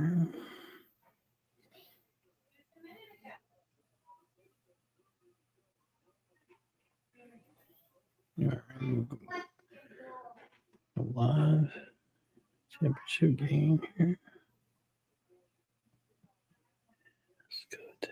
A live championship game here. Let's go to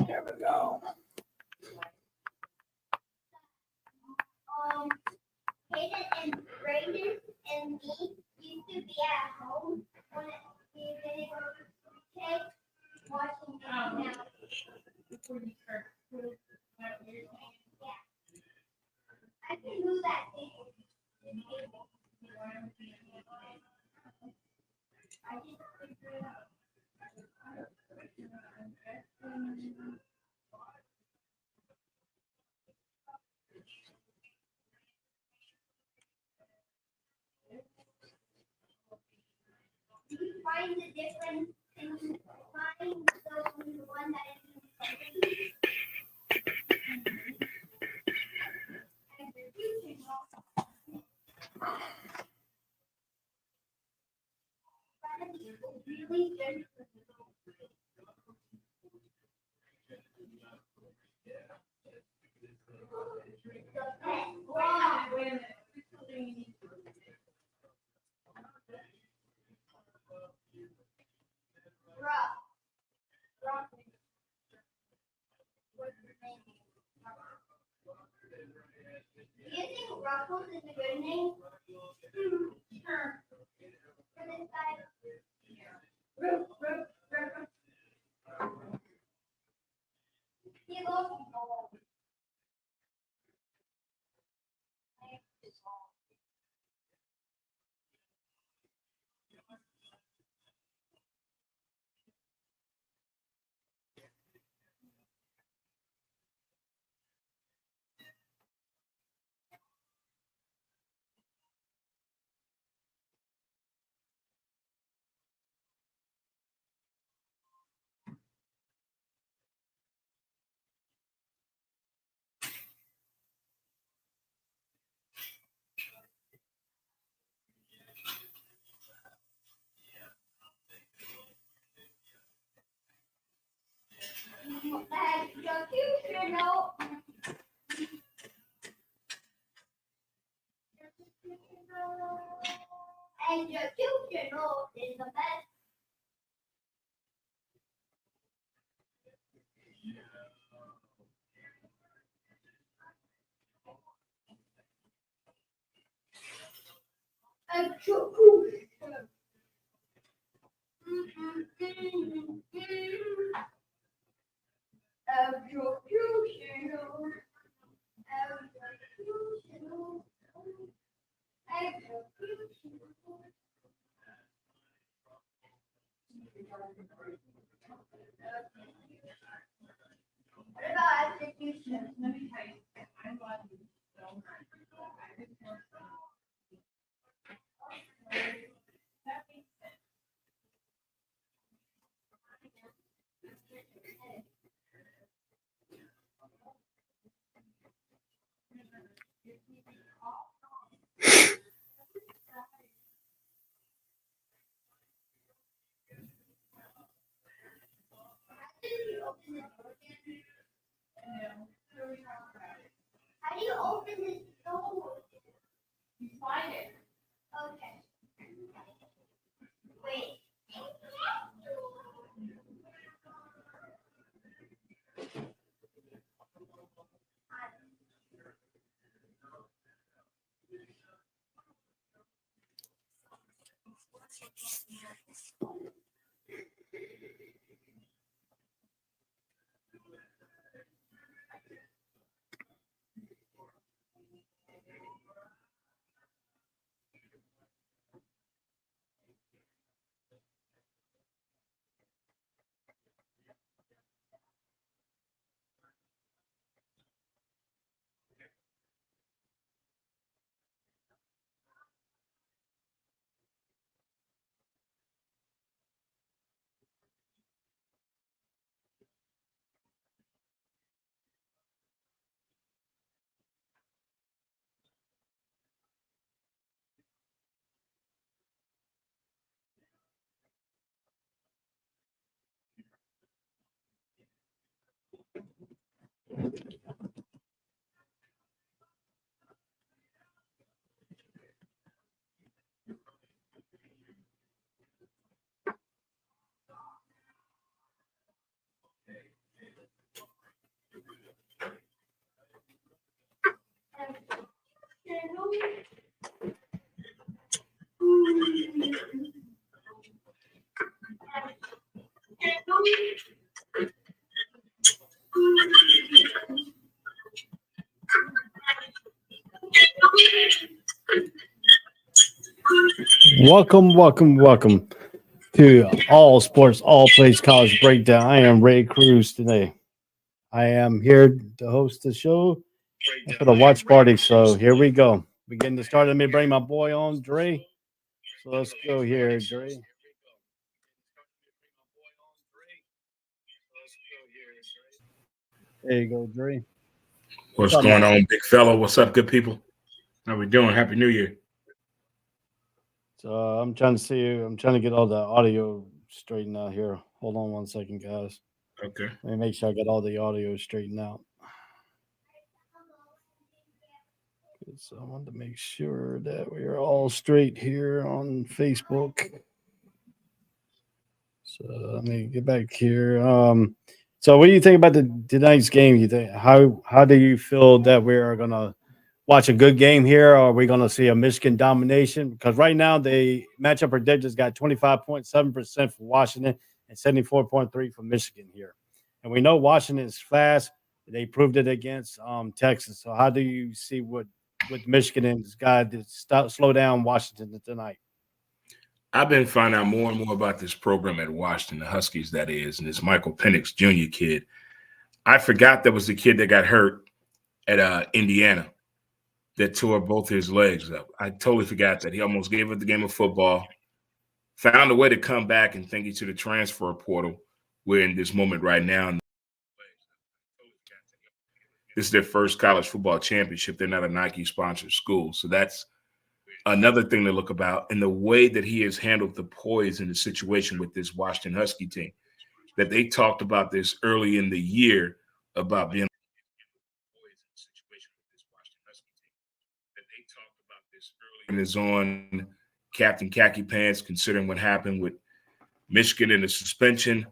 there we go. Hayden and Brayden and me used to be at home when we didn't take watching now. Yeah. I can do that thing. I just figured it out. Do you find the difference in find the one that is in the really good. Wow. Do you think Ruffles is a good name? Sure. For this guy. Roof, roof, roof. He goes. Executional is the best. Execution. Executional. Executional. Executional. What about execution? How do you open this door? You slide it. Okay. Wait. Welcome to All Sports, All Plays College Breakdown. I am Ray Cruz today. I am here to host the show for the watch party. So here we go. We're getting this started. Let me bring my boy on, Dre. So let's go here, Dre. There you go, Dre. What's going on, big fella? What's up, good people? How we doing? Happy New Year. So I'm trying to get all the audio straightened out here. Hold on one second, guys. Okay. Let me make sure I get all the audio straightened out. So I wanted to make sure that we are all straight here on Facebook. So let me get back here. So what do you think about tonight's game? You think how do you feel that we are gonna watch a good game here? Or are we gonna see a Michigan domination? Because right now the matchup predictors got 25.7% for Washington and 74.3% for Michigan here. And we know Washington is fast. They proved it against Texas. So how do you see what Michigan and this guy to slow down Washington tonight? I've been finding out more and more about this program at Washington, the Huskies, that is, and this Michael Penix Jr. kid. I forgot there was the kid that got hurt at Indiana that tore both his legs up. I totally forgot that. He almost gave up the game of football, found a way to come back, and thank you to the transfer portal. We're in this moment right now. This is their first college football championship. They're not a Nike-sponsored school, so that's another thing to look about. And the way that he has handled the poise in the situation with this Washington Husky team, that they talked about this early in the year about being is on Captain Khaki Pants, considering what happened with Michigan and the suspension,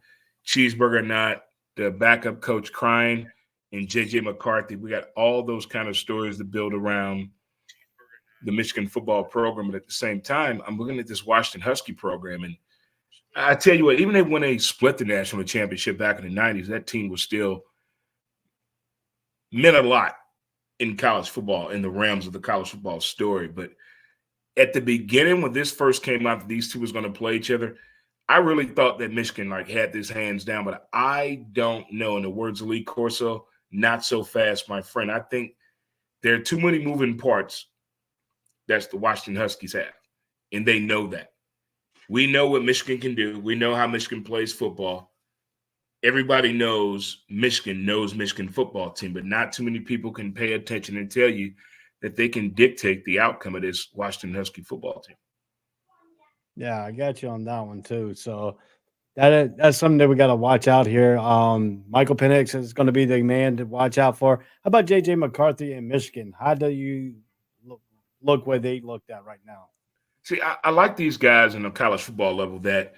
Cheeseburger not, the backup coach crying, and J.J. McCarthy. We got all those kind of stories to build around the Michigan football program. But at the same time, I'm looking at this Washington Husky program, and I tell you what, even when they split the national championship back in the 90s, that team was still meant a lot in college football, in the realms of the college football story. But at the beginning, when this first came out, that these two was going to play each other, I really thought that Michigan had this hands down, but I don't know. In the words of Lee Corso, not so fast, my friend. I think there are too many moving parts that the Washington Huskies have, and they know that. We know what Michigan can do. We know how Michigan plays football. Everybody knows Michigan football team, but not too many people can pay attention and tell you that they can dictate the outcome of this Washington Husky football team. Yeah, I got you on that one too. So that's something that we got to watch out here. Michael Penix is going to be the man to watch out for. How about J.J. McCarthy in Michigan? How do you look where they looked at right now? See, I like these guys in the college football level that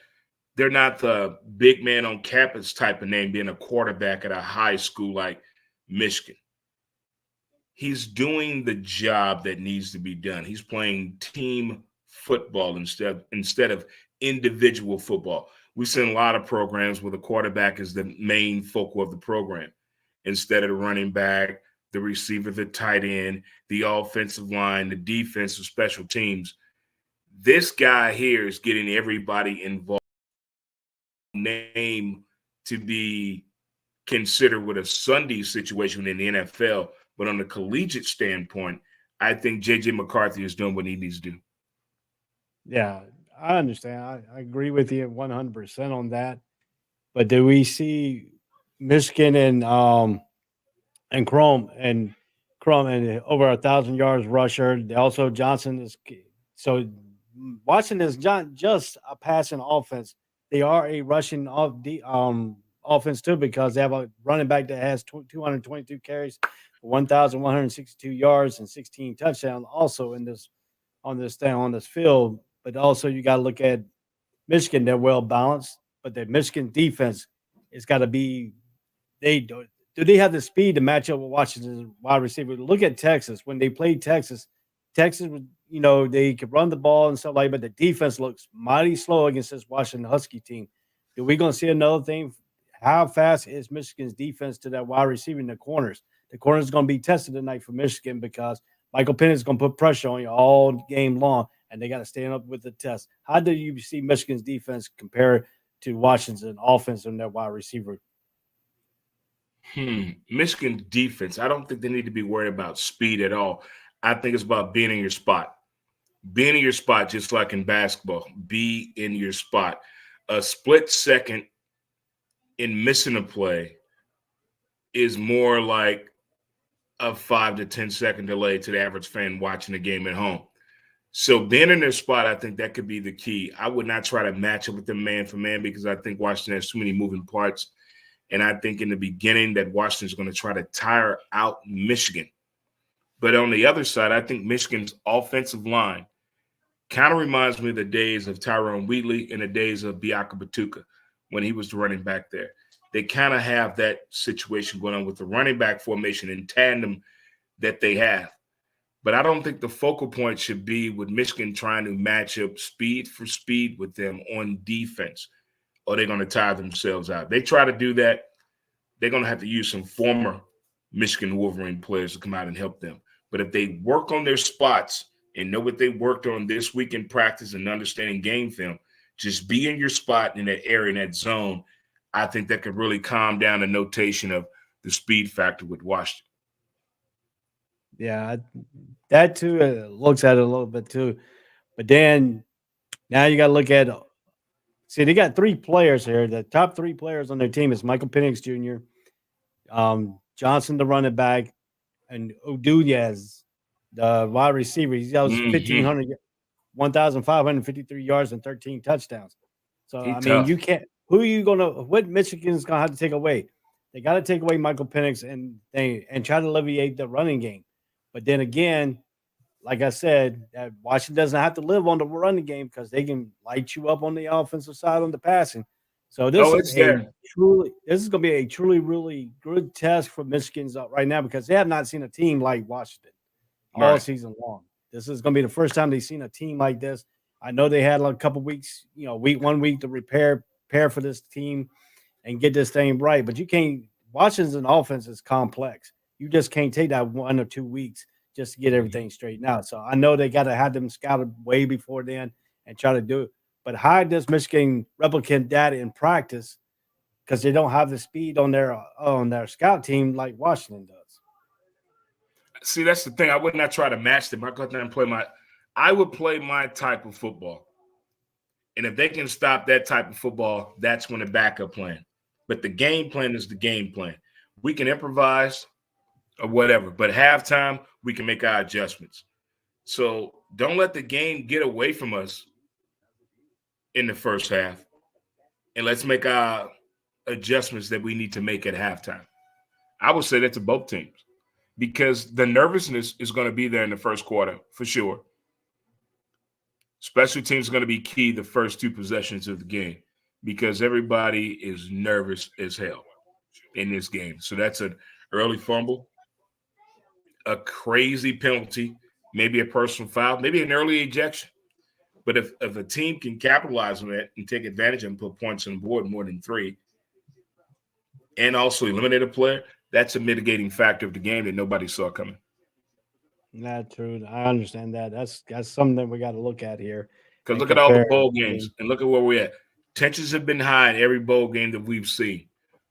they're not the big man on campus type of name, being a quarterback at a high school like Michigan. He's doing the job that needs to be done. He's playing team football instead of individual football. We've seen a lot of programs where the quarterback is the main focal of the program instead of the running back, the receiver, the tight end, the offensive line, the defensive special teams. This guy here is getting everybody involved. Name to be considered with a Sunday situation in the NFL, but on the collegiate standpoint, I think J.J. McCarthy is doing what he needs to do. Yeah, I understand. I agree with you 100% on that. But do we see Michigan and Crum and over 1,000 yards rusher? Also, Johnson is so Washington is not just a passing offense. They are a rushing offense too, because they have a running back that has 222 carries, 1,162 yards, and 16 touchdowns. Also on this field. But also you got to look at Michigan. They're well balanced, but the Michigan defense has got to be. Do they have the speed to match up with Washington's wide receiver? Look at Texas. When they played Texas was, they could run the ball and stuff like that, but the defense looks mighty slow against this Washington Husky team. Are we going to see another thing? How fast is Michigan's defense to that wide receiver in the corners? The corners is going to be tested tonight for Michigan because Michael Penix is going to put pressure on you all game long, and they got to stand up with the test. How do you see Michigan's defense compare to Washington's offense and their wide receiver? Michigan defense, I don't think they need to be worried about speed at all. I think it's about being in your spot. Being in your spot, just like in basketball. Be in your spot. A split second in missing a play is more like a 5 to 10 second delay to the average fan watching the game at home. So being in their spot, I think that could be the key. I would not try to match up with them man for man because I think Washington has too many moving parts. And I think in the beginning that Washington is going to try to tire out Michigan. But on the other side, I think Michigan's offensive line kind of reminds me of the days of Tyrone Wheatley and the days of Biaka Batuka when he was the running back there. They kind of have that situation going on with the running back formation in tandem that they have. But I don't think the focal point should be with Michigan trying to match up speed for speed with them on defense, or they're going to tire themselves out. They try to do that, they're going to have to use some former Michigan Wolverine players to come out and help them. But if they work on their spots and know what they worked on this week in practice and understanding game film, just be in your spot in that area, in that zone, I think that could really calm down the notation of the speed factor with Washington. Yeah, that too looks at it a little bit too. But then now you got to look at they got three players here. The top three players on their team is Michael Penix Jr., Johnson, the running back, and Uduyes, the wide receiver. He's got 1,553 yards and 13 touchdowns. So, you can't – what Michigan's going to have to take away? They got to take away Michael Penix and try to alleviate the running game. But then again, like I said, Washington doesn't have to live on the running game because they can light you up on the offensive side on the passing. So Oh, it's there. this is going to be a truly really good test for Michigan's right now because they have not seen a team like Washington all Right. season long. This is going to be the first time they've seen a team like this. I know they had like a couple weeks, one week to prepare for this team and get this thing right, but you can't. Washington's offense is complex. You just can't take that 1 or 2 weeks just to get everything straightened out. So I know they got to have them scouted way before then and try to do it. But how does Michigan replicate that in practice? Because they don't have the speed on their scout team like Washington does. See, that's the thing. I would not try to match them. I go out there and play I would play my type of football. And if they can stop that type of football, that's when the backup plan. But the game plan is the game plan. We can improvise or whatever, but halftime, we can make our adjustments. So don't let the game get away from us in the first half. And let's make our adjustments that we need to make at halftime. I would say that to both teams because the nervousness is going to be there in the first quarter for sure. Special teams are going to be key the first 2 possessions of the game because everybody is nervous as hell in this game. So that's an early fumble, a crazy penalty, maybe a personal foul, maybe an early ejection. But if a team can capitalize on that and take advantage and put points on the board more than 3 and also eliminate a player, that's a mitigating factor of the game that nobody saw coming. Not true. I understand that. That's something that we got to look at here. Because look at all the bowl games and look at where we're at. Tensions have been high in every bowl game that we've seen.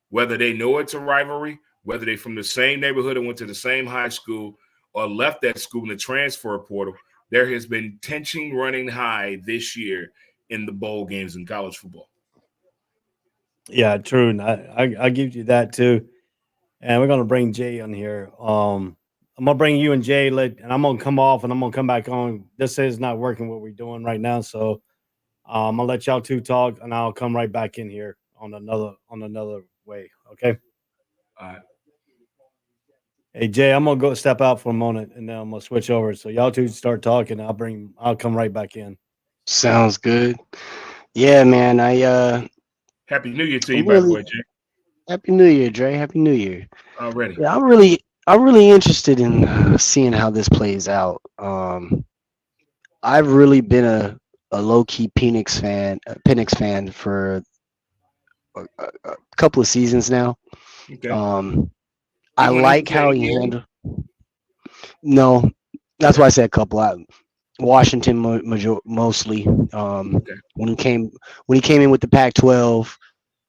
Whether they know it's a rivalry, whether they're from the same neighborhood and went to the same high school or left that school in the transfer portal, there has been tension running high this year in the bowl games in college football. Yeah, true. And I give you that too. And we're gonna bring Jay on here. I'm gonna bring you and Jay, and I'm gonna come off and I'm gonna come back on. This is not working what we're doing right now, so I'm gonna let y'all 2 talk, and I'll come right back in here on another way. Okay. All right. Hey Jay, I'm gonna go step out for a moment, and then I'm gonna switch over. So y'all 2 start talking. I'll come right back in. Sounds good. Yeah, man. Happy New Year to you, by the way, Jay. Happy New Year, Dre. Happy New Year. Already. Yeah, I'm really interested in seeing how this plays out. I've really been a low key Penix fan for a couple of seasons now. Okay. I like how he handled. No, that's why I said a couple. Washington mostly. Okay. When he came in with the Pac-12,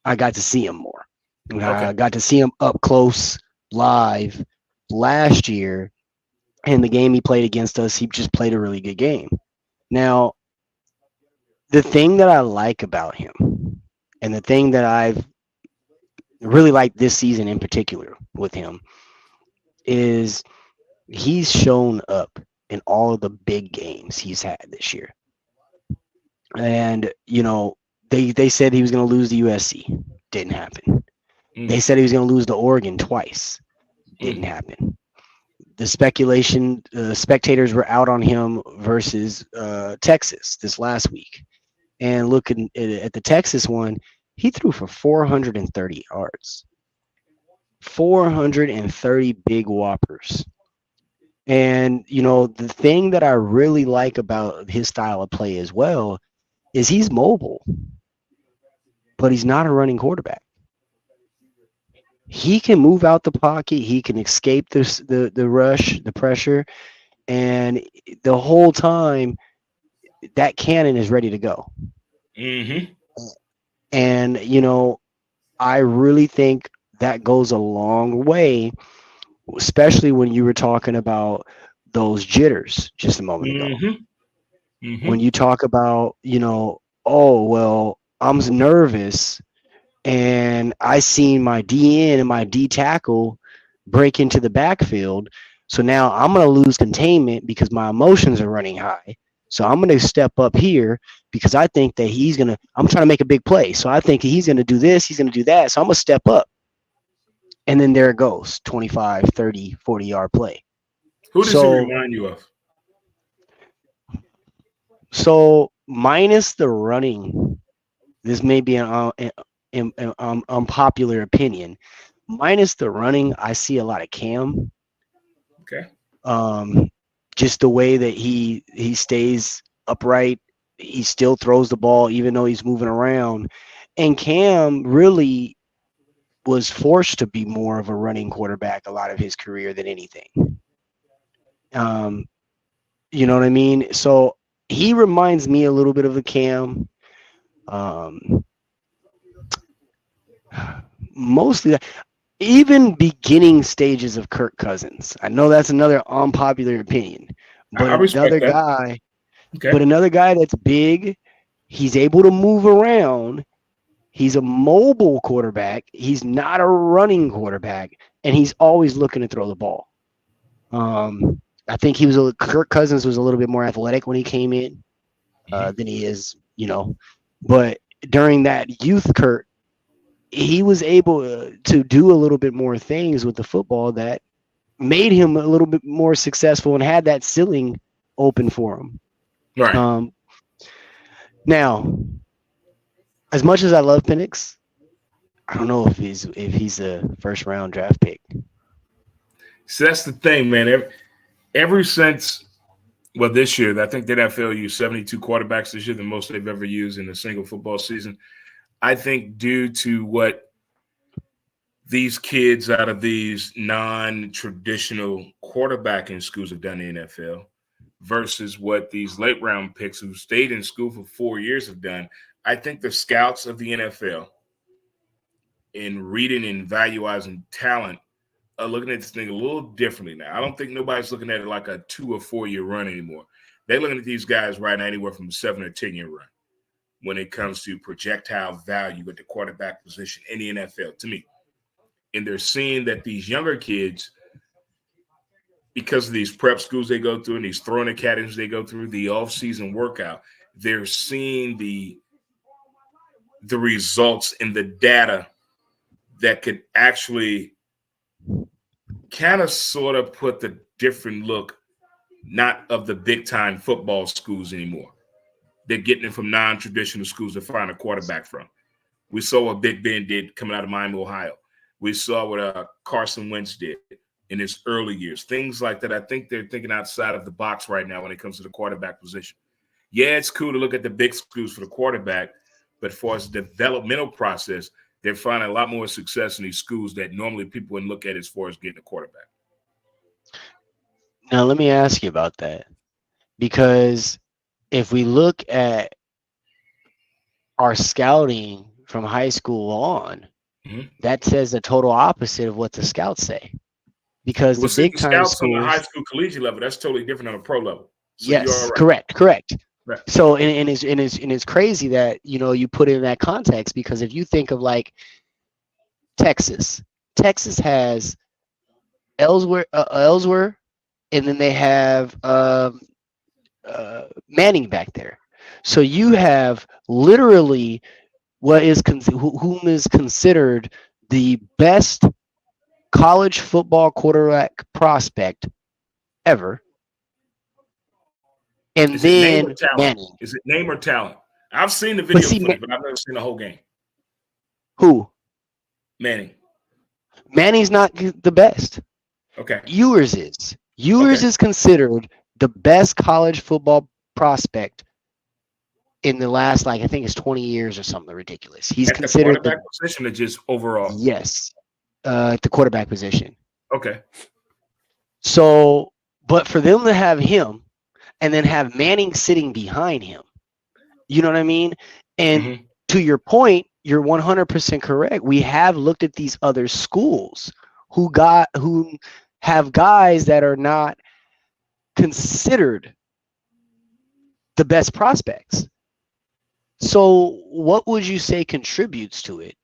I got to see him more. Okay. I got to see him up close, live, last year, and the game he played against us, he just played a really good game. Now, the thing that I like about him, and the thing that I've really liked this season in particular with him, is he's shown up in all of the big games he's had this year. And, they said he was going to lose to USC. Didn't happen. They said he was going to lose to Oregon twice. Didn't happen. The spectators were out on him versus Texas this last week. And looking at the Texas one, he threw for 430 yards. 430 big whoppers. And, the thing that I really like about his style of play as well is he's mobile, but he's not a running quarterback. He can move out the pocket. He can escape the rush, the pressure, and the whole time that cannon is ready to go. Mm-hmm. And, I really think that goes a long way, especially when you were talking about those jitters just a moment ago. Mm-hmm. When you talk about, oh, well, I'm nervous and I seen my DN and my D tackle break into the backfield. So now I'm going to lose containment because my emotions are running high. So I'm going to step up here because I think that I'm trying to make a big play. So I think he's going to do this, he's going to do that. So I'm going to step up. And then there it goes, 25, 30, 40-yard play. Who does he remind you of? So minus the running, this may be an unpopular opinion. Minus the running, I see a lot of Cam. Okay. Just the way that he stays upright, he still throws the ball even though he's moving around. And Cam really was forced to be more of a running quarterback a lot of his career than anything. You know what I mean? So he reminds me a little bit of the Cam. Mostly that. Even beginning stages of Kirk Cousins. I know that's another unpopular opinion, but I respect another that. guy, Okay. but another guy that's big, he's able to move around. He's a mobile quarterback. He's not a running quarterback, and he's always looking to throw the ball. I think Kirk Cousins was a little bit more athletic when he came in than he is, But during that youth Kirk, he was able to do a little bit more things with the football that made him a little bit more successful and had that ceiling open for him. Right. Now, as much as I love Penix, I don't know if he's a first round draft pick. So that's the thing, man. Ever since this year, I think the NFL used 72 quarterbacks this year, the most they've ever used in a single football season. I think due to what these kids out of these non-traditional quarterbacking schools have done in the NFL versus what these late round picks who stayed in school for 4 years have done, I think the scouts of the NFL in reading and valuing talent are looking at this thing a little differently now. I don't think nobody's looking at it like a 2 or 4 year run anymore. They're looking at these guys right now anywhere from a 7 or 10 year run when it comes to projectile value at the quarterback position in the NFL, to me. And they're seeing that these younger kids, because of these prep schools they go through and these throwing academies they go through, the off-season workout, they're seeing the results in the data that could actually kind of sort of put the different look, not of the big-time football schools anymore. They're getting it from non-traditional schools to find a quarterback from. We saw what Big Ben did coming out of Miami, Ohio. We saw what Carson Wentz did in his early years. Things like that. I think they're thinking outside of the box right now when it comes to the quarterback position. Yeah, it's cool to look at the big schools for the quarterback, but as far as the developmental process, they're finding a lot more success in these schools that normally people wouldn't look at as far as getting a quarterback. Now, let me ask you about that. Because if we look at our scouting from high school on, that says the total opposite of what the scouts say. Because the big time scouts schools, on the high school collegiate level, that's totally different on a pro level. So yes, right. correct. Right. So and it's crazy that you put it in that context, because if you think of like Texas has Ellsworth, and then they have Manning back there. So you have literally what is whom is considered the best college football quarterback prospect ever. And then Manning. Is it name or talent? I've seen the video footage, but I've never seen the whole game. Who? Manning. Manning's not the best. Okay. Ewers is. Ewers is considered the best college football prospect in the last, I think it's 20 years or something ridiculous. He's at considered the quarterback position or just overall? Yes. At the quarterback position. Okay. So, but for them to have him and then have Manning sitting behind him, you know what I mean? And to your point, you're 100% correct. We have looked at these other schools who have guys that are not considered the best prospects. So what would you say contributes to it?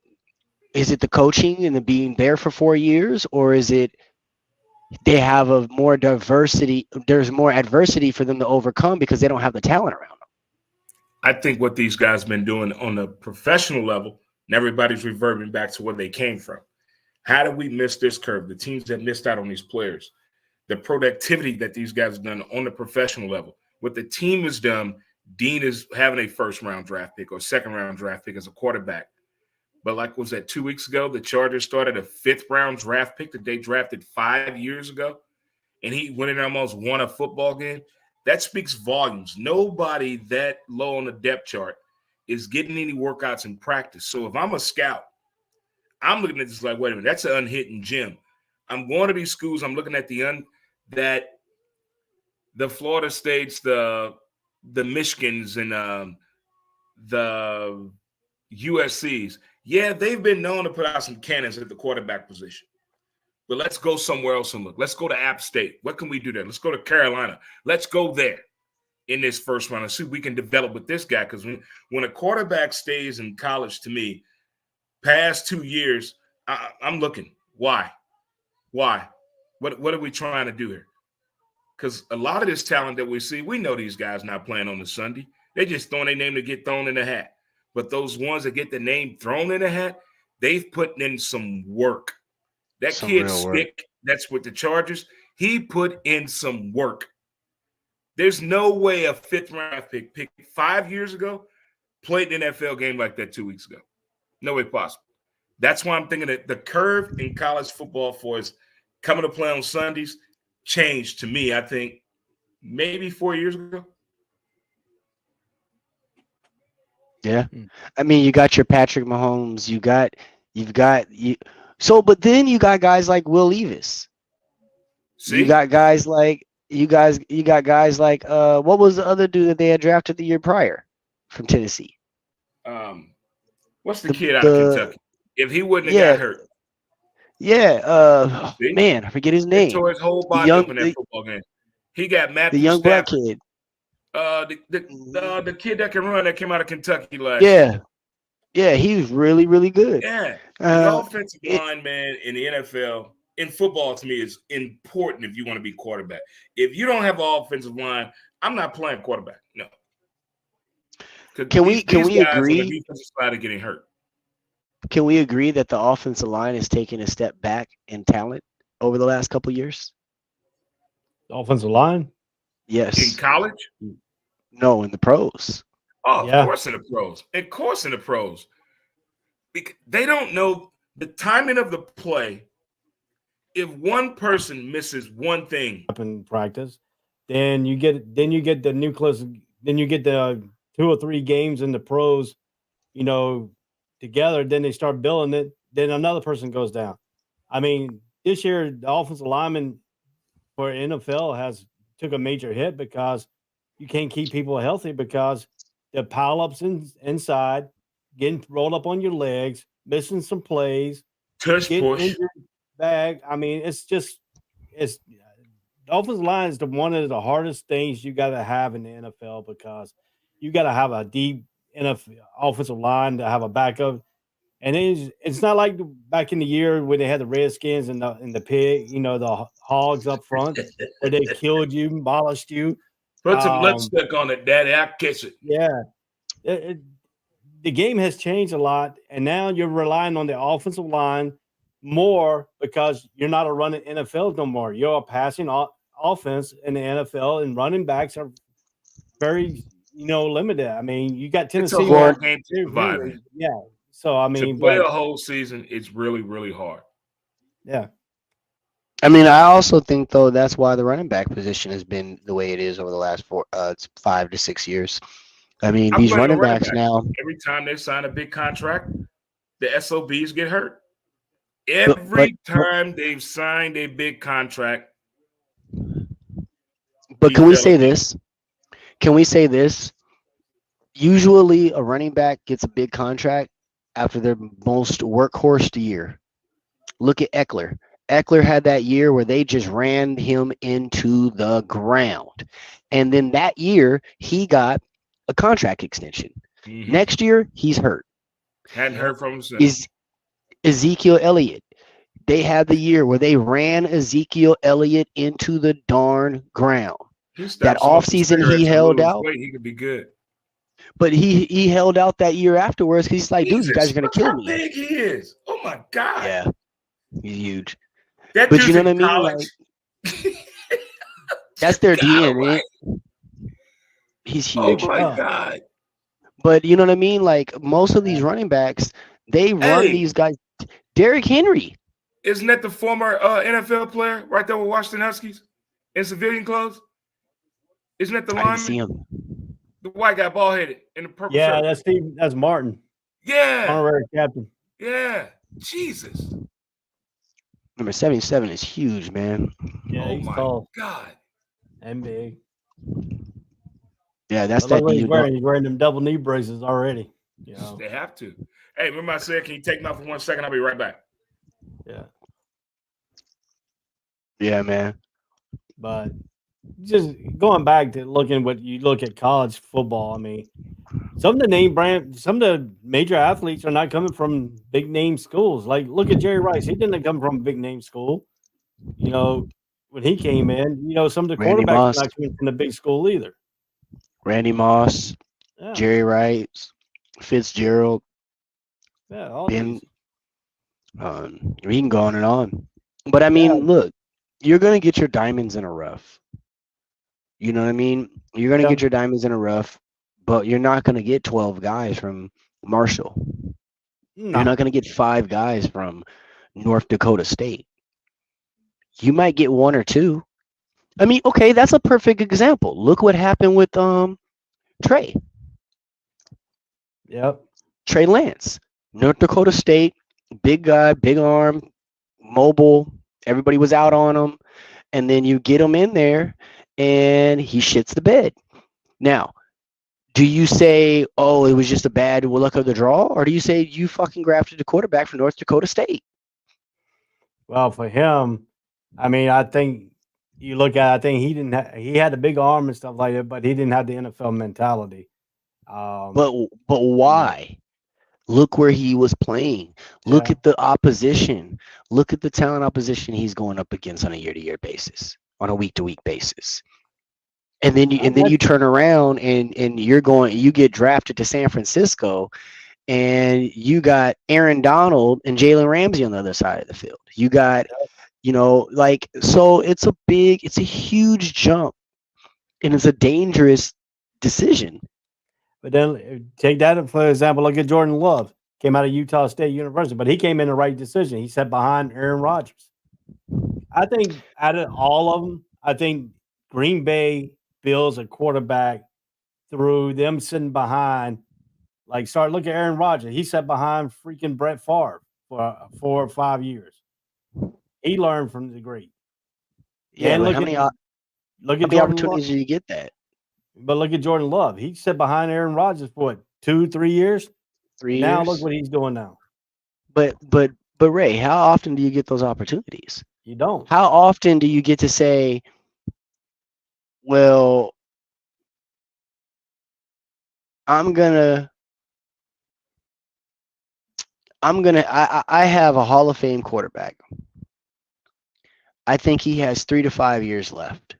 Is it the coaching and the being there for 4 years, or is it they have a more diversity? There's more adversity for them to overcome because they don't have the talent around them. I think what these guys have been doing on the professional level, and everybody's reverting back to where they came from. How did we miss this curve? The teams that missed out on these players, the productivity that these guys have done on the professional level, what the team has done Dean is having a first-round draft pick or second-round draft pick as a quarterback. But like was that 2 weeks ago, the Chargers started a fifth-round draft pick that they drafted 5 years ago, and he went in and almost won a football game. That speaks volumes. Nobody that low on the depth chart is getting any workouts in practice. So if I'm a scout, I'm looking at this like, wait a minute, that's an unhidden gem. I'm going to these schools. I'm looking at the Florida States, the Michigans, and the USCs. Yeah, they've been known to put out some cannons at the quarterback position. But let's go somewhere else and look. Let's go to App State. What can we do there? Let's go to Carolina. Let's go there in this first round and see if we can develop with this guy. Because when a quarterback stays in college, to me, past 2 years, I'm looking. Why? What are we trying to do here? Because a lot of this talent that we see, we know these guys not playing on the Sunday. They're just throwing their name to get thrown in the hat. But those ones that get the name thrown in the hat, they've put in some work. That kid Stick, that's with the Chargers, he put in some work. There's no way a fifth-round pick picked 5 years ago played an NFL game like that 2 weeks ago. No way possible. That's why I'm thinking that the curve in college football for us coming to play on Sundays changed to me, I think, maybe 4 years ago. Yeah. I mean, you got your Patrick Mahomes, but then you got guys like Will Levis. See? You got guys like what was the other dude that they had drafted the year prior from Tennessee? What's the kid out of Kentucky? If he wouldn't have got hurt. Yeah, man, I forget his name. He tore his whole body up in that football game. He got Matthew the young Stafford. black kid. The kid that can run that came out of Kentucky last year. Yeah, he was really, really good. Yeah. The offensive line, man, in the NFL, in football, to me, is important if you want to be quarterback. If you don't have an offensive line, I'm not playing quarterback. No. Can we agree? On the defensive side are getting hurt. Can we agree that the offensive line has taken a step back in talent over the last couple of years? The offensive line? Yes. In college? No, in the pros. Oh, yeah. Of course in the pros. Of course in the pros. They don't know the timing of the play. If one person misses one thing in practice, then you get the nucleus, then you get the 2 or 3 games in the pros, together, then they start building it, then another person goes down. I mean, this year the offensive lineman for NFL took a major hit because you can't keep people healthy because the pile-ups inside, getting rolled up on your legs, missing some plays, push. Bag. I mean, it's the offensive line is one of the hardest things you got to have in the NFL because you got to have a deep NFL offensive line to have a backup. And it's not like back in the year when they had the Redskins and the pig, the hogs up front where they killed you, demolished you. Put some lipstick on it, Daddy. I'll kiss it. Yeah. The game has changed a lot, and now you're relying on the offensive line more because you're not a running NFL no more. You're a passing offense in the NFL, and running backs are very, limited. I mean, you got Tennessee. It's a hard game to survive. Yeah. So, I mean, to play a whole season, it's really, really hard. Yeah. I mean, I also think, though, that's why the running back position has been the way it is over the last 5 to 6 years. I mean, these running backs now. Every time they sign a big contract, the SOBs get hurt. Every time they've signed a big contract. But can we say this? Usually a running back gets a big contract after their most workhorse year. Look at Eckler. Eckler had that year where they just ran him into the ground. And then that year, he got a contract extension. Mm-hmm. Next year, he's hurt. Hadn't heard from him since. Ezekiel Elliott. They had the year where they ran Ezekiel Elliott into the darn ground. That offseason, he held out. He could be good. But he held out that year afterwards because he's like, dude, you guys are going to kill me. How big he is. Oh, my God. Yeah. He's huge. But you know what I mean? Like, that's their DNA. He's Oh huge. my Yeah. God. But you know what I mean? Like most of these running backs, they run Hey, these guys. Derrick Henry. isn't that the former NFL player right there with Washington Huskies in civilian clothes? Isn't that the I didn't see lineman? him. The white guy, bald headed, in the purple Yeah, shirt. that's Steve. That's Martin, Yeah, honorary captain. yeah. Jesus. Number 77 is huge, man. Yeah, Oh he's my tall God. and big. Yeah, that's But look that what he's dude. wearing. He's wearing them double knee braces already. You know. They have to. Hey, remember I said, can you take me out for 1 second? I'll be right back. Yeah, Yeah, man. but just going back to looking what you look at college football. I mean, some of the major athletes are not coming from big name schools. Like look at Jerry Rice. He didn't come from a big name school. You know, when he came in, some of the Randy quarterbacks are Moss, not coming from the big school either. Randy Moss, Yeah, Jerry Rice, Fitzgerald, yeah, all Ben. these. We can go on and on. But I Yeah, mean, look, you're gonna get your diamonds in a rough. You know what I mean? You're gonna yeah. get your diamonds in a rough, but you're not gonna get 12 guys from Marshall. You're No, not gonna get 5 guys from North Dakota State. You might get 1 or 2. I mean, okay, that's a perfect example. Look what happened with Trey. yep. Trey Lance. North Dakota State, big guy, big arm, mobile. Everybody was out on him. And then you get him in there and he shits the bed. Now, do you say, oh, it was just a bad luck of the draw? Or do you say you fucking grafted a quarterback from North Dakota State? Well, for him, I mean, I think you look at. I think he didn't. He had a big arm and stuff like that, but he didn't have the NFL mentality. Um, But why? Look where he was playing. Look yeah, at the opposition. Look at the talent opposition he's going up against on a year-to-year basis, on a week-to-week basis. And then you turn around and you get drafted to San Francisco and you got Aaron Donald and Jalen Ramsey on the other side of the field. You got, so it's a huge jump and it's a dangerous decision. but then take that for example. Look at Jordan Love. Came out of Utah State University, but he came in the right decision. He sat behind Aaron Rodgers. I think out of all of them, I think Green Bay builds a quarterback through them sitting behind. Like, look at Aaron Rodgers. He sat behind freaking Brett Favre for 4 or 5 years. He learned from the great. Yeah, And but look how at many Jordan opportunities Love. do you get that? But look at Jordan Love. He sat behind Aaron Rodgers for what, 2, 3 years? 3 And years? now look what he's doing now. But Ray, how often do you get those opportunities? You don't. How often do you get to say, well, I have a Hall of Fame quarterback. I think he has 3 to 5 years left.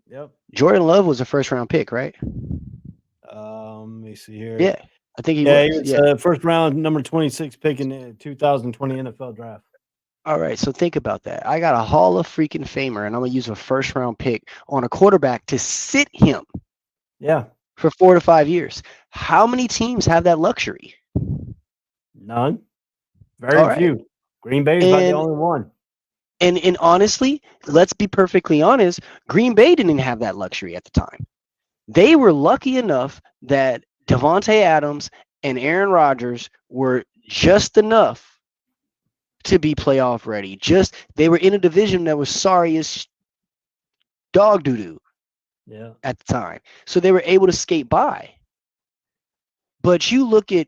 Yep. Jordan Love was a first round pick, right? Let me see here. Yeah, I think he He was. was Yeah. first round, number 26 pick in the 2020 NFL draft. All right, so think about that. I got a Hall of freaking Famer, and I'm gonna use a first round pick on a quarterback to sit him Yeah. for 4 to 5 years. How many teams have that luxury? None. Very All right. few. Green Bay is about the And- only one. And honestly, let's be perfectly honest, Green Bay didn't have that luxury at the time. They were lucky enough that Devontae Adams and Aaron Rodgers were just enough to be playoff ready. They were in a division that was sorry as dog doo-doo Yeah. at the time. So they were able to skate by. But you look at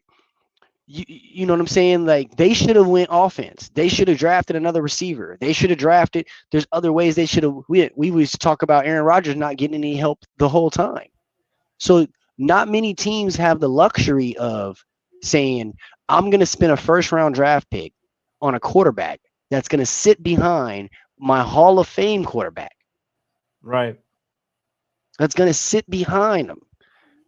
you know what I'm saying? Like they should have went offense. They should have drafted another receiver. They should have drafted. There's other ways they should have. We used to talk about Aaron Rodgers not getting any help the whole time. So not many teams have the luxury of saying, I'm going to spend a first round draft pick on a quarterback that's going to sit behind my Hall of Fame quarterback. Right. That's going to sit behind him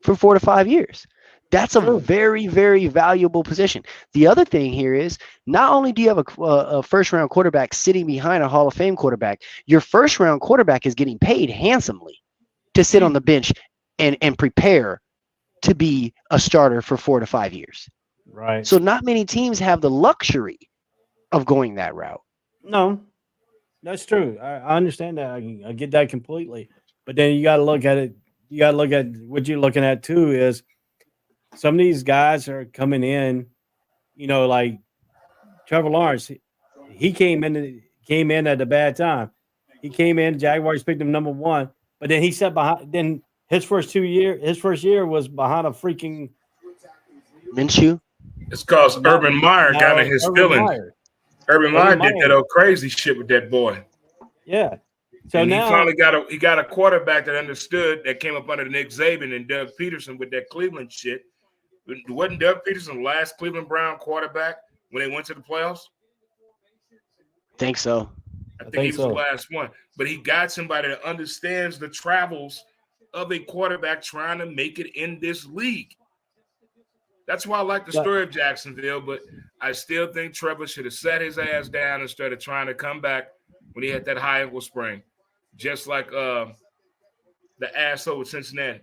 for 4 to 5 years. That's a True. very, very valuable position. The other thing here is not only do you have a first round quarterback sitting behind a Hall of Fame quarterback, your first round quarterback is getting paid handsomely to sit on the bench and prepare to be a starter for 4 to 5 years. Right. So not many teams have the luxury of going that route. No, that's true. I understand that. I get that completely. But then you got to look at it. You got to look at what you're looking at too. Is some of these guys are coming in, like Trevor Lawrence. He came in at a bad time. He came in. Jaguars picked him number 1, but then he sat behind. Then his first year was behind a freaking Minshew. It's because Urban Meyer got in his feelings. Urban Meyer did that old crazy shit with that boy. Yeah. So and now he finally got a quarterback that understood, that came up under Nick Saban and Doug Peterson with that Cleveland shit. Wasn't Doug Peterson the last Cleveland Brown quarterback when they went to the playoffs? Think so. I think he was the last one. But he got somebody that understands the travels of a quarterback trying to make it in this league. That's why I like the story of Jacksonville, but I still think Trevor should have sat his ass down instead of trying to come back when he had that high ankle sprain. Just like the asshole with Cincinnati,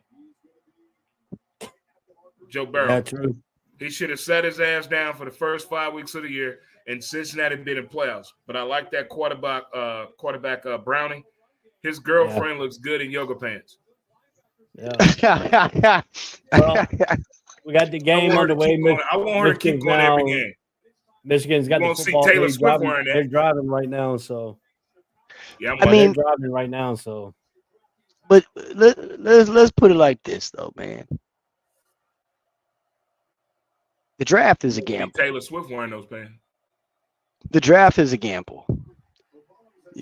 Joe Burrow. Yeah, true. He should have sat his ass down for the first 5 weeks of the year, and Cincinnati been in playoffs. But I like that quarterback Browning. His girlfriend looks good in yoga pants. Yeah. Well, we got the game underway. I want her to keep going every game. Michigan's got the football. See Taylor Swift wearing that. They're driving right now, so. Yeah, they're driving right now, so. But let's put it like this, though, man. The draft is a gamble. Taylor Swift wearing those pants. The draft is a gamble.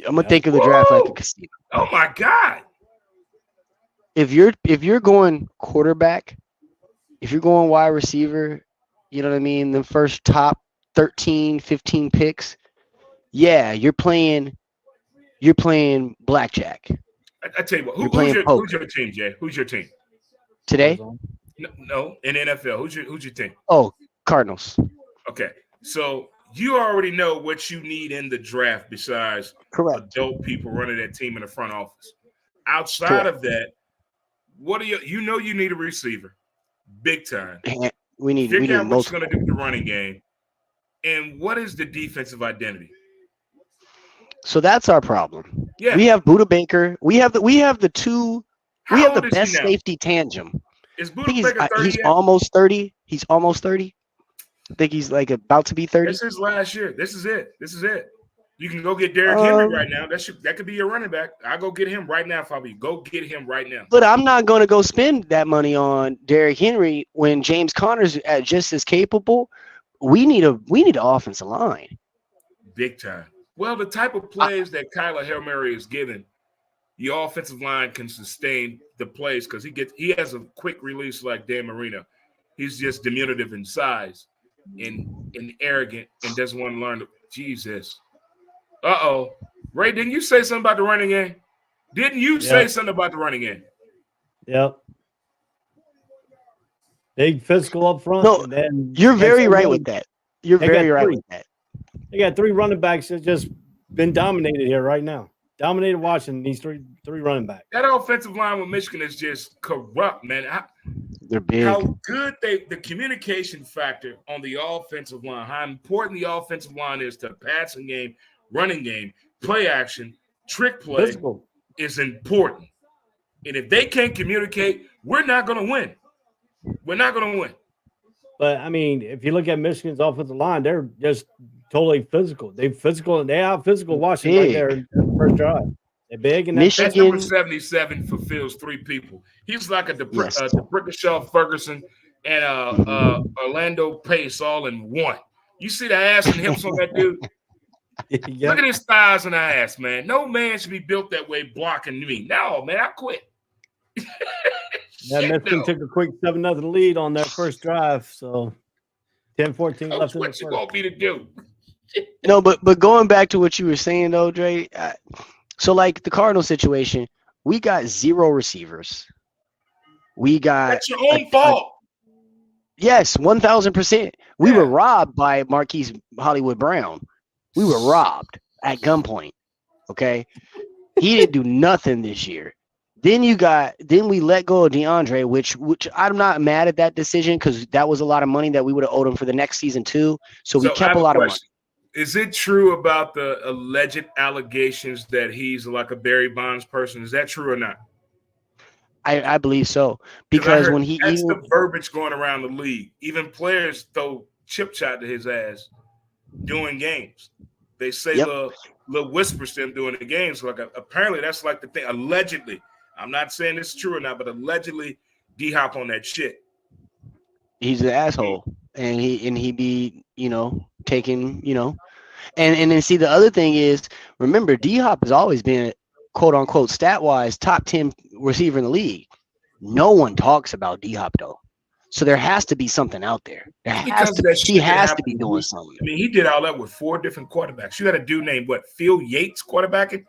I'm gonna think of the draft like a casino. Oh my God! If you're going quarterback, if you're going wide receiver, you know what I mean, the first top 13, 15 picks, yeah, you're playing blackjack. I tell you what, who's your team, Jay? Who's your team today? No, in NFL, who's your team? Oh, Cardinals. Okay, so you already know what you need in the draft besides adult people running that team in the front office. Outside of that, what do you need a receiver, big time. We need figure out what's going to do with the running game, and what is the defensive identity. So that's our problem. Yeah, we have Budda Baker. We have the best safety tandem. Is Budda Baker 30 he's almost 30. He's almost 30. I think he's like about to be 30. This is last year. This is it. You can go get Derrick Henry right now. That could be your running back. I'll go get him right now, Fabi. Go get him right now. But I'm not going to go spend that money on Derrick Henry when James Conner's just as capable. We need an offensive line. Big time. Well, the type of plays that Kyler Hail Mary is given, the offensive line can sustain the plays because he has a quick release like Dan Marino. He's just diminutive in size and arrogant and doesn't want to learn. Jesus. Uh-oh. Ray, didn't you say something about the running game? Didn't you say something about the running game? Yep. Big physical up front. No, you're very right with that. You're very right with that. They got 3 running backs that just been dominated here right now. Dominated Washington, these three running backs. That offensive line with Michigan is just corrupt, man. They're big. How good the communication factor on the offensive line, how important the offensive line is to passing game, running game, play action, trick play Physical is important. And if they can't communicate, we're not going to win. We're not going to win. But, I mean, if you look at Michigan's offensive line, they're just totally physical. They out physical Washington right there in the first drive. They're big. And that number 77 fulfills 3 people. He's like a DeBrickashaw Ferguson and Orlando Pace all in one. You see the ass and hips on that dude? Look at his thighs and ass, man. No man should be built that way blocking me. No, man, I quit. Michigan took a quick 7-0 lead on their first drive, so 10-14 left in the first. What you want me to do? No, but going back to what you were saying, though, Dre, so like the Cardinal situation, we got 0 receivers. That's your own fault. Yes, 1,000%. We were robbed by Marquise Hollywood Brown. We were robbed at gunpoint. Okay, he didn't do nothing this year. Then we let go of DeAndre, which I'm not mad at that decision because that was a lot of money that we would have owed him for the next season too. So we I kept have a lot of money. question. Is it true about the alleged allegations that he's like a Barry Bonds person? Is that true or not? I believe so Because I because heard when he that's even the verbiage going around the league. Even players throw chip shot to his ass doing games. They say Yep. little whispers to him during the games. Like apparently that's like the thing. Allegedly, I'm not saying this is true or not, but allegedly, D-Hop on that shit. he's an asshole and he be taking and then see the other thing is remember D-Hop has always been quote unquote stat wise top 10 receiver in the league. No one talks about D-Hop though. So there has to be something out there. He has to be doing something. I mean, he did all that with 4 different quarterbacks. You got a dude named Phil Yates quarterbacking.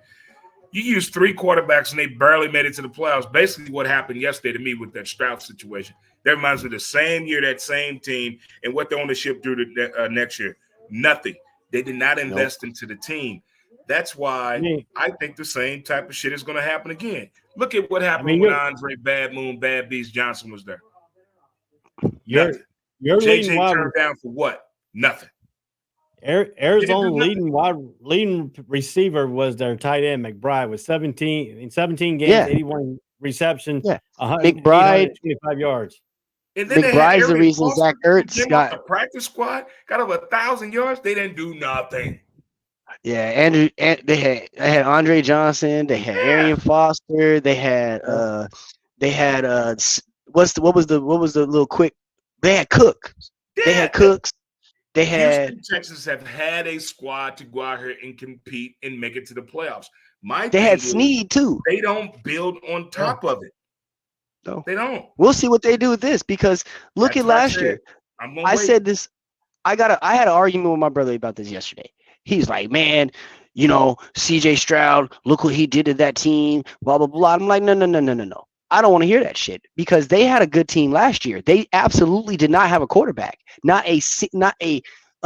You used 3 quarterbacks and they barely made it to the playoffs. Basically, what happened yesterday to me with that Stroud situation. That reminds me of the same year, that same team, and what the ownership do to next year. Nothing. They did not invest into the team. That's why I think the same type of shit is going to happen again. Look at what happened when Andre Bad Moon, Bad Beast Johnson was there. Nothing. You're JJ turned down for what? Nothing. Arizona leading receiver was their tight end McBride with 17 games, 81 receptions, 125 yards. And then McBride's the reason Zach Ertz got the practice squad, got over 1,000 yards. They didn't do nothing. Yeah, Andrew. They had Andre Johnson. They had Arian Foster. They had what was the little quick? They had Cook. Yeah. They had Cooks. They had Houston Texans have had a squad to go out here and compete and make it to the playoffs. They had Snead too. They don't build on top of it. No, they don't. We'll see what they do with this because look at last year. I said this. I had an argument with my brother about this yesterday. He's like, man, CJ Stroud, look what he did to that team, blah, blah, blah. I'm like, no. I don't want to hear that shit because they had a good team last year. They absolutely did not have a quarterback, not a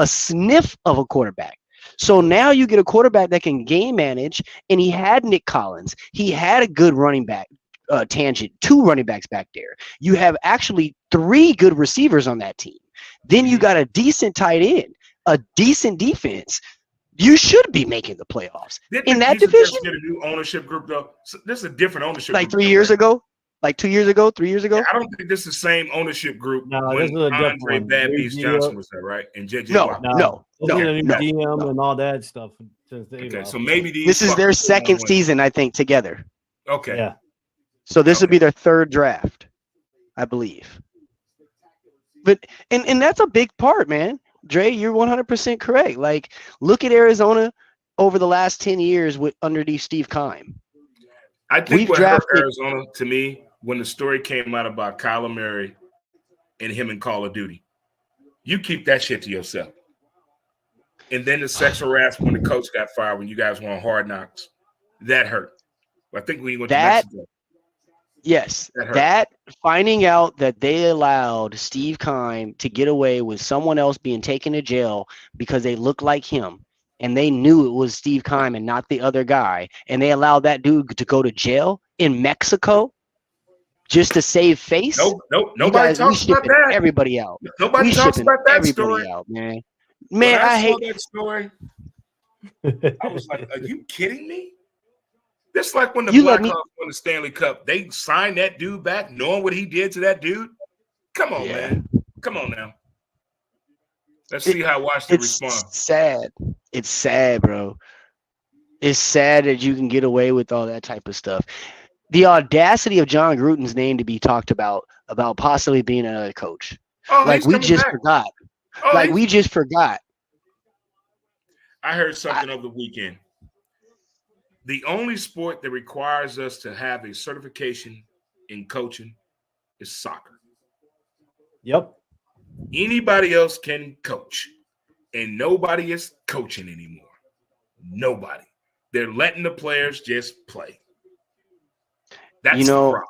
sniff of a quarterback. So now you get a quarterback that can game manage, and he had Nick Collins. He had a good running back tangent, 2 running backs back there. You have actually 3 good receivers on that team. Then you got a decent tight end, a decent defense. You should be making the playoffs in that division. Get a new ownership group though. So this is a different ownership. Like 3 years ago, 2 years ago, 3 years ago. Yeah, I don't think this is the same ownership group. No, when this is a different Andre one. Bad Beast Johnson was there, right? And JJ. No. GM and all that stuff. Okay, so maybe this is their second season, I think, together. Okay. Yeah. So this would be their 3rd draft, I believe. But and that's a big part, man. Dre, you're 100% correct. Like, look at Arizona over the last 10 years underneath Steve Keim. I think what hurt Arizona to me when the story came out about Kyler Murray and him in Call of Duty, you keep that shit to yourself. And then the sexual harassment when the coach got fired when you guys were on Hard Knocks, that hurt. I think when you went to Mexico. Yes, that finding out that they allowed Steve Keim to get away with someone else being taken to jail because they looked like him, and they knew it was Steve Keim and not the other guy, and they allowed that dude to go to jail in Mexico just to save face. Nope. Nobody talks about that. Everybody out. Nobody talks about that story. Out, man. I hate that story. I was like, "Are you kidding me?" This is like when the Blackhawks won the Stanley Cup. They signed that dude back knowing what he did to that dude. Come on, man. Come on now. Let's see how Washington responds. It's sad, bro. It's sad that you can get away with all that type of stuff. The audacity of John Gruden's name to be talked about possibly being another coach. We just forgot. We just forgot. I heard something over the weekend. The only sport that requires us to have a certification in coaching is soccer. Yep. Anybody else can coach, and nobody is coaching anymore. Nobody. They're letting the players just play. That's the problem.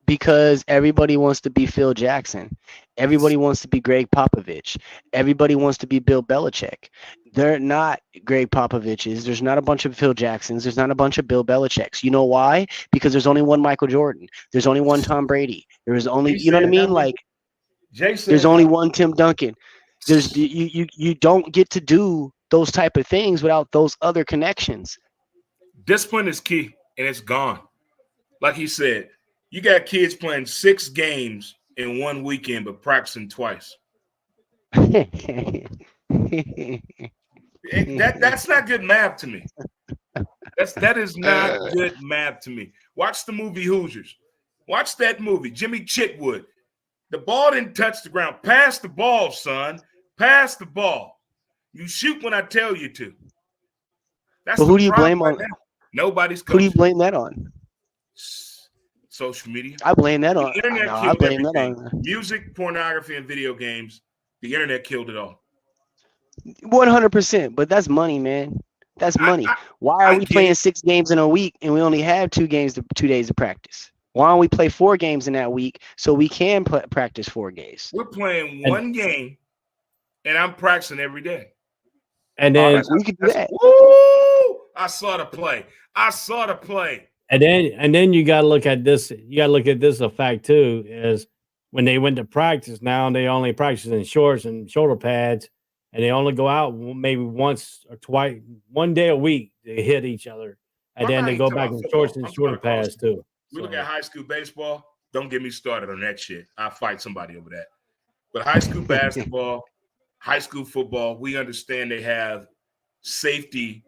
because everybody wants to be Phil Jackson. Everybody wants to be Greg Popovich. Everybody wants to be Bill Belichick. They're not Greg Popoviches. There's not a bunch of Phil Jacksons. There's not a bunch of Bill Belichicks. You know why? Because there's only one Michael Jordan. There's only one Tom Brady. There's only, He you know what I said mean? that. Like, Jay said there's only that. one Tim Duncan. There's you don't get to do those type of things without those other connections. Discipline is key, and it's gone. Like he said, you got kids playing 6 games in one weekend, but practicing twice. That's not good math to me. That is not good math to me. Watch the movie Hoosiers. Watch that movie. Jimmy Chitwood. The ball didn't touch the ground. Pass the ball, son. Pass the ball. You shoot when I tell you to. That's But who the do you problem blame right on? now. Nobody's Who do you coaching. blame that on? Social media. I blame that The on. internet No, I killed blame that everything. on Music, pornography, and video games. The internet killed it all. 100%. But that's money, man. That's money. Why are I we get playing it. 6 games in a week and we only have 2 days of practice? Why don't we play 4 games in that week so we can practice 4 days? We're playing one game, and I'm practicing every day. And then We could do that. Woo! I saw the play. and then you got to look at this. You got to look at this. A fact too is when they went to practice. Now they only practice in shorts and shoulder pads, and they only go out maybe once or twice, one day a week to hit each other, and I'm then not they even go talking back about in football. shorts and I'm shorter talking about pads too. We look So, at high school baseball. Don't get me started on that shit. I'll fight somebody over that. But high school basketball, high school football, we understand they have safety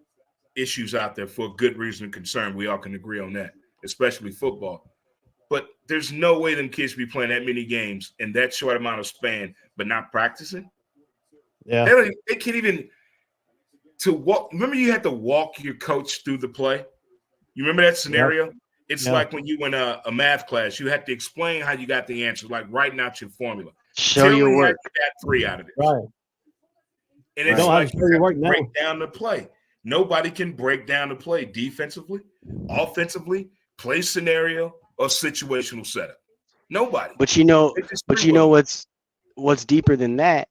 issues out there for good reason and concern. We all can agree on that, especially football. But there's no way them kids be playing that many games in that short amount of span, but not practicing. yeah, They can't even to walk. Remember, you had to walk your coach through the play. You remember that scenario? It's Yeah. like when you went a math class, you had to explain how you got the answer, like writing out your formula. Show Tell your me how work. you got 3 out of this. right. And You it's don't have like to you show your have work to now. break down the play. Nobody can break down the play defensively, offensively, play scenario, or situational setup. Nobody. But you know, They just but you know freewheeling. what's deeper than that,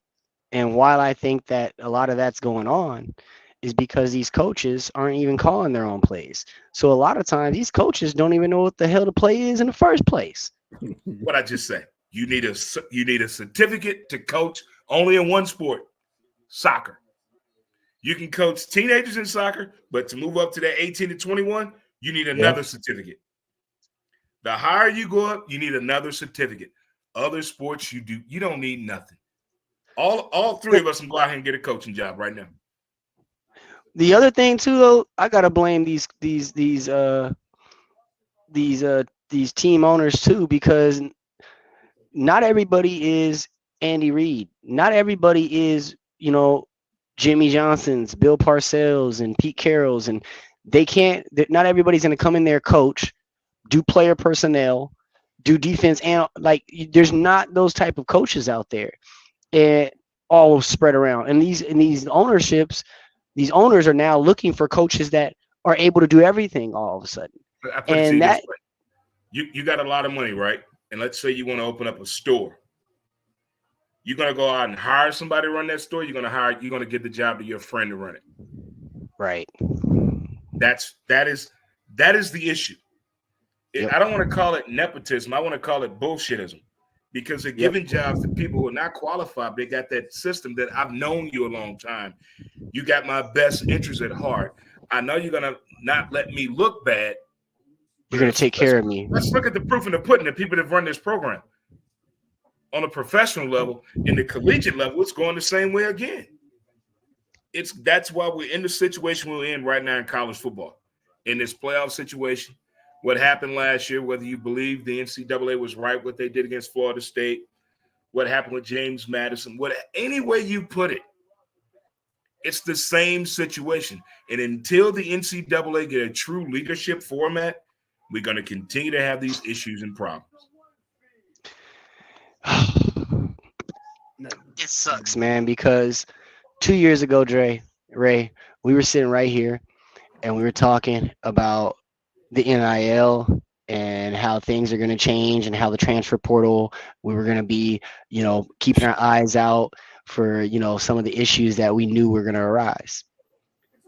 and why I think that a lot of that's going on is because these coaches aren't even calling their own plays. So a lot of times these coaches don't even know what the hell the play is in the first place. What I just said. You need a certificate to coach only in one sport, soccer. You can coach teenagers in soccer, but to move up to that 18 to 21, you need another certificate. The higher you go up, you need another certificate. Other sports you don't need nothing. All 3 of us can go out here and get a coaching job right now. The other thing too, though, I gotta blame these team owners too, because not everybody is Andy Reid. Not everybody is, Jimmy Johnson's, Bill Parcells, and Pete Carroll's, and they can't. Not everybody's gonna come in there, coach, do player personnel, do defense, and there's not those type of coaches out there, and all spread around. And these ownerships. These owners are now looking for coaches that are able to do everything all of a sudden. I put it to you this way. You got a lot of money, right? And let's say you want to open up a store. You're going to go out and hire somebody to run that store. You're going to give the job to your friend to run it. Right. That is the issue. Yep. I don't want to call it nepotism. I want to call it bullshitism, because they're giving jobs to people who are not qualified. They got that system that I've known you a long time. You got my best interest at heart. I know you're going to not let me look bad. You're going to take care of me. Let's look at the proof in the pudding, the people that run this program. On a professional level, in the collegiate level, it's going the same way again. That's why we're in the situation we're in right now in college football. In this playoff situation, what happened last year, whether you believe the NCAA was right, what they did against Florida State, what happened with James Madison, any way you put it, it's the same situation. And until the NCAA get a true leadership format, we're going to continue to have these issues and problems. It sucks, man, because 2 years ago, Ray, we were sitting right here and we were talking about the NIL and how things are going to change and how the transfer portal, we were going to be, keeping our eyes out for, some of the issues that we knew were going to arise.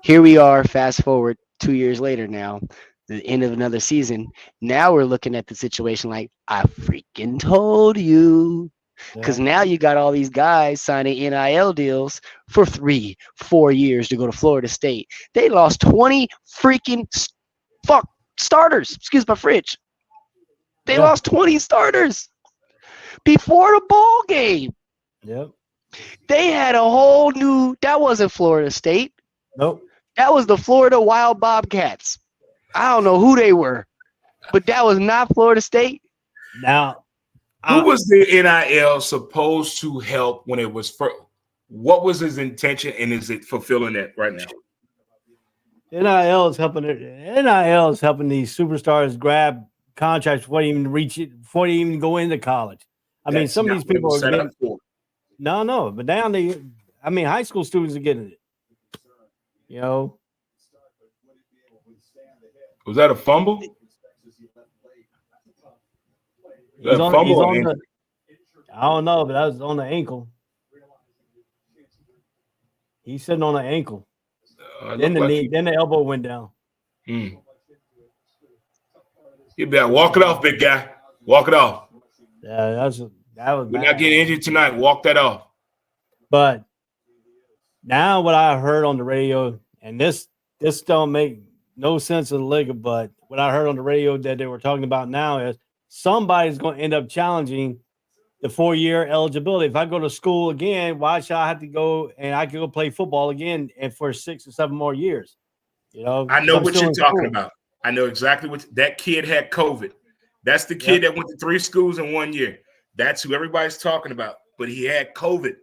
Here we are, fast forward 2 years later now, the end of another season. Now we're looking at the situation like, I freaking told you. Because now you got all these guys signing NIL deals for 3-4 years to go to Florida State. They lost 20 freaking starters. Excuse my French. They lost 20 starters before the ball game. Yep. They had a whole new. That wasn't Florida State. Nope. That was the Florida Wild Bobcats. I don't know who they were, but that was not Florida State. Now, who was the NIL supposed to help when it was first? What was his intention, and is it fulfilling that right now? NIL is helping these superstars grab contracts before they even reach it, before they even go into college. I mean, some of these people are getting no, but now high school students are getting it. Was that a fumble? I don't know, but that was on the ankle. He's sitting on the ankle. Then the knee, then the elbow went down. You better walk it off, big guy. Walk it off. Yeah, that was. We're not getting injured tonight. Walk that off. But now, what I heard on the radio, and this don't make no sense in the league, but what I heard on the radio that they were talking about now is somebody's going to end up challenging the 4-year eligibility. If I go to school again, why should I have to go and I can go play football again and for 6 or 7 more years? I know what you're talking about. I know exactly what that kid had COVID. That's the kid that went to 3 schools in 1 year. That's who everybody's talking about. But he had COVID,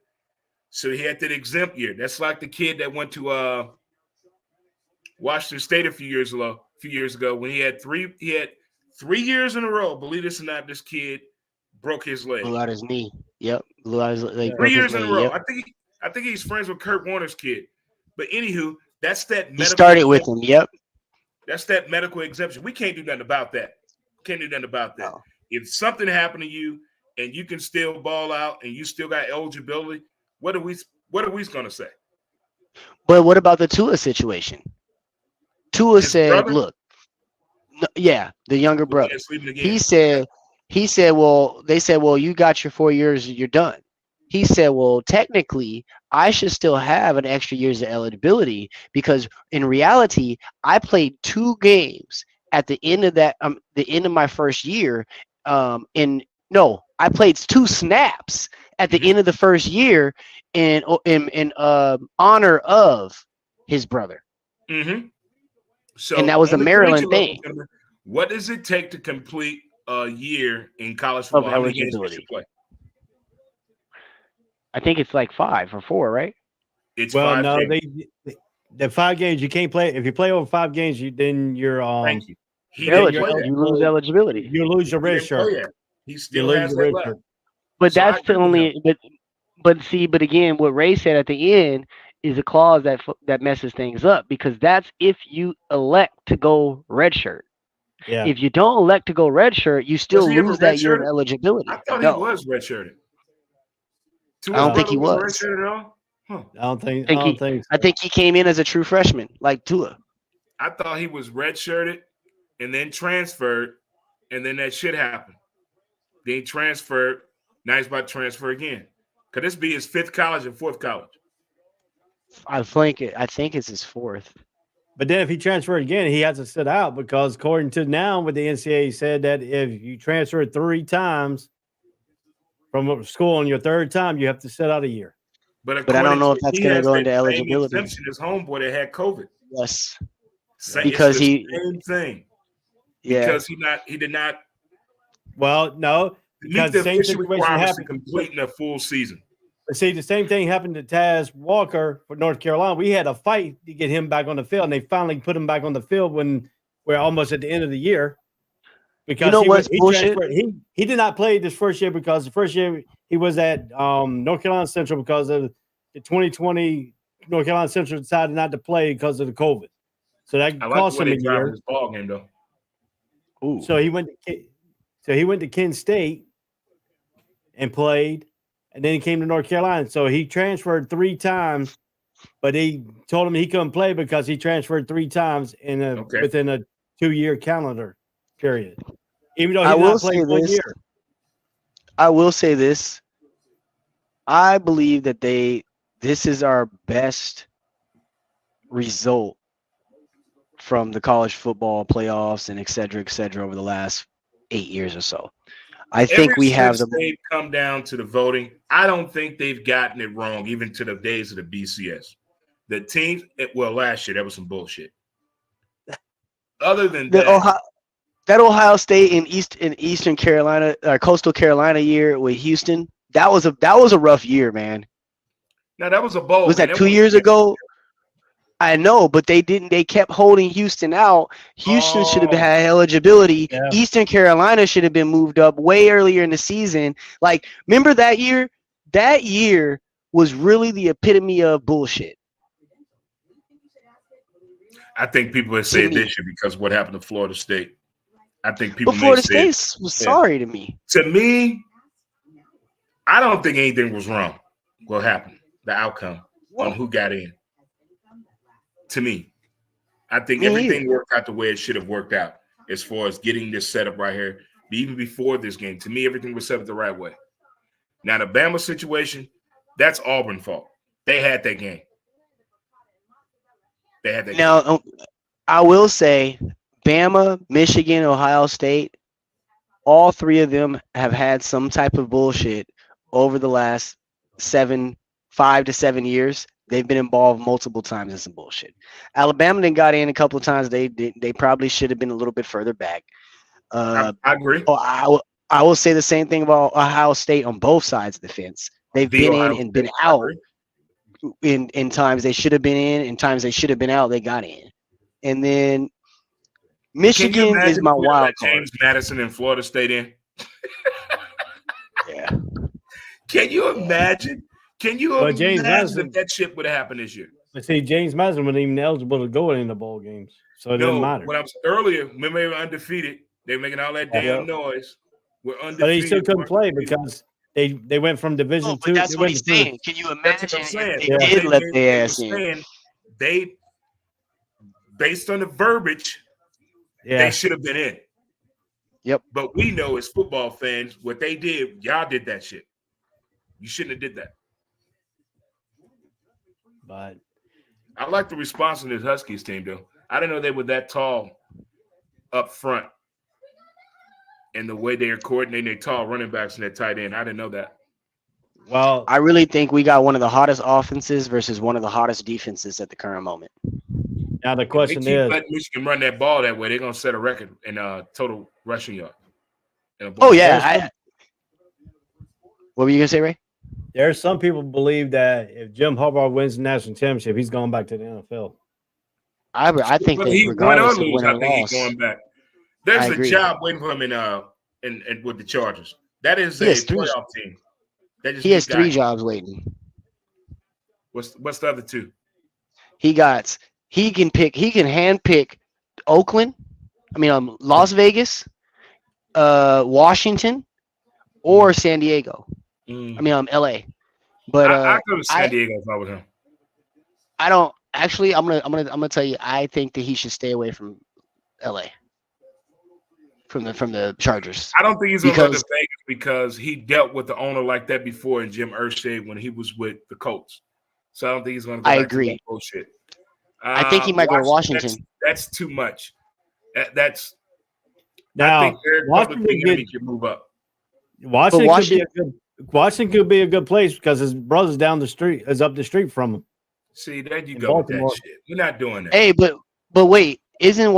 so he had that exempt year. That's like the kid that went to Washington State a few years ago when he had 3 years in a row. Believe this or not, this kid broke his leg. Blew out his knee. Yep, blew out his leg. 3 years in a row. Yep. I think he's friends with Kurt Warner's kid. But anywho, that's that. He started with him. Yep. That's that medical exemption. We can't do nothing about that. No. If something happened to you and you can still ball out and you still got eligibility, what are we going to say? But what about the Tua situation? Tua said, brother? "Look, the younger brother. He said, well, they said, well, you got your 4 years, you're done. He said, well, technically, I should still have an extra years of eligibility because in reality, I played 2 games at the end of that, the end of my first year. I played 2 snaps at the end of the first year in honor of his brother." Mm-hmm. So, and that was a Maryland thing. What does it take to complete a year in college football? How many games you should play? I think it's like 5 or 4, right? It's 5 games. The 5 games you can't play. If you play over 5 games, then you're Thank you. You lose eligibility. You lose your red shirt. He still has that left. But so that's the only. But again, what Ray said at the end is a clause that messes things up because that's if you elect to go redshirt. Yeah. If you don't elect to go redshirt, you still lose that year of eligibility. I thought he was redshirted. I don't think he was redshirted at all. Huh. I think so. I think he came in as a true freshman, like Tua. I thought he was redshirted and then transferred, and then that shit happened. Then he transferred. Now he's about to transfer again. Could this be his 5th college and 4th college? I think it's his 4th. But then if he transferred again, he has to sit out because according to now what the NCAA said that if you transfer 3 times from school on your 3rd time, you have to sit out a year. But I don't know if that's going to go into eligibility. His homeboy that had COVID. Yes. Because same thing. Yeah. Because he did not. Well, no. Because the same situation happened completing a full season. But see, the same thing happened to Taz Walker for North Carolina. We had a fight to get him back on the field, and they finally put him back on the field when we're almost at the end of the year. Because he did not play this first year because the first year he was at North Carolina Central because of the 2020 North Carolina Central decided not to play because of the COVID. So that cost him a year. His ball game, though. Ooh. So he went to Kent State and played, and then he came to North Carolina. So he transferred 3 times, but he told him he couldn't play because he transferred 3 times Okay. within a 2-year calendar period. Even though I he's will not played say 1 this. year. I will say this. I believe that this is our best result from the college football playoffs and et cetera over the last 8 years or so. I think Ever we have since the they've come down to the voting, I don't think they've gotten it wrong, even to the days of the BCS. The teams, last year, that was some bullshit. Other than the that, Ohio, that Ohio State in Eastern Carolina or Coastal Carolina year with Houston. That was a rough year, man. now that was a bowl. Was game. that 2 years ago? I know, but they didn't. They kept holding Houston out. Houston should have Oh, had eligibility. Yeah. Eastern Carolina should have been moved up way earlier in the season. Like, remember that year? That year was really the epitome of bullshit I think people would to say it me. this year because of what happened to Florida State. I think people But may Florida say State was sorry to me. to me, I don't think anything was wrong. What happened? The outcome on who got in. To me, I think Me everything either. worked out the way it should have worked out as far as getting this setup right here. Even before this game, to me, everything was set up the right way. Now, the Bama situation, that's Auburn's fault. They had that game. They had that game. Now, I will say, Bama, Michigan, Ohio State, all 3 of them have had some type of bullshit over the last 5 to 7 years. They've been involved multiple times in some bullshit. Alabama then got in a couple of times. They probably should have been a little bit further back. I agree. I will say the same thing about Ohio State on both sides of the fence. They've been in and been out in times they should have been in times they should have been out. They got in, and then Michigan is my wild card. James Madison and Florida State in. Yeah. Can you imagine? Can you But James imagine Madison- if that shit would have happened this year? But see, James Madison wasn't even eligible to go in the bowl games, so it doesn't matter. When I was earlier, remember they were undefeated. They were making all that damn noise. We're undefeated. But he still couldn't play because they went from Division But Two. that's they what went he's from- saying. Can you That's imagine what I'm saying. if they did let their ass in? Saying they, based on the verbiage, Yeah, they should have been in. Yep. But we know as football fans, what they did, y'all did that shit. You shouldn't have did that. but I like the response of this Huskies team, though. I didn't know they were that tall up front. And the way they're coordinating their tall running backs and their tight end, I didn't know that. well, I really think we got one of the hottest offenses versus one of the hottest defenses at the current moment. now the If question they keep is, letting Michigan run that ball that way, they're gonna set a record in total rushing yard. Oh yeah. What were you gonna say, Ray? there's some people believe that if Jim Harbaugh wins the national championship, he's going back to the NFL. I think But that he regardless of win or lose, win or I think loss, he's going back. I There's a agree. job waiting for him in with the Chargers. That is He a has 3 playoff team. They just he has need 3 guys. jobs waiting. What's the other 2? He can hand pick Oakland, Las Vegas, Washington, or San Diego. LA. But I go to San Diego if I was him. I don't actually. I'm gonna tell you. I think that he should stay away from LA. From the Chargers. I don't think he's going to go to Because- Vegas because he dealt with the owner like that before in Jim Irsay when he was with the Colts. So I don't think he's going to go I back to agree. that bullshit. I think he might go to Washington. That's too much. That's I Now, think Eric Washington Public should move up. Washington could be a good place because his brother's down the street, is up the street from him. See, there you In go with Baltimore. that shit. We're not doing that. Hey, but wait, didn't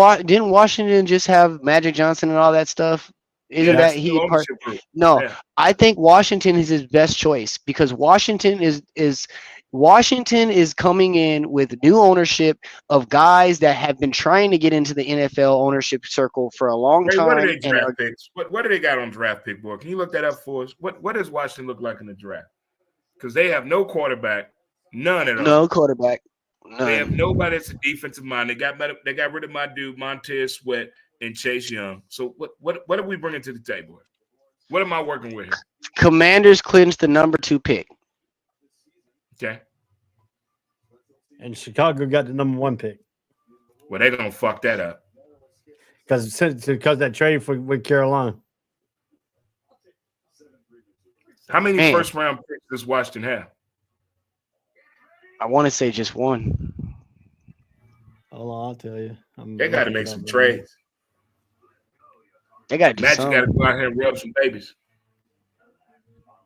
Washington just have Magic Johnson and all that stuff? Isn't That's that the he part? ownership group. No, Yeah. I think Washington is his best choice because Washington is coming in with new ownership of guys that have been trying to get into the NFL ownership circle for a long Hey, time. what are they and draft are- picks? What do they got on draft pick board? Can you look that up for us? What does Washington look like in the draft? Because they have no quarterback, none at all. no quarterback. They have None. nobody that's a defensive mind. They got rid of my dude Montez Sweat. and Chase Young. So what are we bringing to the table? What am I working with here? Commanders clinched the number 2 pick. Okay. And Chicago got the number 1 pick Well, they're gonna fuck that up. because that trade with Carolina. How many Man. first round picks does Washington have? I want to say just 1. Hold on, I'll tell you. They got to make some trades. They got to do Magic got to something. go out here and rub some babies.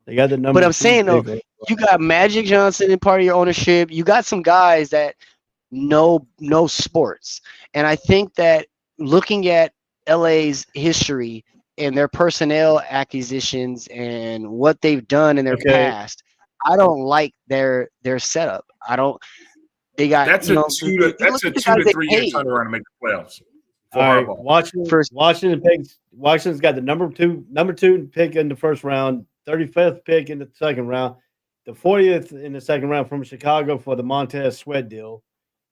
They got the number. But I'm 2 saying, though, pick. you got Magic Johnson in part of your ownership. You got some guys that know sports. And I think that looking at LA's history and their personnel acquisitions and what they've done in their past, I don't like their setup. I don't. They got That's a 2 to 3 year turnaround to make the playoffs. For All right, Harbaugh. Washington's got the number two pick in the first round, 35th pick in the second round, the 40th in the second round from Chicago for the Montez Sweat deal.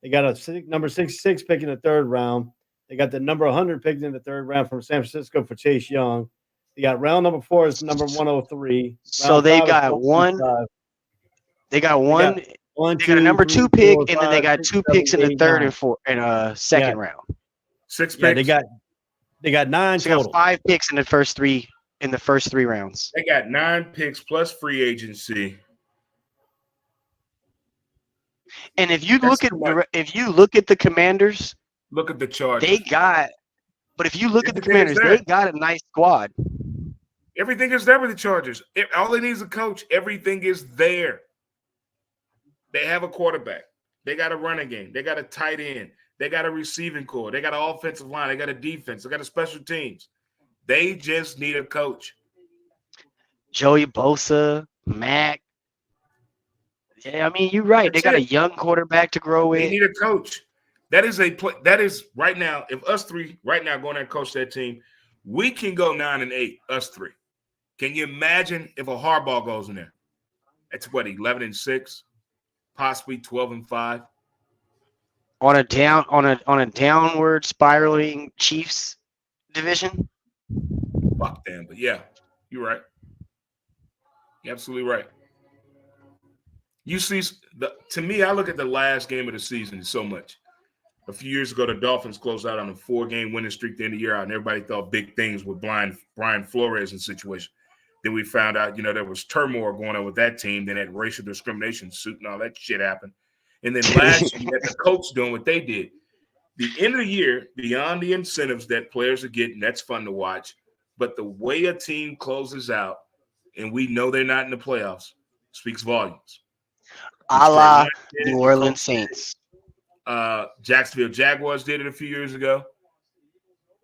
They got a number 66 pick in the third round. They got the number 100 pick in the third round from San Francisco for Chase Young. They got round number 4 is number 103. So they got one. They got one. They got a number 2 pick, and then they got 2 picks in the third and fourth and second round. 6 picks. Yeah, they got 9 So they total. got 5 picks in the first 3 rounds. They got 9 picks plus free agency. And if you look at the Commanders, look at the Chargers. But if you look at the Commanders, they got a nice squad. Everything is there with the Chargers. All they need is a coach. Everything is there. They have a quarterback. They got a running game. They got a tight end. They got a receiving core. They got an offensive line. They got a defense. They got a special teams. They just need a coach. Joey Bosa, Mac. Yeah, I mean, you're right. They got a young quarterback to grow with. They need a coach. That is right now. If us 3 right now going and coach that team, we can go 9-8. Us 3. Can you imagine if a Harbaugh goes in there? That's what 11-6, possibly 12-5. On a downward spiraling Chiefs division. Fuck them, but yeah, you're right. You're absolutely right. You see, to me, I look at the last game of the season so much. A few years ago, the Dolphins closed out on a 4-game winning streak at the end of the year, and everybody thought big things with Brian Flores in situation. Then we found out, there was turmoil going on with that team. Then that racial discrimination suit and all that shit happened. And then last year, you had the Colts doing what they did. The end of the year, beyond the incentives that players are getting, that's fun to watch. But the way a team closes out, and we know they're not in the playoffs, speaks volumes. A la New Orleans Saints. Jacksonville Jaguars did it a few years ago.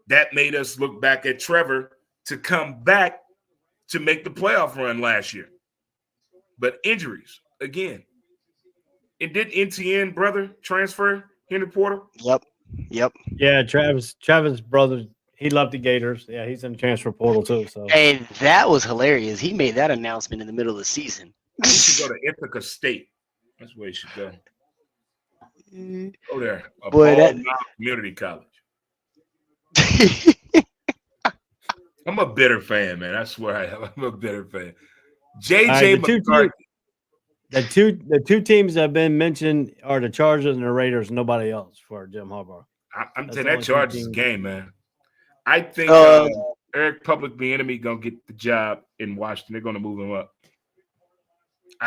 That made us look back at Trevor to come back to make the playoff run last year. But injuries, again. And did NTN brother transfer in the portal? Yep. Yeah, Travis' brother, he loved the Gators. Yeah, he's in the transfer portal too. So Hey, that was hilarious. He made that announcement in the middle of the season. He should go to Ithaca State. That's where he should go. Go there. Community college. I'm a bitter fan, man. I swear I am. I'm a bitter fan. JJ McCarthy. The two teams that have been mentioned are the Chargers and the Raiders. Nobody else for Jim Harbaugh. I'm telling you, that Chargers game, man. I think Eric Public Bieniemy gonna get the job in Washington. They're gonna move him up.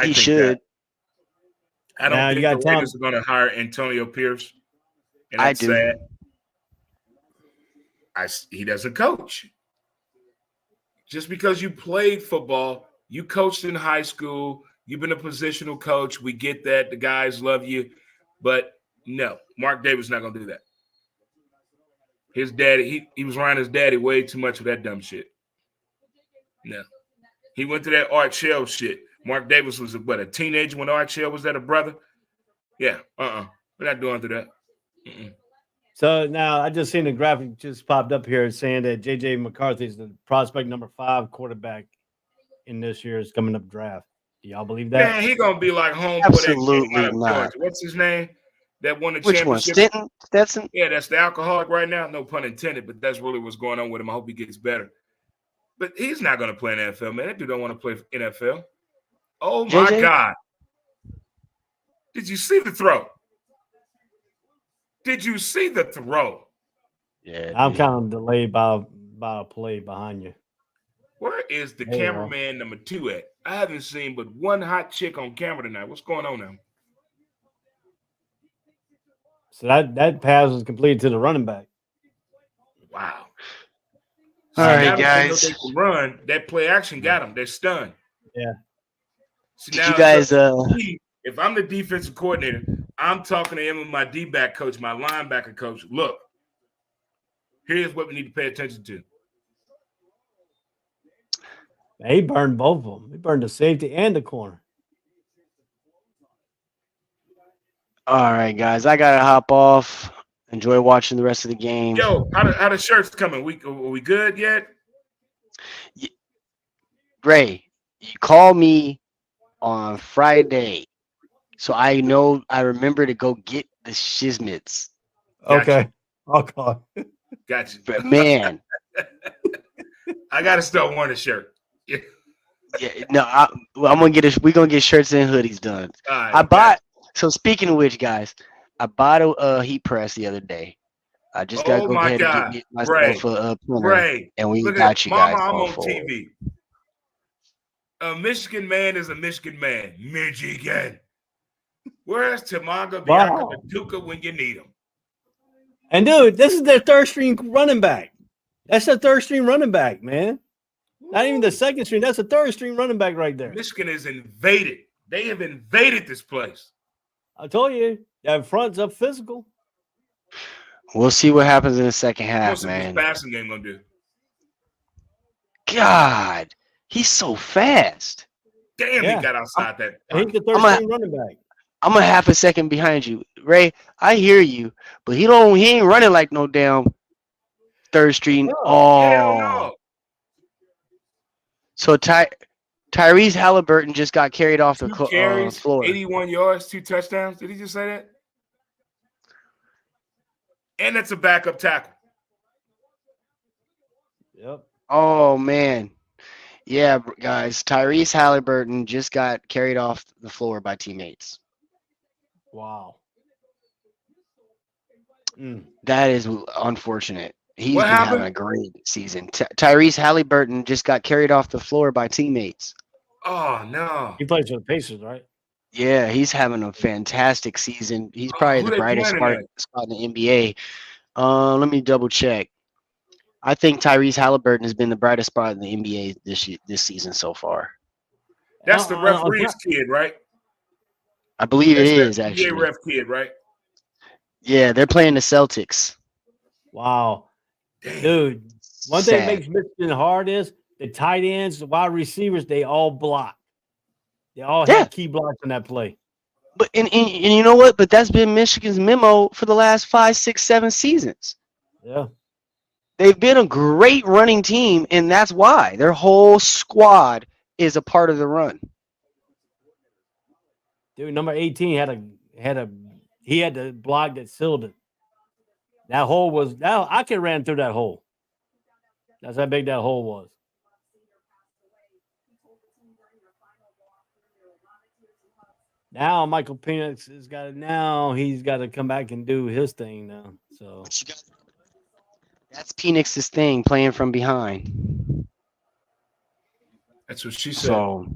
He should. I don't think the Raiders are gonna hire Antonio Pierce. And that's sad. He doesn't coach. Just because you played football, you coached in high school, you've been a positional coach. We get that. The guys love you. But no, Mark Davis not going to do that. His daddy, he was around his daddy way too much of that dumb shit. No. He went to that Art Shell shit. Mark Davis was a teenager when Art Shell was that a brother? Yeah, we're not doing that. So now I just seen a graphic just popped up here saying that JJ McCarthy is the prospect number 5 quarterback in this year's coming up draft. Do y'all believe that? Man, he gonna be like home. Absolutely not. What's his name? that won the Which one? championship. Stanton? Stetson? Yeah, that's the alcoholic right now. No pun intended, but that's really what's going on with him. I hope he gets better. But he's not going to play in the NFL, man. That dude don't want to play NFL. Oh, my JJ? God. Did you see the throw? Did you see the throw? Yeah. I'm dude. kind of delayed by a play behind you. Where is the There you go. cameraman number 2 at? I haven't seen but one hot chick on camera tonight. What's going on now? So that pass was completed to the running back. Wow. All See, right, now that they know guys. they can run, that play action got them. They're stunned. Yeah. See, Did now, you guys if I'm the defensive coordinator, I'm talking to him and my D-back coach, my linebacker coach. Look, here's what we need to pay attention to. He burned both of them. He burned the safety and the corner. all right, guys? I gotta hop off. Enjoy watching the rest of the game. Yo, how the shirts coming? Are we good yet? Ray, you call me on Friday, so I remember to go get the shizmits. Gotcha. Okay. I'll call. Gotcha. But man, I got to start wearing a shirt. Yeah. yeah, no, we're gonna get shirts and hoodies done. All right, I okay. bought. So speaking of which, guys, I bought a heat press the other day. I just gotta Oh go my ahead God. and get myself a printer, Ray, and we look got at you Mama, guys I'm all on for it. TV. A Michigan man is a Michigan man. Michigan. Where's Tamaga Wow. Biakapaduka when you need him? And dude, this is their third string running back. That's the third string running back, man. Not even the second string. That's the third string running back right there. Michigan is invaded. They have invaded this place. I told you, that front's up physical. We'll see what happens in the second What's half, this man. passing game gonna do? God, he's so fast. Damn, Yeah. he got outside that. And he's the third I'm a- string running back. I'm a half a second behind you, Ray. I hear you, but he ain't running like no damn third string. No. Oh, Hell no. so Tyrese Halliburton just got carried off the 2 carries, floor. 81 yards, 2 touchdowns. Did he just say that? And that's a backup tackle. Yep. Oh man, yeah, guys. Tyrese Halliburton just got carried off the floor by teammates. Wow. Mm. That is unfortunate. He's What been happened? having a great season. Tyrese Halliburton just got carried off the floor by teammates. Oh no. He plays for the Pacers, right? Yeah, he's having a fantastic season. He's Oh, probably who the they brightest playing spot in the NBA. Let me double check. I think Tyrese Halliburton has been the brightest spot in the NBA this season so far. That's the On referee's kid, right? I believe it That's is that NBA actually. ref kid, right? Yeah, they're playing the Celtics. Wow. Damn. Dude, one thing that Sad. makes Michigan hard is the tight ends, the wide receivers, they all block. They all Yeah. have key blocks in that play. But and you know what? But that's been Michigan's memo for the last 5, 6, 7 seasons. Yeah. They've been a great running team, and that's why their whole squad is a part of the run. Dude, number 18 he had the block that sealed it. That hole was now I could have ran through that hole. That's how big that hole was. Now Michael Penix has got it. Now he's got to come back and do his thing now. So That's Penix's thing, playing from behind. That's what she said. So,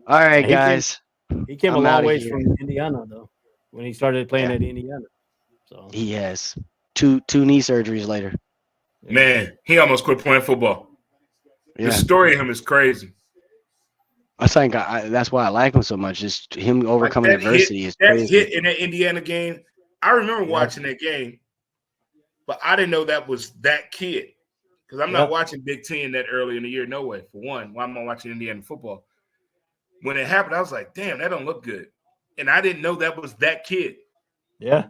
all right, He guys. he came a I'm long outta ways here. from Indiana though when he started playing Yeah. at Indiana. So He has two knee surgeries later. Man, he almost quit playing football. Yeah, The story of him is crazy. I think that's why I like him so much. Just him overcoming Like that adversity is That crazy. hit in that Indiana game, I remember Yeah. watching that game, but I didn't know that was that kid because I'm Yeah. not watching Big Ten that early in the year. No way. For one, why am I watching Indiana football? When it happened, I was like, damn, that don't look good. And I didn't know that was that kid. yeah.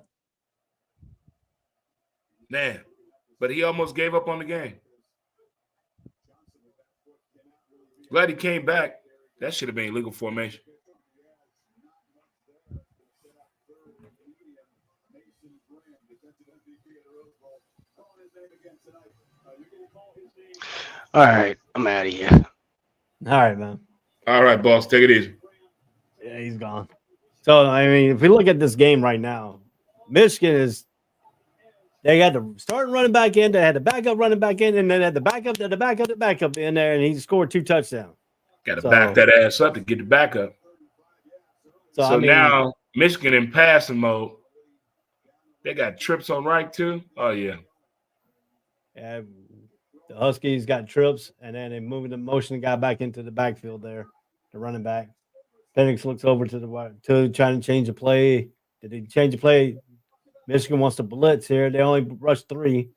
Man, but he almost gave up on the game. Glad he came back. That should have been illegal formation. All right, I'm out of here. All right, man. All right, boss, take it easy. Yeah, he's gone. So I mean, if we look at this game right now, Michigan is they got the starting running back in, they had the backup running back in, and then had the backup in there, and he scored 2 touchdowns. Got to So, back that ass up to get the backup. so So I mean, now Michigan in passing mode. They got trips on right too. Oh yeah. uh, the Huskies got trips, and then they moving the motion guy back into the backfield there, the running back. Penix looks over to trying to change the play. Did he change the play? Michigan wants to blitz here. They only rush 3.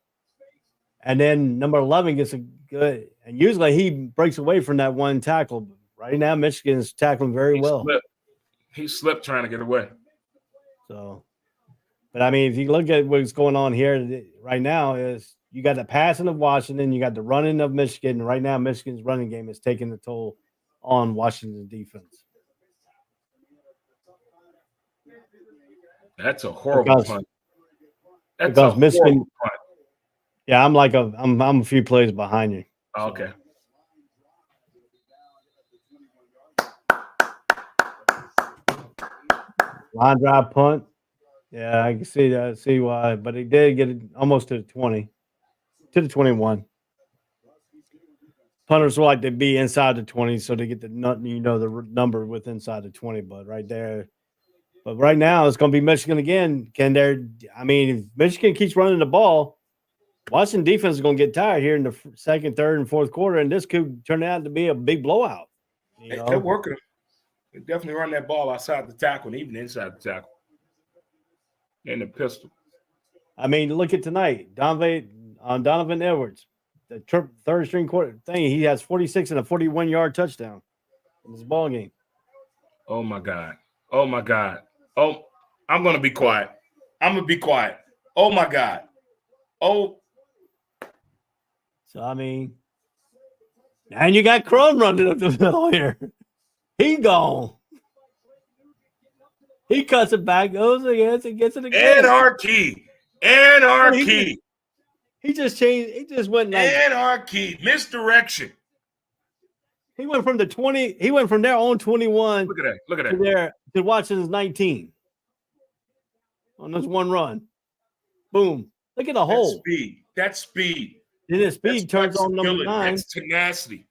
And then number 11 gets a good, and usually he breaks away from that one tackle. Right now, Michigan is tackling very well. He slipped trying to get away. So, but I mean, if you look at what's going on here right now, is you got the passing of Washington, you got the running of Michigan. And right now, Michigan's running game is taking the toll on Washington's defense. That's a horrible punt. That's because a Michigan. horrible punt. Yeah, I'm a few plays behind you. Oh, okay. Line drive punt. Yeah, I can see that. See why, but he did get it almost to the 20, to the 21. Punters like to be inside the 20, so they get the the number with inside the 20. But right now it's going to be Michigan again. I mean, if Michigan keeps running the ball, Washington defense is going to get tired here in the second, third, and fourth quarter, and this could turn out to be a big blowout. They're working. They definitely run that ball outside the tackle and even inside the tackle. And the pistol. I mean, look at tonight. Donovan Edwards, the third string quarter thing. He has 46 and a 41-yard touchdown in this ball game. Oh my God. Oh my God. Oh, I'm gonna be quiet. Oh my God. Oh. So I mean, and you got Crum running up the middle here. He gone. He cuts it back, goes against it, gets it again. Anarchy. He just changed. He just went like anarchy. Misdirection. He went from the 20. He went from their own 21. Look at that. To Washington's 19 on this one run. Boom. Look at the hole. That's speed. Then his speed turns on number 9. That's tenacity.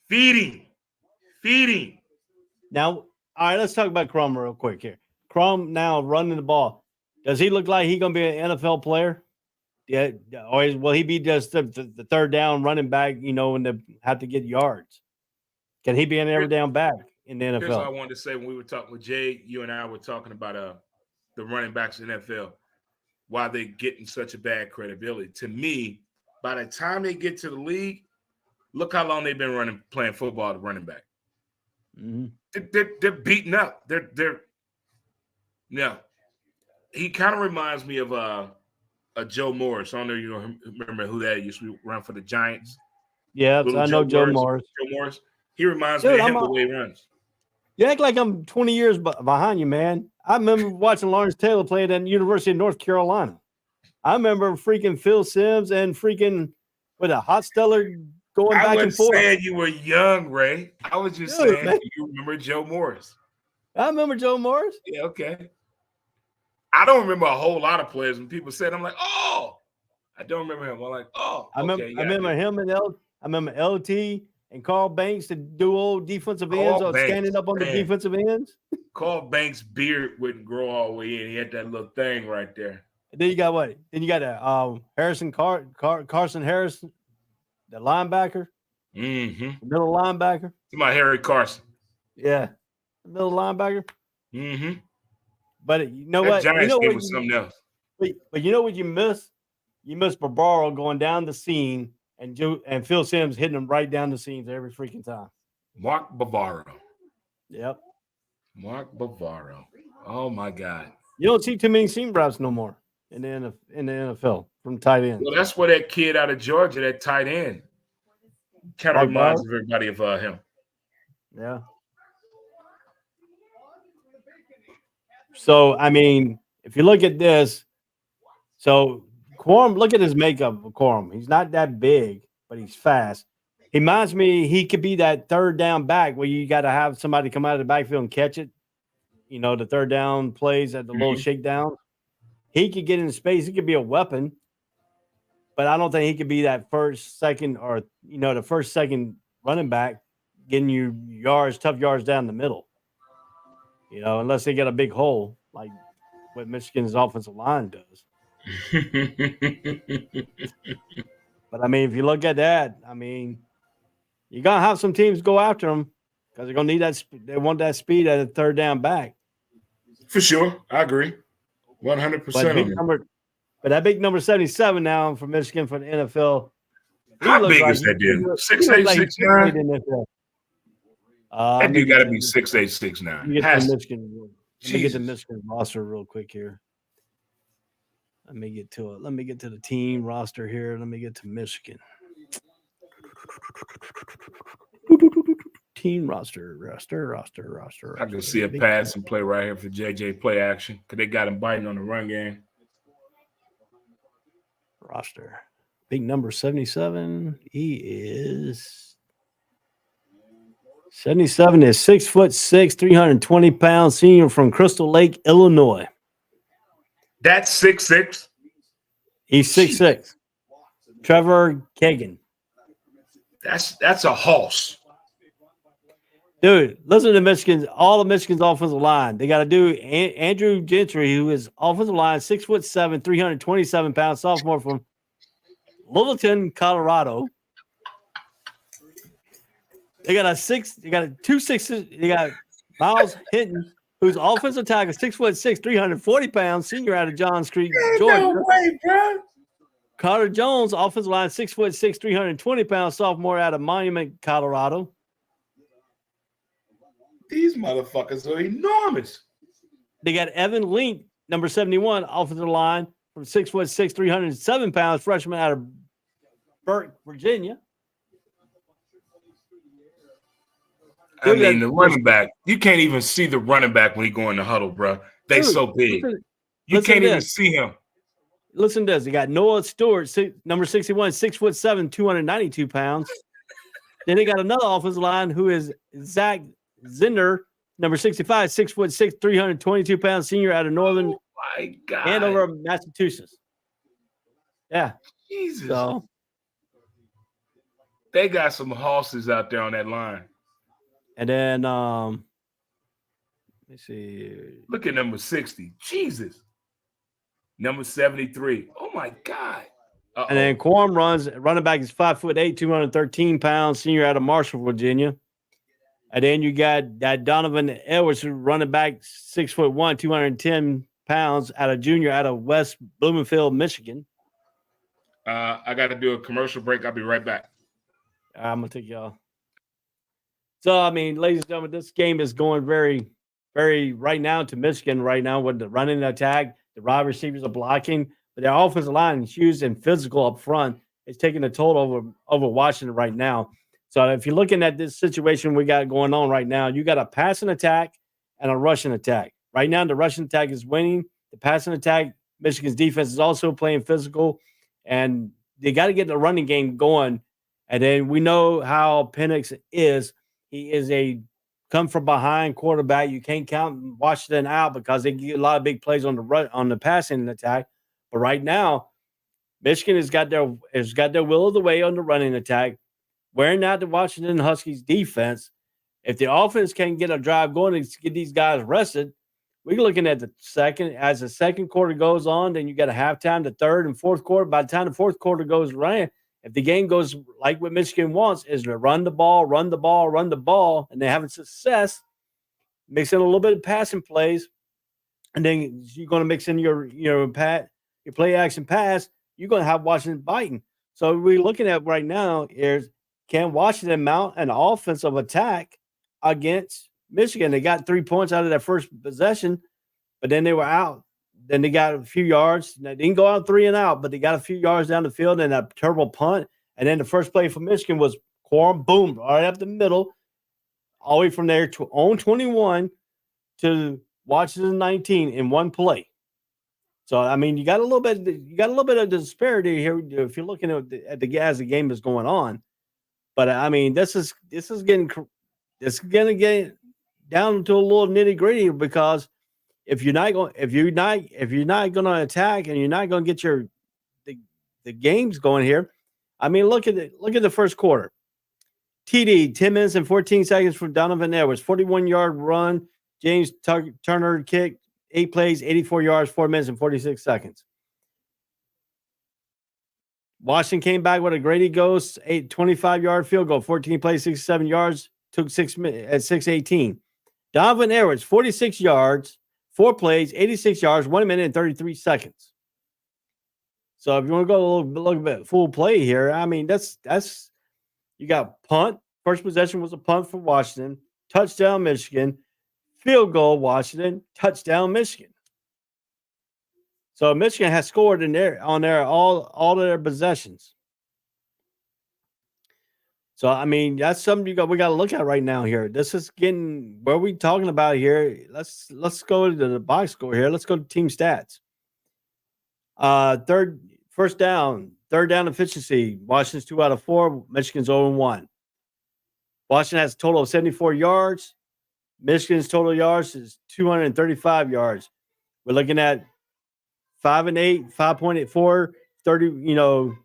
Feeding. Now, all right, let's talk about Crum real quick here. Crum now running the ball. Does he look like he's going to be an NFL player? Yeah, or will he be just the third down running back, when they have to get yards? Can he be an every down back in the NFL? Here's what I wanted to say when we were talking with Jay. You and I were talking about the running backs in the NFL. Why they're getting such a bad credibility. To me, by the time they get to the league, look how long they've been playing football at running back. Mm-hmm. They're beaten up. He kind of reminds me of a Joe Morris. I don't know if you remember who that used to run for the Giants. Yeah, I know Joe Morris. Joe Morris. He reminds me of him the way he runs. You act like I'm 20 years behind you, man. I remember watching Lawrence Taylor play at the University of North Carolina. I remember freaking Phil Simms and freaking with a hot stellar going back and forth. I wasn't saying you were young, Ray. I was just saying you remember Joe Morris. I remember Joe Morris. Yeah, okay. I don't remember a whole lot of players. When people said, I'm like, oh, I don't remember him. I'm like, oh, I remember him and I remember LT and Carl Banks, the duo defensive ends, standing up on the defensive ends. Carl Banks' beard wouldn't grow all the way in. He had that little thing right there. And then you got what? Then you got Carson Harris, the linebacker. Mm-hmm. The middle linebacker. It's my Harry Carson. Yeah. The middle linebacker. Mm-hmm. But you know that what? Giants game was something else. But you know what you miss? You miss Barbaro going down the seam and Phil Simms hitting him right down the seams every freaking time. Mark Bavaro. Yep. Mark Bavaro. Oh my God. You don't see too many seam routes no more in the NFL from tight end. Well, that's where that kid out of Georgia, that tight end, kind of reminds everybody of him. Yeah. So, I mean, if you look at this, so Quorum, look at his makeup of Quorum. He's not that big, but he's fast. He reminds me he could be that third down back where you got to have somebody come out of the backfield and catch it. You know, the third down plays at the little shakedown. He could get in space. He could be a weapon, but I don't think he could be that first, second, or, you know, the first, second running back getting you yards, tough yards down the middle. You know, unless they get a big hole like what Michigan's offensive line does. But I mean, if you look at that, I mean, you're gonna have some teams go after them because they're gonna need that. They want that speed at a third down back. For sure, I agree, 100%. But that big number 77 now for Michigan for the NFL. How big is that dude? 6'8", 6'9"? That dude got to be 6'8", 6'9". Let me get the Michigan roster real quick here. Let me get to it. Let me get to the team roster here. Let me get to Michigan. Team roster. I can see a pass and play right here for JJ play action because they got him biting on the run game. Roster. Big number 77. He is 77 is 6'6", 320 pounds, senior from Crystal Lake, Illinois. That's 6'6". He's 6'6". Trevor Kagan. That's a horse. Dude, listen to Michigan's all of Michigan's offensive line. They got to do Andrew Gentry, who is offensive line, 6'7", 327 pounds, sophomore from Littleton, Colorado. They got two sixes. They got Miles Hinton, who's offensive tackle, 6'6", 340 pounds, senior out of Johns Creek, Georgia. No way, bro. Carter Jones, offensive line, 6'6", 320 pounds, sophomore out of Monument, Colorado. These motherfuckers are enormous. They got Evan Link, number 71, offensive line, from 6'6", 307 pounds, freshman out of Burke, Virginia. I mean, the running back, you can't even see the running back when he go in the huddle, bro. They so big. You can't even see him. Listen to this. They got Noah Stewart, number 61, 6'7", 292 pounds. Then they got another offensive line who is Zach Zinder, number 65, 6'6", 322 pounds, senior out of Northern Andover, Massachusetts. Yeah. Jesus. So they got some horses out there on that line. And then let me see. Look at number 60. Jesus. Number 73. Oh my God. Uh-oh. And then Quorum running back is 5'8", 213 pounds, senior out of Marshall, Virginia. And then you got that Donovan Edwards, running back, 6'1", 210 pounds, junior out of West Bloomfield, Michigan. I got to do a commercial break. I'll be right back. I'm gonna take y'all. So, I mean, ladies and gentlemen, this game is going very, very right now to Michigan right now with the running attack. The wide receivers are blocking, but their offensive line is huge and physical up front. It's taking a toll over Washington right now. So if you're looking at this situation we got going on right now, you got a passing attack and a rushing attack. Right now, the rushing attack is winning. The passing attack, Michigan's defense is also playing physical, and they got to get the running game going. And then we know how Penix is. He is a come from behind quarterback. You can't count Washington out because they get a lot of big plays on the passing attack. But right now, Michigan has got their will of the way on the running attack, wearing out the Washington Huskies defense. If the offense can get a drive going and get these guys rested, we're looking at the second quarter goes on, then you got a halftime, the third and fourth quarter. By the time the fourth quarter goes around, if the game goes like what Michigan wants, is to run the ball, and they're having success, mix in a little bit of passing plays, and then you're going to mix in your play action pass, you're going to have Washington biting. So we're looking at right now is, can Washington mount an offensive attack against Michigan? They got 3 points out of their first possession, but then they were out. Then they got a few yards. They didn't go out 3 and out, but they got a few yards down the field and a terrible punt. And then the first play for Michigan was Quorum, boom, right up the middle, all the way from there to on 21 to Washington 19 in one play. So I mean, you got a little bit of disparity here if you're looking at as the game is going on. But I mean, this is going to get down to a little nitty gritty because if you're not going to attack and you're not going to get the games going here, I mean, look at the first quarter. TD 10 minutes and 14 seconds from Donovan Edwards, 41-yard run. James Turner kick, 8 plays, 84 yards, 4 minutes and 46 seconds. Washington came back with a Grady Ghost 25-yard field goal, 14 plays, 67 yards, took 6 minutes at 6:18. Donovan Edwards, 46 yards, 4 plays, 86 yards, 1 minute and 33 seconds. So if you want to go a little bit full play here, I mean, that's you got punt. First possession was a punt for Washington, touchdown Michigan, field goal Washington, touchdown Michigan. So Michigan has scored all of their possessions. So I mean, that's something we got to look at right now here. This is getting what are we talking about here. Let's go to the box score here. Let's go to team stats. Third down efficiency. Washington's 2 out of 4. Michigan's 0-1. Washington has a total of 74 yards. Michigan's total yards is 235 yards. We're looking at 5 and 8, 5.84, 30,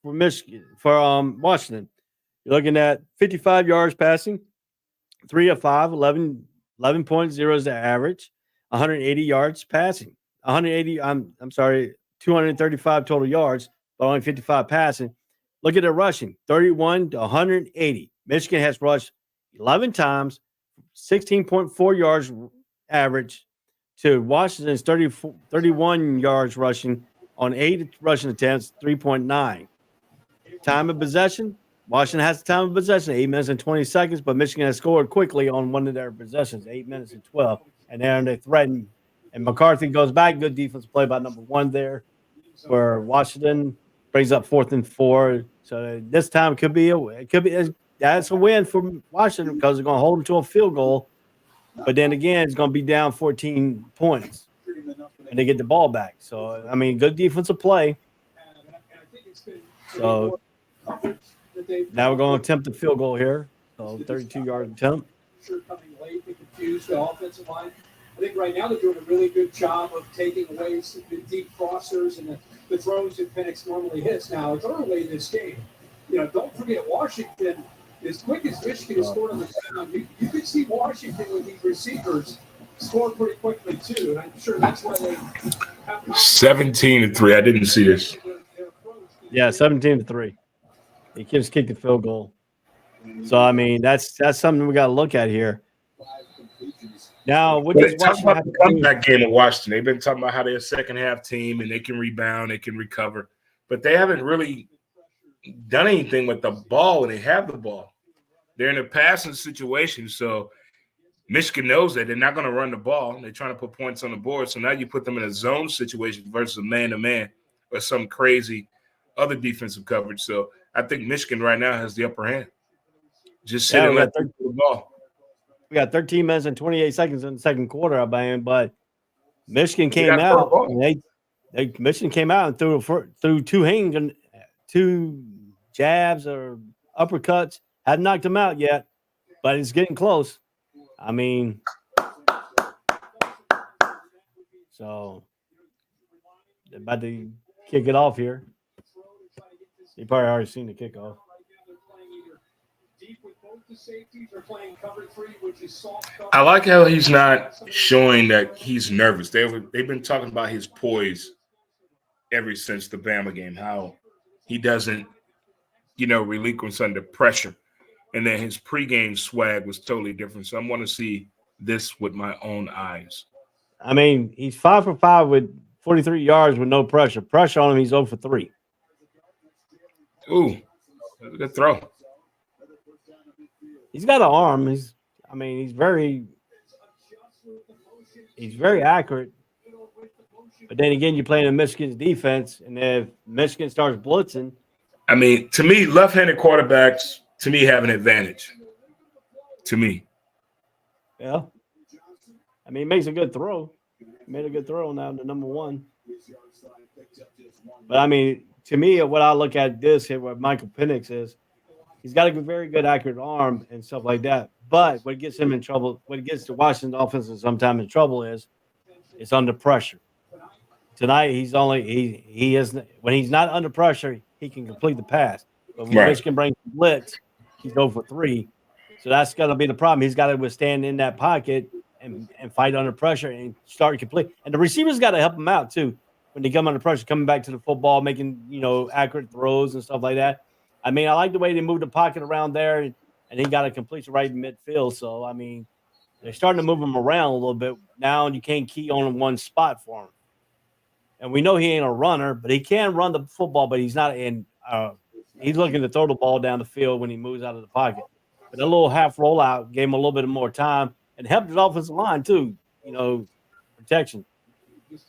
for Michigan, for Washington. You're looking at 55 yards passing, 3 of 5, 11.0 is the average, 180 yards passing. 235 total yards, but only 55 passing. Look at the rushing, 31 to 180. Michigan has rushed 11 times, 16.4 yards average to Washington's 31 yards rushing on 8 rushing attempts, 3.9. Time of possession, Washington has the time of possession, 8 minutes and 20 seconds, but Michigan has scored quickly on one of their possessions, 8 minutes and 12. And then they threaten. And McCarthy goes back. Good defensive play by number 1 there, where Washington brings up 4th and 4. So this time that's a win for Washington because they're going to hold them to a field goal. But then again, it's going to be down 14 points, and they get the ball back. So I mean, good defensive play. So now we're going to attempt the field goal here. So 32-yard attempt. Coming late, they confused the offensive line. I think right now they're doing a really good job of taking away some deep crossers and the throws that Penix normally hits. Now, it's early in this game. Don't forget Washington, as quick as Michigan has scored on the ground, you could see Washington with these receivers score pretty quickly, too. And I'm sure that's why they have 17-3. I didn't see this. Yeah, 17-3. He just kicked the field goal. So, I mean, that's something we got to look at here. Now, what does Washington have to do? Comeback game of Washington. They've been talking about how they're a second-half team and they can rebound, they can recover. But they haven't really done anything with the ball when they have the ball. They're in a passing situation, so Michigan knows that they're not going to run the ball. They're trying to put points on the board. So now you put them in a zone situation versus a man-to-man or some crazy other defensive coverage. So I think Michigan right now has the upper hand. Just sit and let them do the ball. We got 13 minutes and 28 seconds in the second quarter, but Michigan came out. And Michigan came out and threw two jabs or uppercuts. Hadn't knocked them out yet, but it's getting close. I mean, so they're about to kick it off here. You probably already seen the kickoff. I like how he's not showing that he's nervous. They've been talking about his poise ever since the Bama game, how he doesn't, relinquish under pressure. And then his pregame swag was totally different. So I want to see this with my own eyes. I mean, he's 5 for 5 with 43 yards with no pressure. Pressure on him, he's 0 for 3. Ooh, that's a good throw. He's got an arm. He's very accurate. But then again, you're playing in Michigan's defense, and if Michigan starts blitzing, I mean, to me, left-handed quarterbacks have an advantage. To me, yeah. I mean, he makes a good throw. Made a good throw now to number one. But I mean, to me, what I look at this here, what Michael Penix is, he's got a very good, accurate arm and stuff like that. But what gets him in trouble, what gets the Washington offense sometimes in trouble is it's under pressure. Tonight, he is when he's not under pressure, he can complete the pass. But when Michigan brings blitz, he's 0 for 3. So that's going to be the problem. He's got to withstand in that pocket and fight under pressure and start complete. And the receivers got to help him out too when they come under pressure, coming back to the football, making accurate throws and stuff like that. I mean, I like the way they moved the pocket around there, and he got a completion right in midfield. So I mean, they're starting to move him around a little bit now, and you can't key on one spot for him. And we know he ain't a runner, but he can run the football. But he's not in. He's looking to throw the ball down the field when he moves out of the pocket. But a little half rollout gave him a little bit more time and helped his offensive line too. Protection.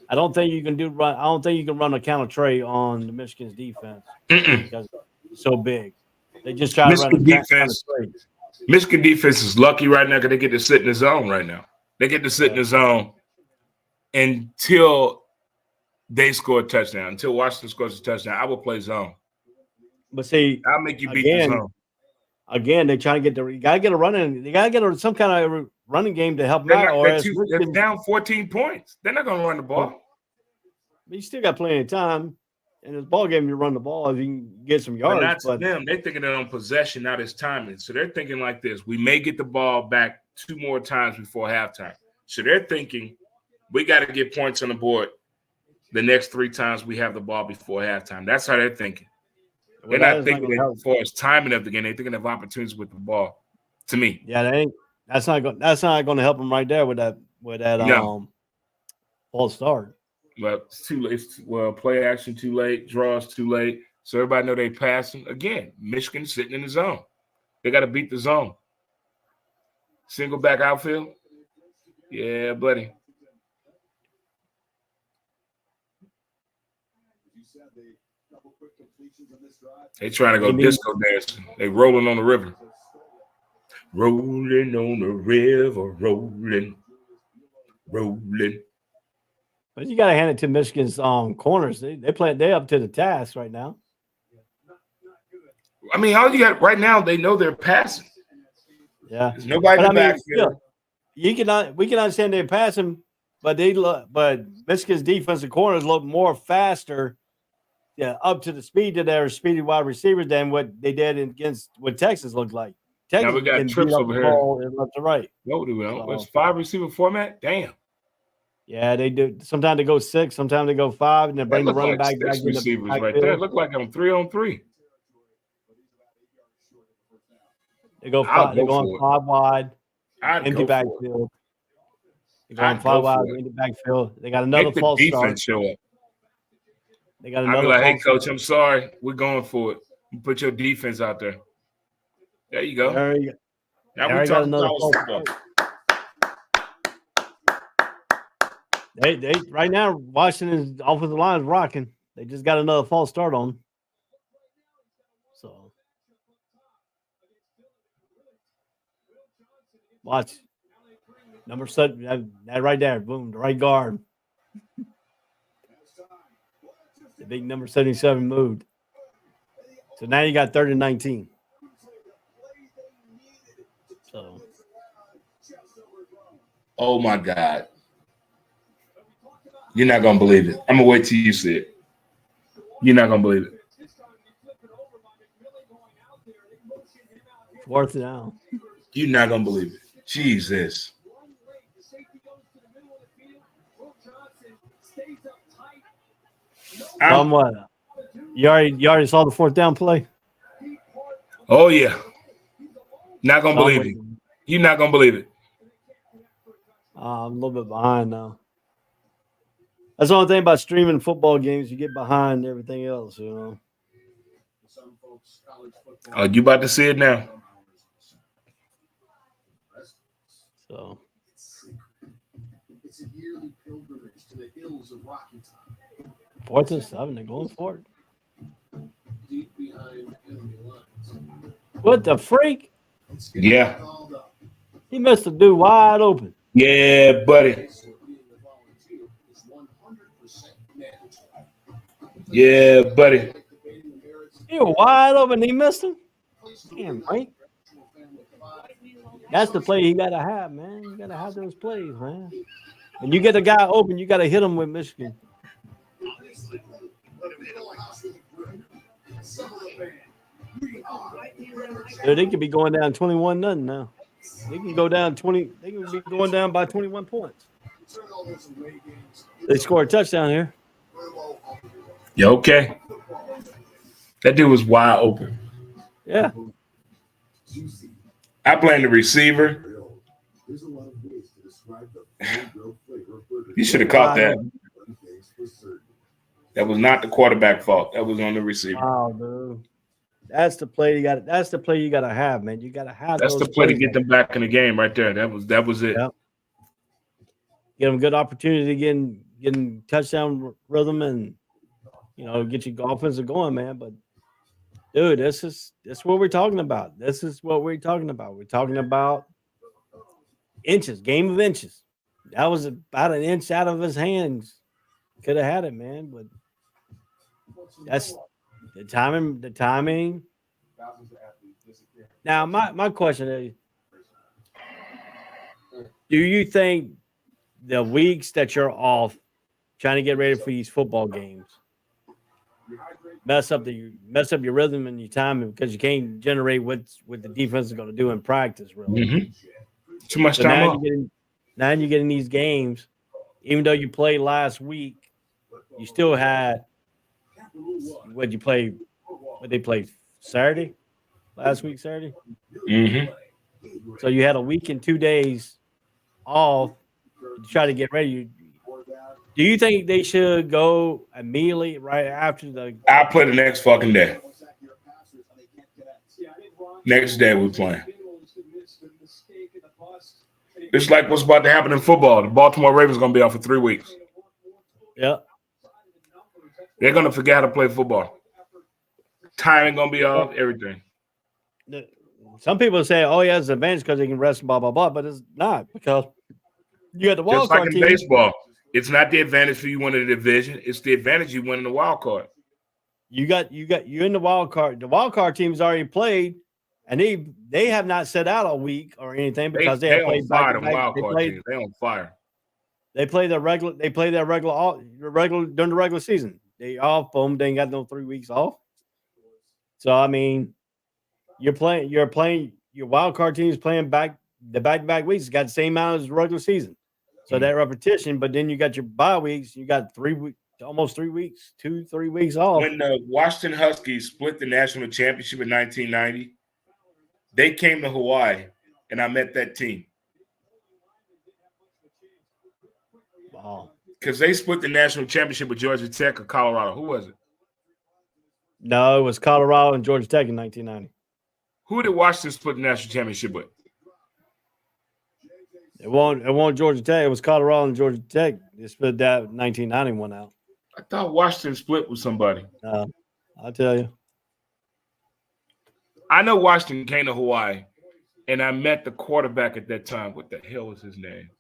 I don't think you can run a counter trey on the Michigan's defense because it's so big. They just try to run a defense. Michigan defense is lucky right now because they get to sit in the zone right now. They get to sit in the zone until they score a touchdown. Until Washington scores a touchdown, I will play zone. But see, I'll make you beat the zone. Again, they trying to get you gotta get a running. You gotta get some kind of running game to help them out. They're down 14 points. They're not gonna run the ball. But you still got plenty of time. In this ball game, you run the ball if you can get some yards. But not to them. They're thinking it on possession, not as timing. So they're thinking like this: we may get the ball back 2 more times before halftime. So they're thinking we got to get points on the board the next 3 times we have the ball before halftime. That's how they're thinking. They're not thinking as far as timing of the game. They're thinking of opportunities with the ball. To me, yeah, that's not going to help them right there with that false start. Well, it's too late. Well, play action too late. Draws too late. So everybody know they passing again. Michigan sitting in the zone. They got to beat the zone. Single back outfield. Yeah, buddy. They trying to go disco dancing. They rolling on the river. Rolling on the river, rolling. But you got to hand it to Michigan's corners. They up to the task right now. I mean, all you got right now, they know they're passing. Yeah, there's nobody in the backfield. We can understand they're passing, but Michigan's defensive corners look more faster. Yeah, up to the speed of their speedy wide receivers than what they did against what Texas looked like. Texas now we got trips over here. Left to right. What do we know? It's 5 receiver format. Damn. Yeah, they do. Sometimes they go 6, sometimes they go 5, and they bring the running back back. Receivers right there. Look like I'm 3-on-3. They go 5. They go on 5 wide. Empty backfield. They go on 5 wide, empty backfield. They got another false start. Show up. They got another. I'll be like, hey, coach, I'm sorry. We're going for it. You put your defense out there. There you go. There you go. Now we're talking about football. They right now, Washington's offensive line is rocking. They just got another false start on. So watch. Number 7, that right there. Boom, the right guard. The big number 77 moved. So now you got 3rd and 19. So. Oh, my God. You're not going to believe it. I'm going to wait till you see it. You're not going to believe it. 4th down. You're not going to believe it. Jesus. What? You already saw the 4th down play? Oh, yeah. Not going to believe it. You're not going to believe it. I'm a little bit behind now. That's the only thing about streaming football games. You get behind everything else, Oh, you about to see it now. So. It's a yearly pilgrimage to the hills of Rocky Top. 4th and 7, they're going for it. Deep behind enemy lines. What the freak? Yeah. He missed the dude wide open. Yeah, buddy. Yeah, buddy. He was wide open. He missed him. Damn, Mike. That's the play you got to have, man. You got to have those plays, man. When you get a guy open, you got to hit him with Michigan. Dude, they could be going down 21-0 now. They can go down 20. They can be going down by 21 points. They score a touchdown here. Yeah, okay. That dude was wide open. Yeah. I blame the receiver. You should have caught that. That was not the quarterback fault. That was on the receiver. Wow, dude. That's the play you got. That's the play you got to have, man. You got to have. That's the play to get them back in the game right there. That was it. Yep. Get them good opportunity to getting touchdown rhythm and get your offensive going, man. But dude, that's what we're talking about. This is what we're talking about. We're talking about inches, game of inches. That was about an inch out of his hands. Could have had it, man. But that's the timing. The timing. Now, my question is, do you think the weeks that you're off trying to get ready for these football games mess up your rhythm and your timing because you can't generate what the defense is going to do in practice, really? Mm-hmm. Too much So time off. now you're getting these games, even though you played last week, you still had what they played Saturday, last week Saturday. Mm-hmm. So you had a week and 2 days off to try to get ready. Do you think they should go immediately right after the? I play the next fucking day. Next day we're playing. It's like what's about to happen in football. The Baltimore Ravens going to be out for 3 weeks. Yeah. They're going to forget how to play football. Timing going to be off, everything. Some people say, oh, yeah, it's an advantage because they can rest, blah, blah, blah. But it's not because you got the wild Just card like in team. baseball. It's not the advantage for you winning the division. It's the advantage you winning the wild card. You're in the wild card. The wild card team's already played, and they have not set out a week or anything because they have on played fire. back. The wild card teams. They on fire. They play their regular. They play their regular during the regular season. They off. Boom. They ain't got no 3 weeks off. So I mean, you're playing. Your wild card team is playing back-to-back weeks. It's got the same amount as the regular season. So that repetition, but then you got your bye weeks. You got 3 weeks, almost 3 weeks, 2-3 weeks off. When the Washington Huskies split the national championship in 1990, they came to Hawaii, and I met that team. Wow. Because they split the national championship with Georgia Tech or Colorado. Who was it? No, it was Colorado and Georgia Tech in 1990. Who did Washington split the national championship with? It won't Georgia Tech. It was Colorado and Georgia Tech. They split that 1991 out. I thought Washington split with somebody. I'll tell you. I know Washington came to Hawaii, and I met the quarterback at that time. What the hell was his name?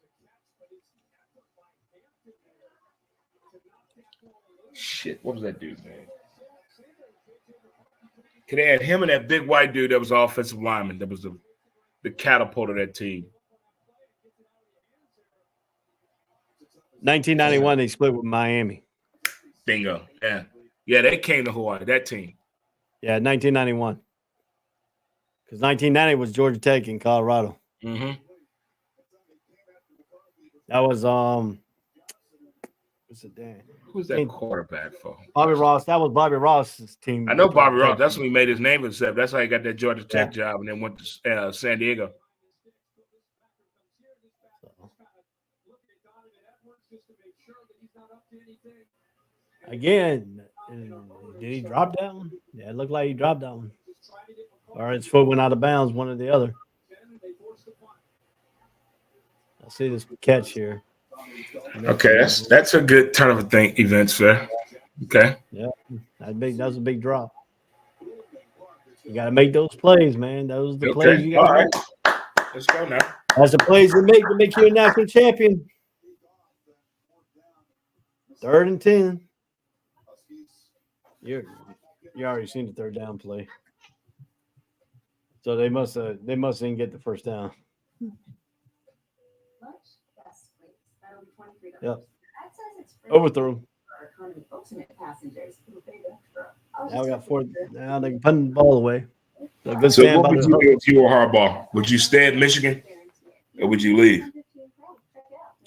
Shit, what was that dude's name? They had him and that big white dude that was the offensive lineman. That was the catapult of that team. 1991, they split with Miami. Bingo. Yeah, they came to Hawaii, that team. Yeah, 1991. Because 1990 was Georgia Tech in Colorado. Mm-hmm. That was what's it damn? Who's that quarterback for? Bobby Ross. That was Bobby Ross's team. I know Bobby Ross. That's when he made his name himself. That's how he got that Georgia Tech job and then went to San Diego. Again, did he drop that one? Yeah, it looked like he dropped that one. Or his foot went out of bounds, one or the other. I see this catch here. Okay, that's a good turn of events there. Okay. Yeah, that's a big drop. You got to make those plays, man. Those are the plays you got to make. All right. Let's go now. That's the plays you make to make you a national champion. 3rd and 10. You already seen the third down play. So they must didn't get the first down. Yep. Overthrow. Now we got fourth. Now they can punt the ball away. So good So stand what by would the you hook. do if you were Harbaugh? Would you stay at Michigan or would you leave?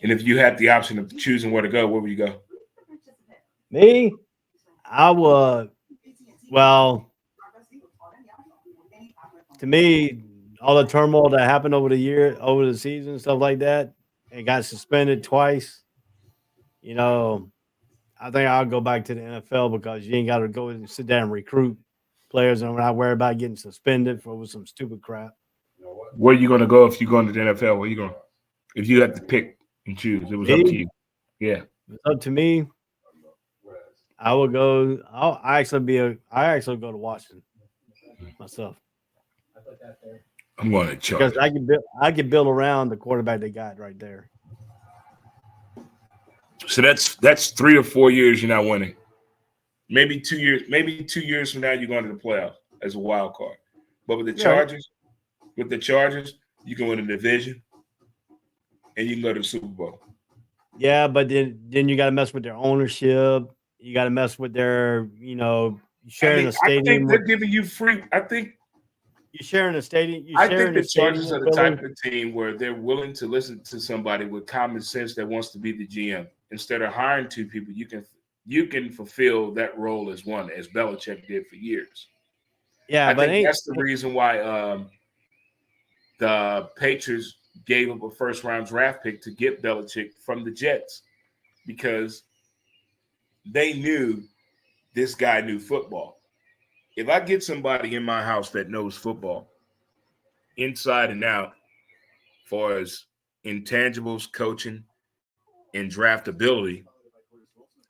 And if you had the option of choosing where to go, where would you go? Me, I would. Well, to me, all the turmoil that happened over the season, stuff like that, and got suspended twice. You know, I think I'll go back to the NFL because you ain't got to go and sit down and recruit players and not worry about getting suspended for some stupid crap. Where are you going to go if you go into the NFL? Where are you going? If you had to pick and choose, it was up to you. Yeah. It's up to me. I would go. I actually go to Washington myself I'm going to because Chargers. I can build around the quarterback they got right there. So that's 3 or 4 years you're not winning. Maybe 2 years. Maybe 2 years from now you're going to the playoffs as a wild card. But with the Chargers, you can win a division and you can go to the Super Bowl. Yeah, but then you got to mess with their ownership. You got to mess with their, sharing a stadium. I think they're giving you free. I think you're sharing a stadium. I think the Chargers are the type of team where they're willing to listen to somebody with common sense that wants to be the GM. Instead of hiring two people, you can fulfill that role as one, as Belichick did for years. Yeah, I think that's the reason why the Patriots gave up a first-round draft pick to get Belichick from the Jets because they knew this guy knew football. If I get somebody in my house that knows football inside and out, far as intangibles, coaching, and draftability,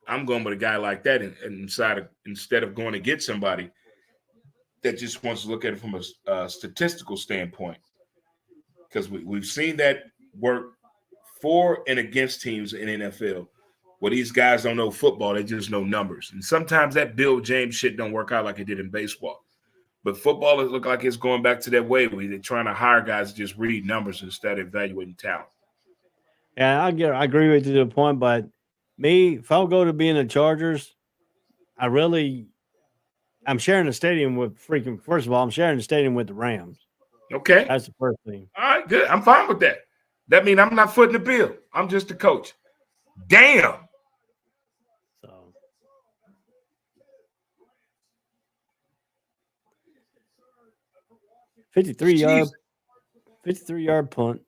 I'm going with a guy like that instead of going to get somebody that just wants to look at it from a statistical standpoint. Because we've seen that work for and against teams in NFL where these guys don't know football, they just know numbers. And sometimes that Bill James shit don't work out like it did in baseball. But football, it look like it's going back to that way where they're trying to hire guys to just read numbers instead of evaluating talent. Yeah, I agree with you to the point, but me, if I'll go to being the Chargers, I'm sharing the stadium with first of all, I'm sharing the stadium with the Rams. Okay. That's the first thing. All right, good. I'm fine with that. That means I'm not footing the bill. I'm just the coach. Damn. So 53-yard punt.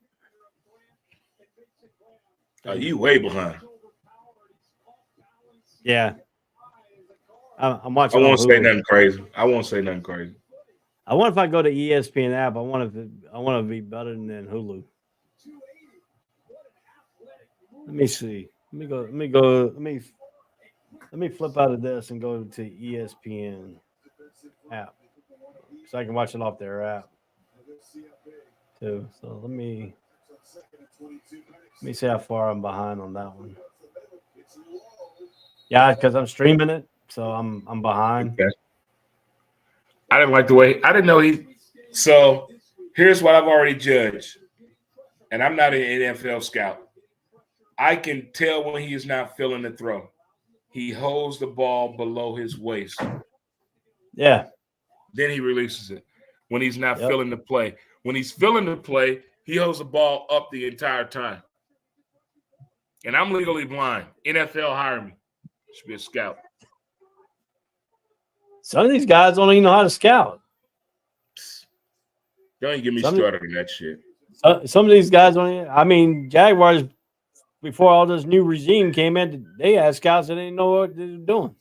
Are you way behind? Yeah. I'm watching. I won't say nothing crazy. I wonder if I go to ESPN app. I want to be better than Hulu. Let me see. Let me flip out of this and go to ESPN app so I can watch it off their app too. So let me see how far I'm behind on that one. Yeah, because I'm streaming it, so I'm behind. Okay. I didn't like the way I didn't know he. So here's what I've already judged, and I'm not an NFL scout. I can tell when he is not feeling the throw. He holds the ball below his waist. Yeah. Then he releases it. When he's not feeling the play. When he's feeling the play, he holds the ball up the entire time. And I'm legally blind. NFL hire me. Should be a scout. Some of these guys don't even know how to scout. Don't even get me started on that shit. Some of these guys don't even, I mean, Jaguars, before all this new regime came in, they had scouts that didn't know what they were doing.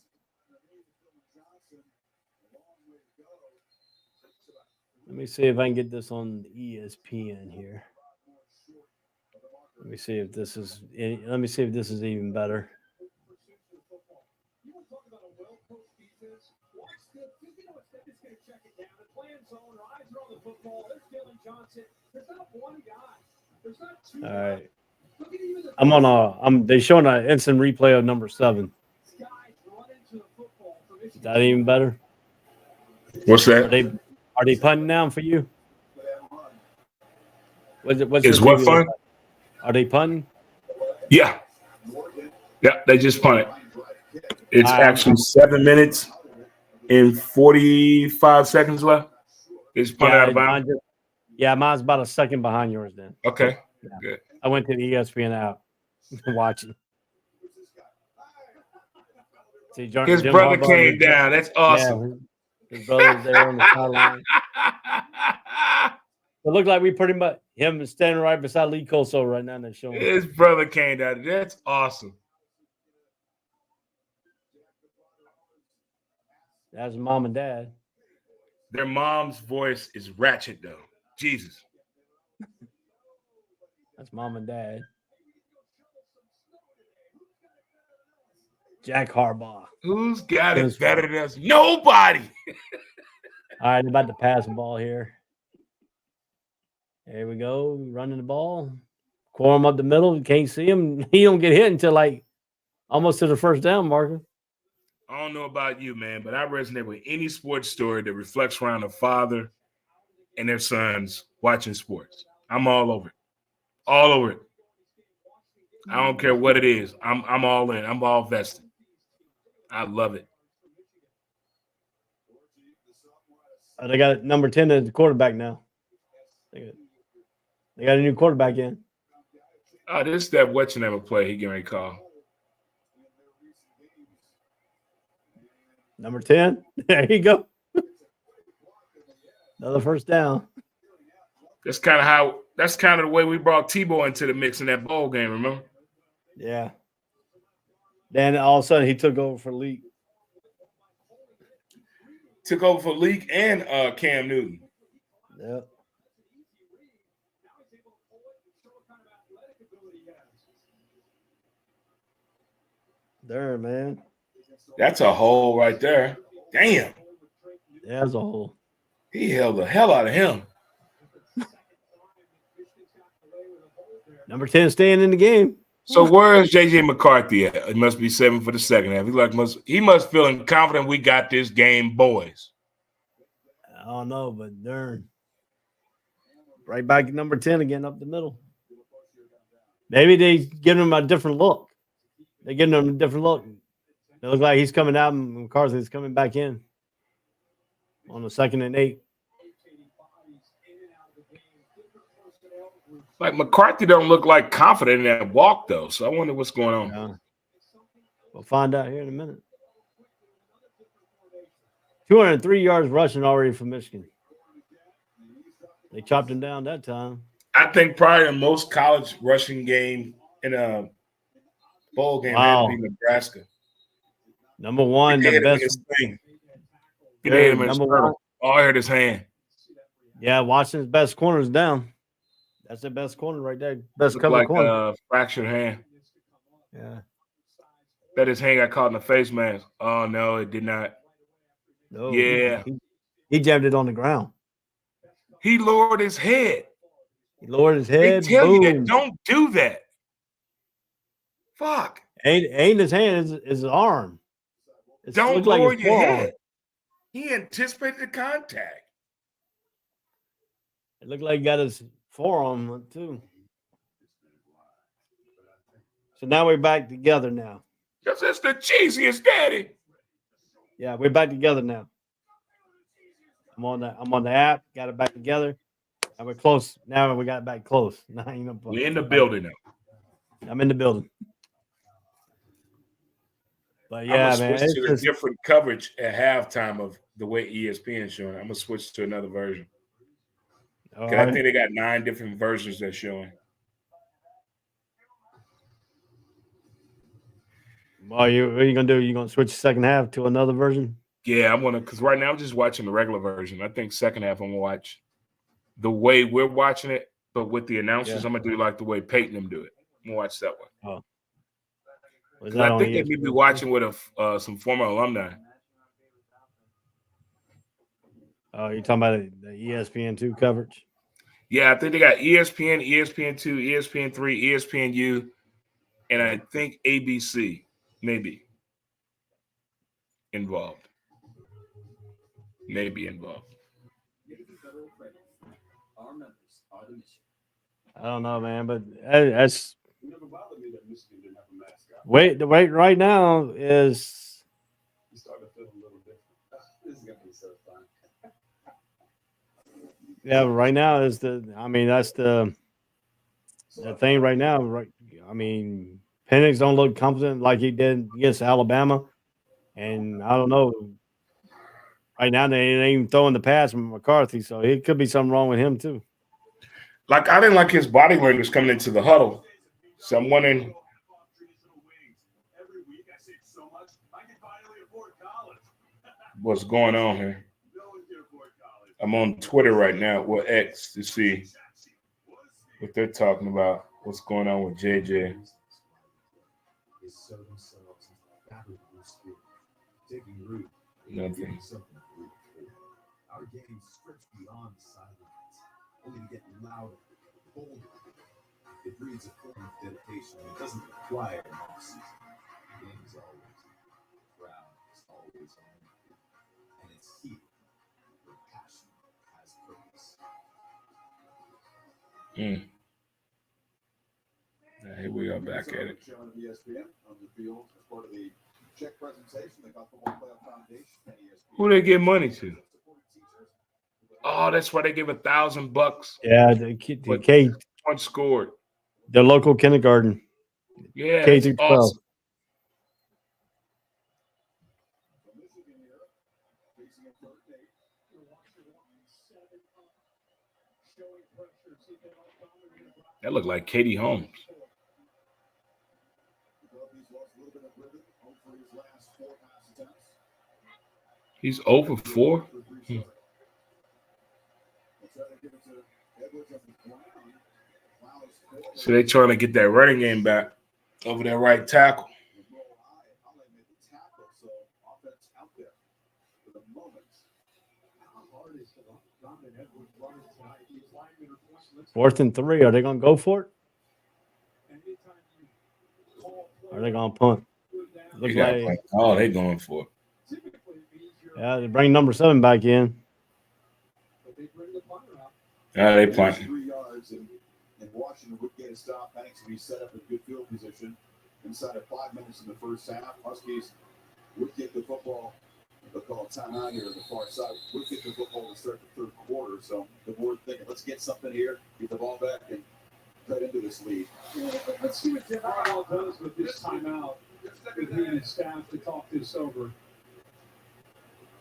Let me see if I can get this on ESPN here. Let me see if this is even better. All right. They're showing an instant replay of number 7. Is that even better? What's Are that? they punting now for you? What's Is your what TV fun? look like? Are they punting? Yeah. Yeah, they just punted. It's actually 7 minutes and 45 seconds left. It's punted out of bounds. Mine's about a second behind yours then. Okay. Yeah. Good. I went to the ESPN app watching. See, His Jim brother Harbaugh, came down. That's awesome. Yeah, his brother's there on the sideline. It looked like we pretty much him standing right beside Lee Koso right now. They're showing. His brother came down. That's awesome. That's mom and dad. Their mom's voice is ratchet though. Jesus. That's mom and dad. Jack Harbaugh. Who's got it better than us? Nobody. All right, about to pass the ball here. There we go. Running the ball. Quorum up the middle. You can't see him. He don't get hit until like almost to the first down marker. I don't know about you, man, but I resonate with any sports story that reflects around a father and their sons watching sports. I'm all over it. All over it. I don't care what it is. I'm all in. I'm all vested. I love it. They got number 10 as the quarterback now. They got a new quarterback in. Oh, this is that what's your name play he getting ready to call. Number 10. There you go. Another first down. That's kind of the way we brought Tebow into the mix in that bowl game, remember? Yeah. Then all of a sudden he took over for Leak. Took over for Leak and Cam Newton. Yep. There, man. That's a hole right there. Damn. Yeah, that's a hole. He held the hell out of him. Number 10 staying in the game. So where is JJ McCarthy at? It must be 7 for the second half. He must feeling confident we got this game, boys. I don't know, but darn. Right back at number 10 again up the middle. Maybe they give him a different look. They're giving him a different look. It looks like he's coming out and McCarthy's coming back in on the 2nd and 8. Like McCarthy don't look like confident in that walk, though. So I wonder what's going on. Yeah. We'll find out here in a minute. 203 yards rushing already for Michigan. They chopped him down that time. I think probably the most college rushing game in a bowl game had to be Nebraska. Number one, the best thing. Number one. Oh, I heard his hand. Yeah, Washington's best corner is down. That's the best corner right there. Best cover like corner. Fractured hand. Yeah. Bet his hand got caught in the face mask. Oh no, it did not. No, yeah. He jammed it on the ground. He lowered his head. He lowered his head. They tell you that. Don't do that. Fuck. Ain't his hand, is his arm. Don't lower your head. He anticipated the contact. It looked like he got his forearm too. So now we're back together now. Because it's the cheesiest, daddy. Yeah, we're back together now. I'm on the app, got it back together. And we're close. Now we got it back close. We're in the building now. I'm in the building. But yeah, man. Switch to a different coverage at halftime of the way ESPN is showing. I'm gonna switch to another version. Right. I think they got 9 different versions they're showing. Well, what are you gonna do? You gonna switch the second half to another version? Yeah, I'm gonna, because right now I'm just watching the regular version. I think second half I'm gonna watch the way we're watching it, but with the announcers. Yeah. I'm gonna do like the way Peyton them do it. I'm gonna watch that one. Oh. I think they may be watching with some former alumni. Oh, you're talking about the ESPN2 coverage? Yeah, I think they got ESPN, ESPN2, ESPN3, ESPNU, and I think ABC maybe involved. may be involved. Our members are the mission. I don't know, man, but that's It never bothered me that Michigan didn't have a mascot. the wait right now is You start to feel a little different. This is gonna be so fun. yeah, right now is that's the thing right now, right? I mean, Penix don't look confident like he did against Alabama, and I don't know. Right now, they ain't even throwing the pass from McCarthy, so it could be something wrong with him too. Like, I didn't like his body language coming into the huddle. So I'm wondering. What's going on here? I'm on Twitter right now, or X, to see what they're talking about. What's going on with JJ? Nothing. Our game strips beyond the sidelines, only to get louder, bolder. It breeds a form of dedication that doesn't require an off-season. The game is always on. The crowd is always on. And it's here where passion has purpose. Now, here we are back at it. Show on ESPN on the field as part of the check presentation. They got the Football Playoff Foundation at ESPN. Who they give money to? Oh, that's why they give $1,000. Yeah, the K, One scored. the local kindergarten, Yeah, K that's through 12. awesome. That looked like Katie Holmes. He's over 4. So they're trying to get that running game back over their right tackle. Fourth and 3. Are they going to go for it? Or are they going to punt? Looks like, Oh, they're going for it. yeah, they bring number 7 back in. Yeah, they punting. 3 yards, and Washington would get a stop. Penix would be set up in good field position. Inside of 5 minutes in the first half, Huskies would get the football. They'll call a timeout here on the far side. Would get the football to start the third quarter. So the board thinking, let's get something here, get the ball back, and cut into this lead. Let's see what Jim Harbaugh does with this timeout with he and his staff to talk this over.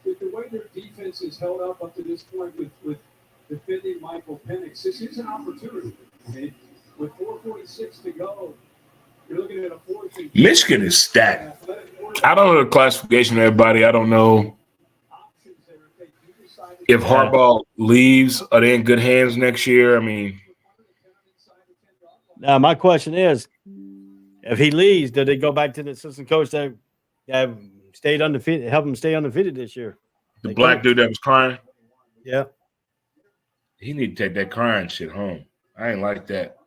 With the way their defense is held up to this point with defending Michael Penix, this is an opportunity. Okay? With 4:46 to go, you're looking at a 4th and Michigan is stacked. I don't know the classification of everybody. I don't know if Harbaugh leaves. Are they in good hands next year? I mean, Now, my question is, if he leaves, do they go back to the assistant coach that stayed undefeated, help him stay undefeated this year? the black dude that was crying, Yeah. he need to take that crying shit home. I ain't like that.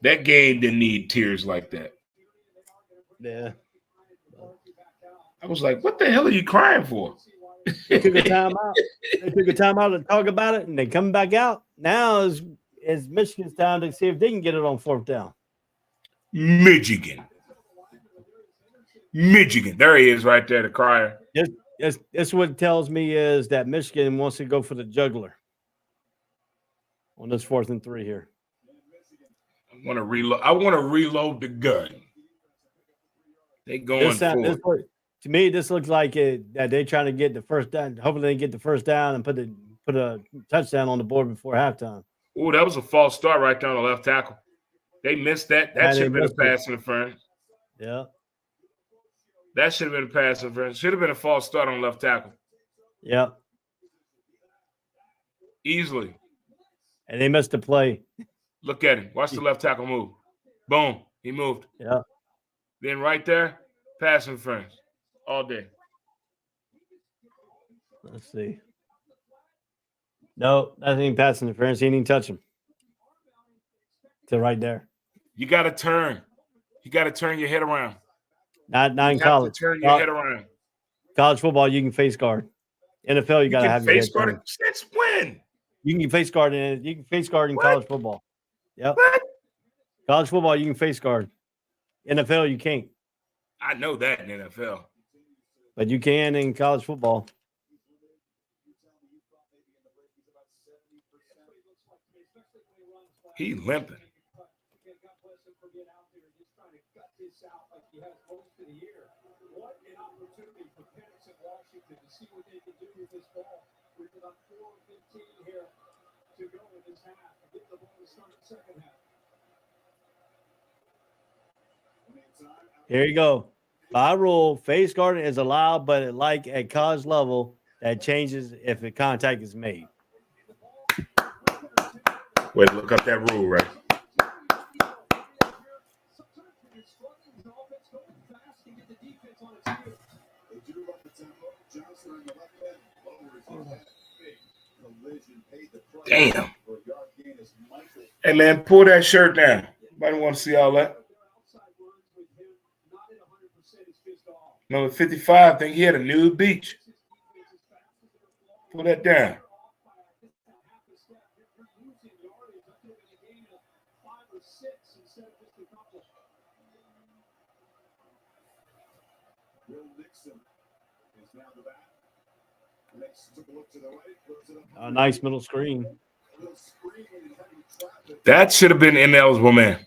That game didn't need tears like that. Yeah. I was like, what the hell are you crying for? They took a timeout. They took a timeout to talk about it, and they come back out. Now is Michigan's time to see if they can get it on 4th down. Michigan. There he is right there, the crier. This what it tells me is that Michigan wants to go for the juggler on this 4th and 3 here. I want to reload the gun. They going for it. To me, this looks like that they're trying to get the first down. Hopefully, they get the first down and put a touchdown on the board before halftime. Oh, that was a false start right there on the left tackle. They missed that. That should have been a pass interference. Yeah. That should have been a pass interference. Should have been a false start on left tackle. Yeah. Easily. And they missed the play. Look at him. Watch the left tackle move. Boom. He moved. Yeah. Then right there, pass interference. All day. Let's see. No, that ain't pass interference. He didn't even touch him. To right there. You got to turn. You got to turn your head around. Not in You have college. to turn your head around. College football, you can face guard. NFL, you got to can have your face head guard turned. since when? You can face guard in. You can face guard in What? college football. Yep. What? College football, you can face guard. NFL, you can't, I know that in NFL. but you can in college football. He limping. What an opportunity for Penix and Washington to see what they can do with this ball. With about 4:15 here to go in this half. Get the ball to start the second half. Here you go. By rule, face guarding is allowed, but like at college level, that changes if a contact is made. Wait, look up that rule, right? Damn. Hey, man, pull that shirt down. Anybody want to see all that? Number 55, I think he had a nude beach. Pull that down. A nice middle screen. That should have been ineligible, man.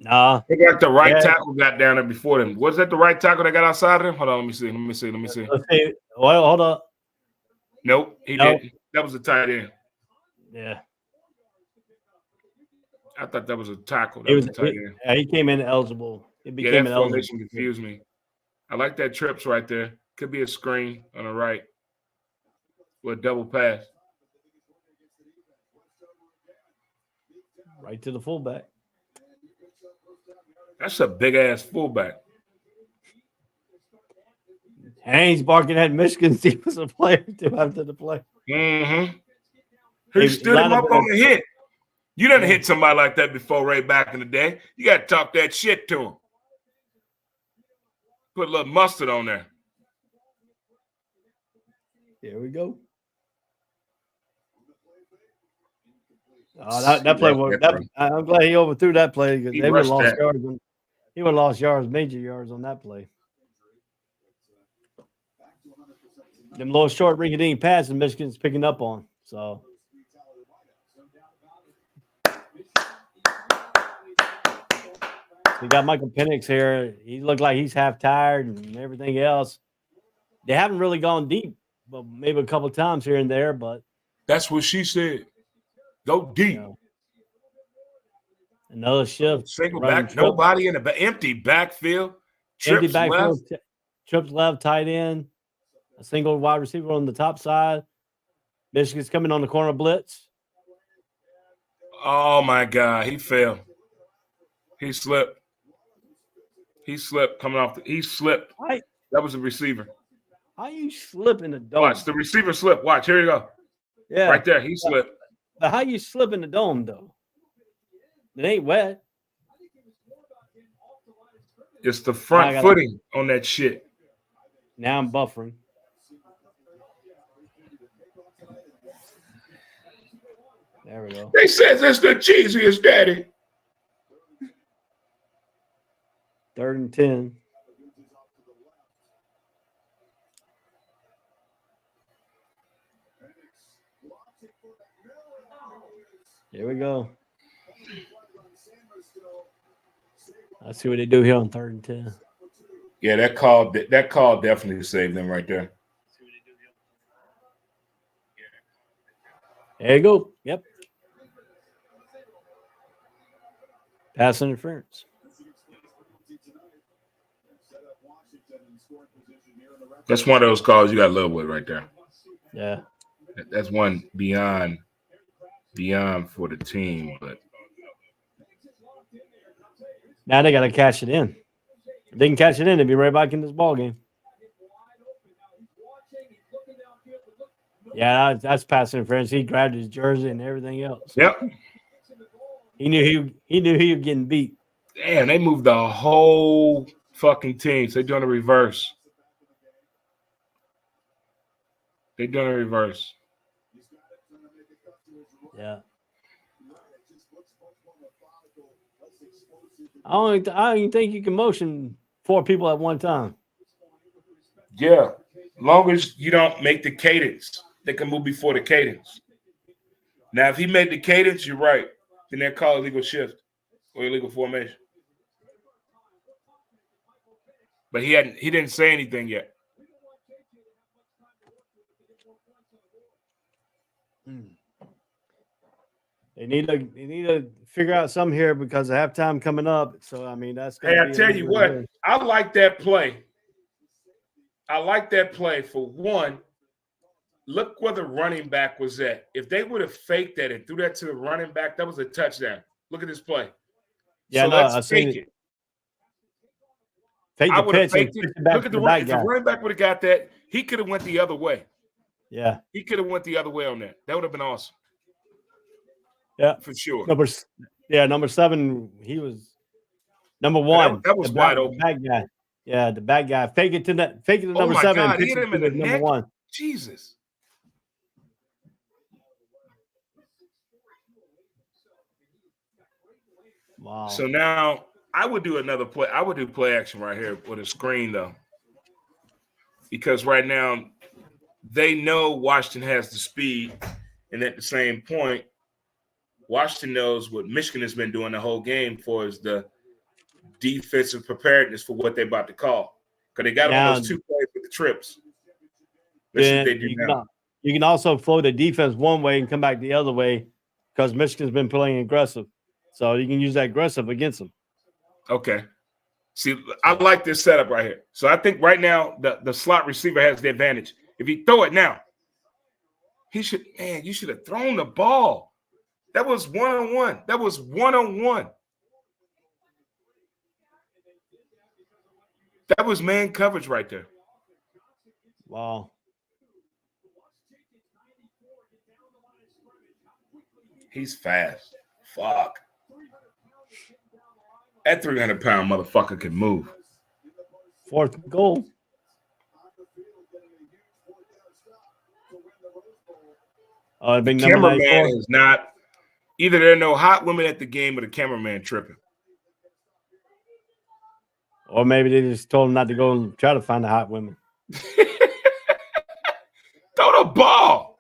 Nah. Look like the right tackle got down there before them. Was that the right tackle that got outside of him? Hold on, let me see. Let's see. Well, hold up. Nope, he didn't. That was a tight end. Yeah. I thought that was a tackle. He came in eligible. He became that eligible. formation confused me. I like that trips right there. Could be a screen on the right with a double pass. Right to the fullback. That's a big ass fullback. Haynes barking at Michigan's defensive player too after the play. Mm-hmm. He stood him up on the hit. You didn't hit somebody like that before, Ray, back in the day. You got to talk that shit to him. Put a little mustard on there. Here we go. Oh, that play worked. I'm glad he overthrew that play because they would have lost yards. He would have lost yards, major yards on that play. Them little short rinky-dink passes Michigan's picking up on. So we got Michael Penix here. He looked like he's half tired and everything else. They haven't really gone deep, but maybe a couple times here and there. But that's what she said. Go deep. You know, another shift. Single back, nobody in the empty backfield. Trips left. Trips left, tight end. A single wide receiver on the top side. Michigan's coming on the corner blitz. Oh, my God. He fell. He slipped. He slipped coming off. He slipped. That was a receiver. How you slip in the dome? Watch. The receiver slipped. Watch. Here you go. Yeah. Right there. He slipped. But how you slip in the dome, though? It ain't wet. It's the front footing on that shit. Now I'm buffering. There we go. They says it's the cheesiest, Daddy. 3rd and 10. Here we go. Let's see what they do here on 3rd and 10. Yeah, that call definitely saved them right there. There you go. Yep. Pass interference. That's one of those calls you got to live with right there. Yeah. That's one beyond for the team, but now they got to catch it in. If they can catch it in, they'll be right back in this ball game. Yeah, that's pass interference. He grabbed his jersey and everything else. Yep. He knew he was getting beat. Damn, they moved the whole fucking team. So they're doing a reverse. They done a reverse. Yeah. I don't even think you can motion 4 people at one time. Yeah. Long as you don't make the cadence, they can move before the cadence. Now, if he made the cadence, you're right. Then they call illegal shift or illegal formation. But he didn't say anything yet. They need to figure out something here because of halftime coming up. So I mean that's Hey, gonna I tell you what, I like that play. I like that play for one. Look where the running back was at. If they would have faked that and threw that to the running back, that was a touchdown. Look at this play. Yeah, so no, let's fake it. Fake I the would have pitch faked and it. pitch it back Look at to the the running. back If the guy. running back would have got that, he could have went the other way. Yeah, He could have went the other way on that. That would have been awesome. Yeah, for sure. number 7. He was number 1. That was wide open. The bad guy. Yeah, the bad guy. Fake it to Oh number my 7. God, And he pitch hit it him to in the number neck. 1. Jesus. Wow. So now I would do another play. I would do play action right here with a screen though, because right now they know Washington has the speed, and at the same point, Washington knows what Michigan has been doing the whole game for is the defensive preparedness for what they're about to call. Because they got on those 2 plays with the trips. That's what they do now. You can also flow the defense one way and come back the other way because Michigan's been playing aggressive. So you can use that aggressive against them. Okay. See, I like this setup right here. So I think right now the slot receiver has the advantage. If he throw it now, you should have thrown the ball. That was one-on-one. That was one-on-one. That was man coverage right there. Wow. He's fast. Fuck. That 300-pound motherfucker can move. 4th goal. The cameraman is not – either there are no hot women at the game or the cameraman tripping. Or maybe they just told him not to go and try to find the hot women. Throw the ball.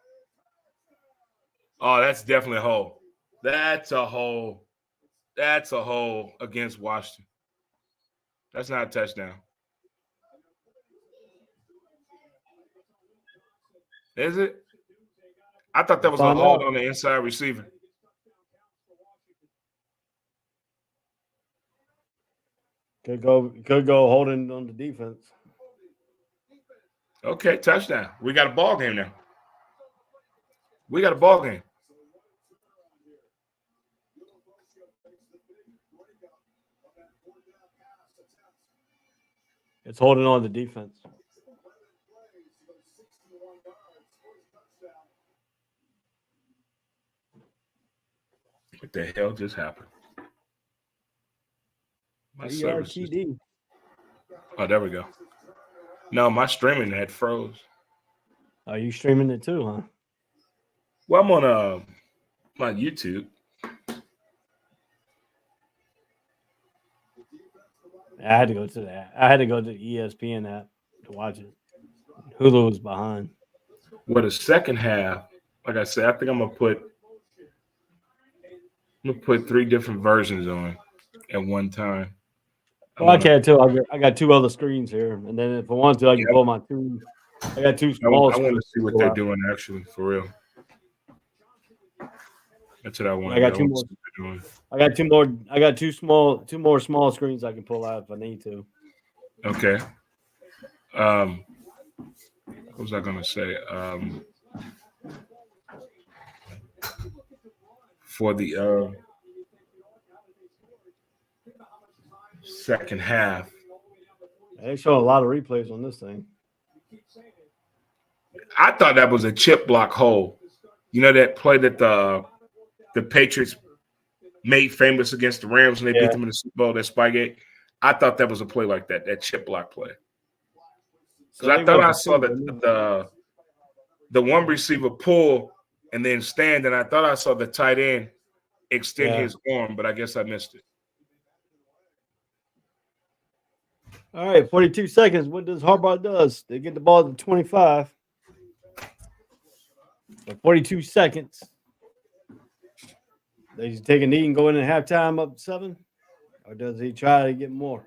Oh, that's definitely a hole. That's a hole. That's a hole against Washington. That's not a touchdown. Is it? I thought that was a hold on the inside receiver. Could go holding on the defense. Okay, touchdown. We got a ball game now. We got a ball game. It's holding on the defense. What the hell just happened? My service. Oh, there we go. No, my streaming had froze. Are you streaming it too, huh? Well, I'm on my YouTube. I had to go to that. I had to go to the ESPN app to watch it. Hulu was behind. Well, the second half, like I said, I think I'm gonna put 3 different versions on at one time. Well, I can too. I got 2 other screens here, and then if I want to, I can pull my 2. I got 2 small. I want to see what they're doing actually, for real. That's what I want. I got 2 more. I got 2 more. I got 2 more small screens I can pull out if I need to. Okay. What was I gonna say? For the second half, They show a lot of replays on this thing. I thought that was a chip block hole. You know that play that the Patriots made famous against the Rams when they beat them in the Super Bowl, that Spygate? I thought that was a play like that chip block play. Because I thought I saw the one receiver pull and then stand, and I thought I saw the tight end extend his arm, but I guess I missed it. All right, 42 seconds. What does Harbaugh does? They get the ball to 25. So 42 seconds. Does he take a knee and go in at halftime up 7? Or does he try to get more?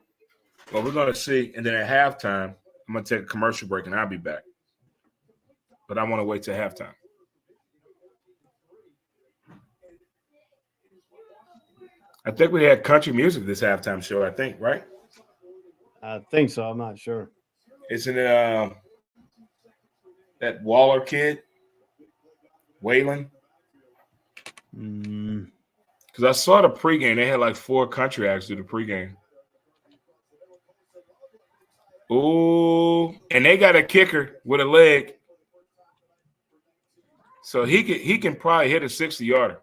Well, we're going to see. And then at halftime, I'm going to take a commercial break, and I'll be back. But I want to wait till halftime. I think we had country music this halftime show, I think, right? I think so. I'm not sure. Isn't it that Waller kid, Waylon? Because I saw the pregame. They had like 4 country acts do the pregame. Ooh, and they got a kicker with a leg. So he can probably hit a 60-yarder.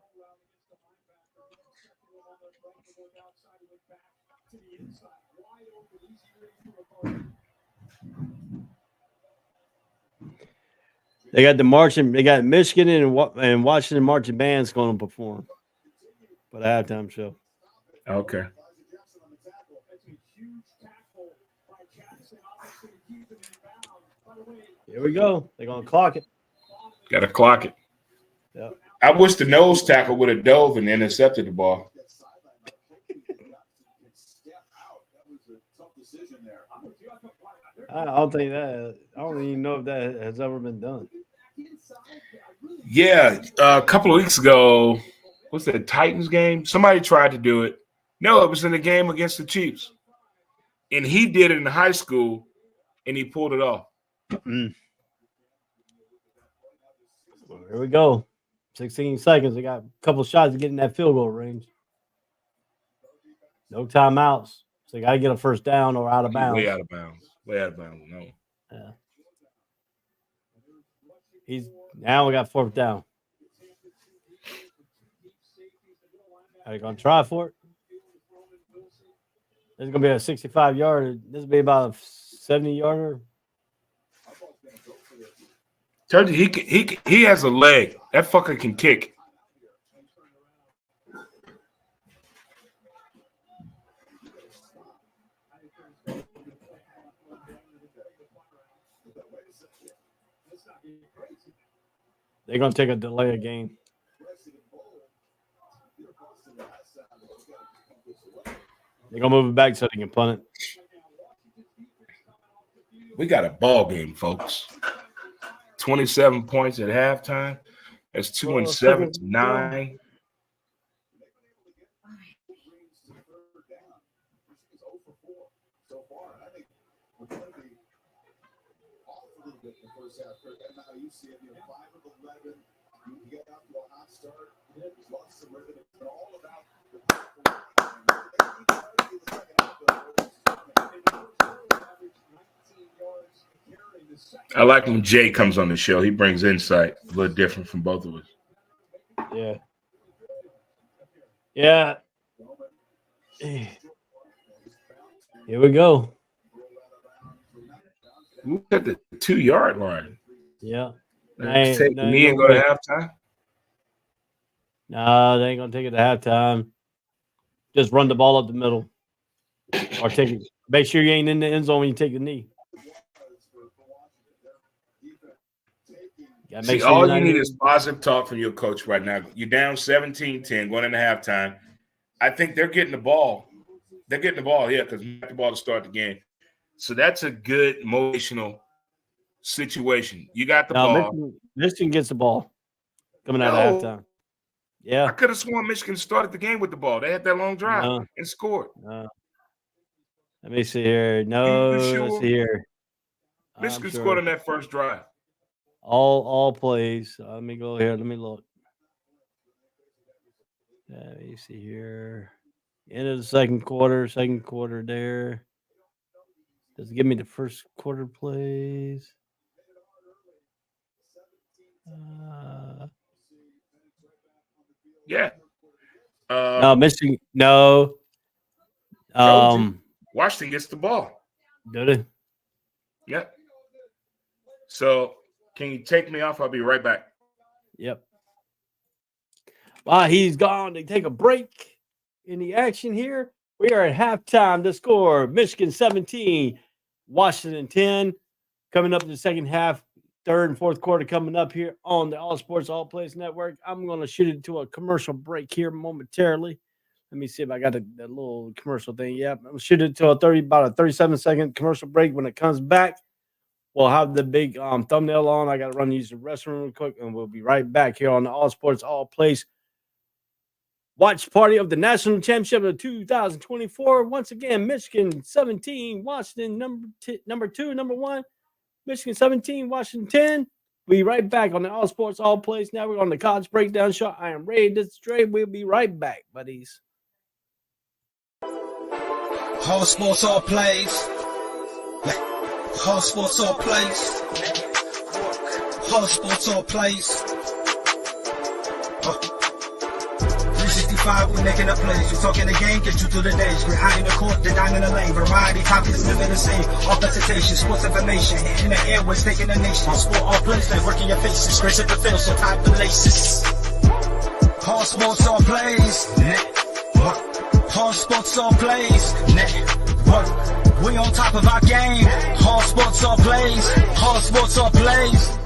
They got the marching. They got Michigan and Washington marching bands going to perform for the halftime show. Okay. Here we go. They're going to clock it. Got to clock it. Yep. I wish the nose tackle would have dove and intercepted the ball. I don't think that. I don't even know if that has ever been done. Yeah, a couple of weeks ago, what's that, Titans game? Somebody tried to do it. No, it was in the game against the Chiefs. And he did it in high school, and he pulled it off. Well, here we go. 16 seconds. They got a couple shots to get in that field goal range. No timeouts. So they got to get a first down or out of bounds. Way out of bounds. Way out of bounds. No. Yeah. Now we got 4th down. Are they going to try for it? This is going to be a 65-yarder. This will be about a 70-yarder. Told you he has a leg. That fucker can kick. They're going to take a delay of game. They're going to move it back so they can punt it. We got a ball game, folks. 27 points at halftime. That's 2 and 7 to 9. I like when Jay comes on the show. He brings insight a little different from both of us. Yeah. Yeah. Here we go. Look at the 2-yard line. Yeah. Take the knee and go to halftime. No, they ain't gonna take it to halftime. Just run the ball up the middle, or take it. Make sure you ain't in the end zone when you take the knee. See, all you need is positive talk from your coach right now. You're down 17-10 going into halftime. I think they're getting the ball. They're getting the ball, yeah, because we got the ball to start the game. So that's a good motivational situation. You got the ball. Michigan gets the ball coming out of halftime. Yeah. I could have sworn Michigan started the game with the ball. They had that long drive and scored. Let me see here. No, let's see here. Michigan scored on that first drive. All plays. Let me go here. Let me look. Let me see here. End of the second quarter there. Does it give me the first quarter plays? Yeah. No, Michigan. No. Washington gets the ball. Did it? Yep. So Can you take me off? I'll be right back. Yep. While he's gone to take a break in the action here, we are at halftime. The score: Michigan 17, Washington 10. Coming up in the second half, third and fourth quarter coming up here on the All Sports All Plays Network. I'm going to shoot it to a commercial break here momentarily. Let me see if I got a little commercial thing. Yep, I'm shoot it to about a 37-second commercial break. When it comes back, we'll have the big thumbnail on. I got to run to use the restroom real quick, and we'll be right back here on the All Sports All Plays watch party of the national championship of 2024. Once again, Michigan 17, Washington number 1. Michigan 17, Washington 10. We'll be right back on the All Sports All Plays. Now we're on the college breakdown show. I am Ray. This is Dre. We'll be right back, buddies. All Sports All Plays. All Sports All Plays. All Sports All Plays. 365, we're making a plays. We're talking the game, get you through the days. We're high in the court, the dime in the lane. Variety, topics, living the same. Authenticity, sports information. Hitting the airways, taking the nation. All sport, all plays, like working your faces. Grace at the field, so tie the laces. All Sports All Plays. All Sports All Plays. Network. We on top of our game. All Sports All Plays. All Sports All Plays.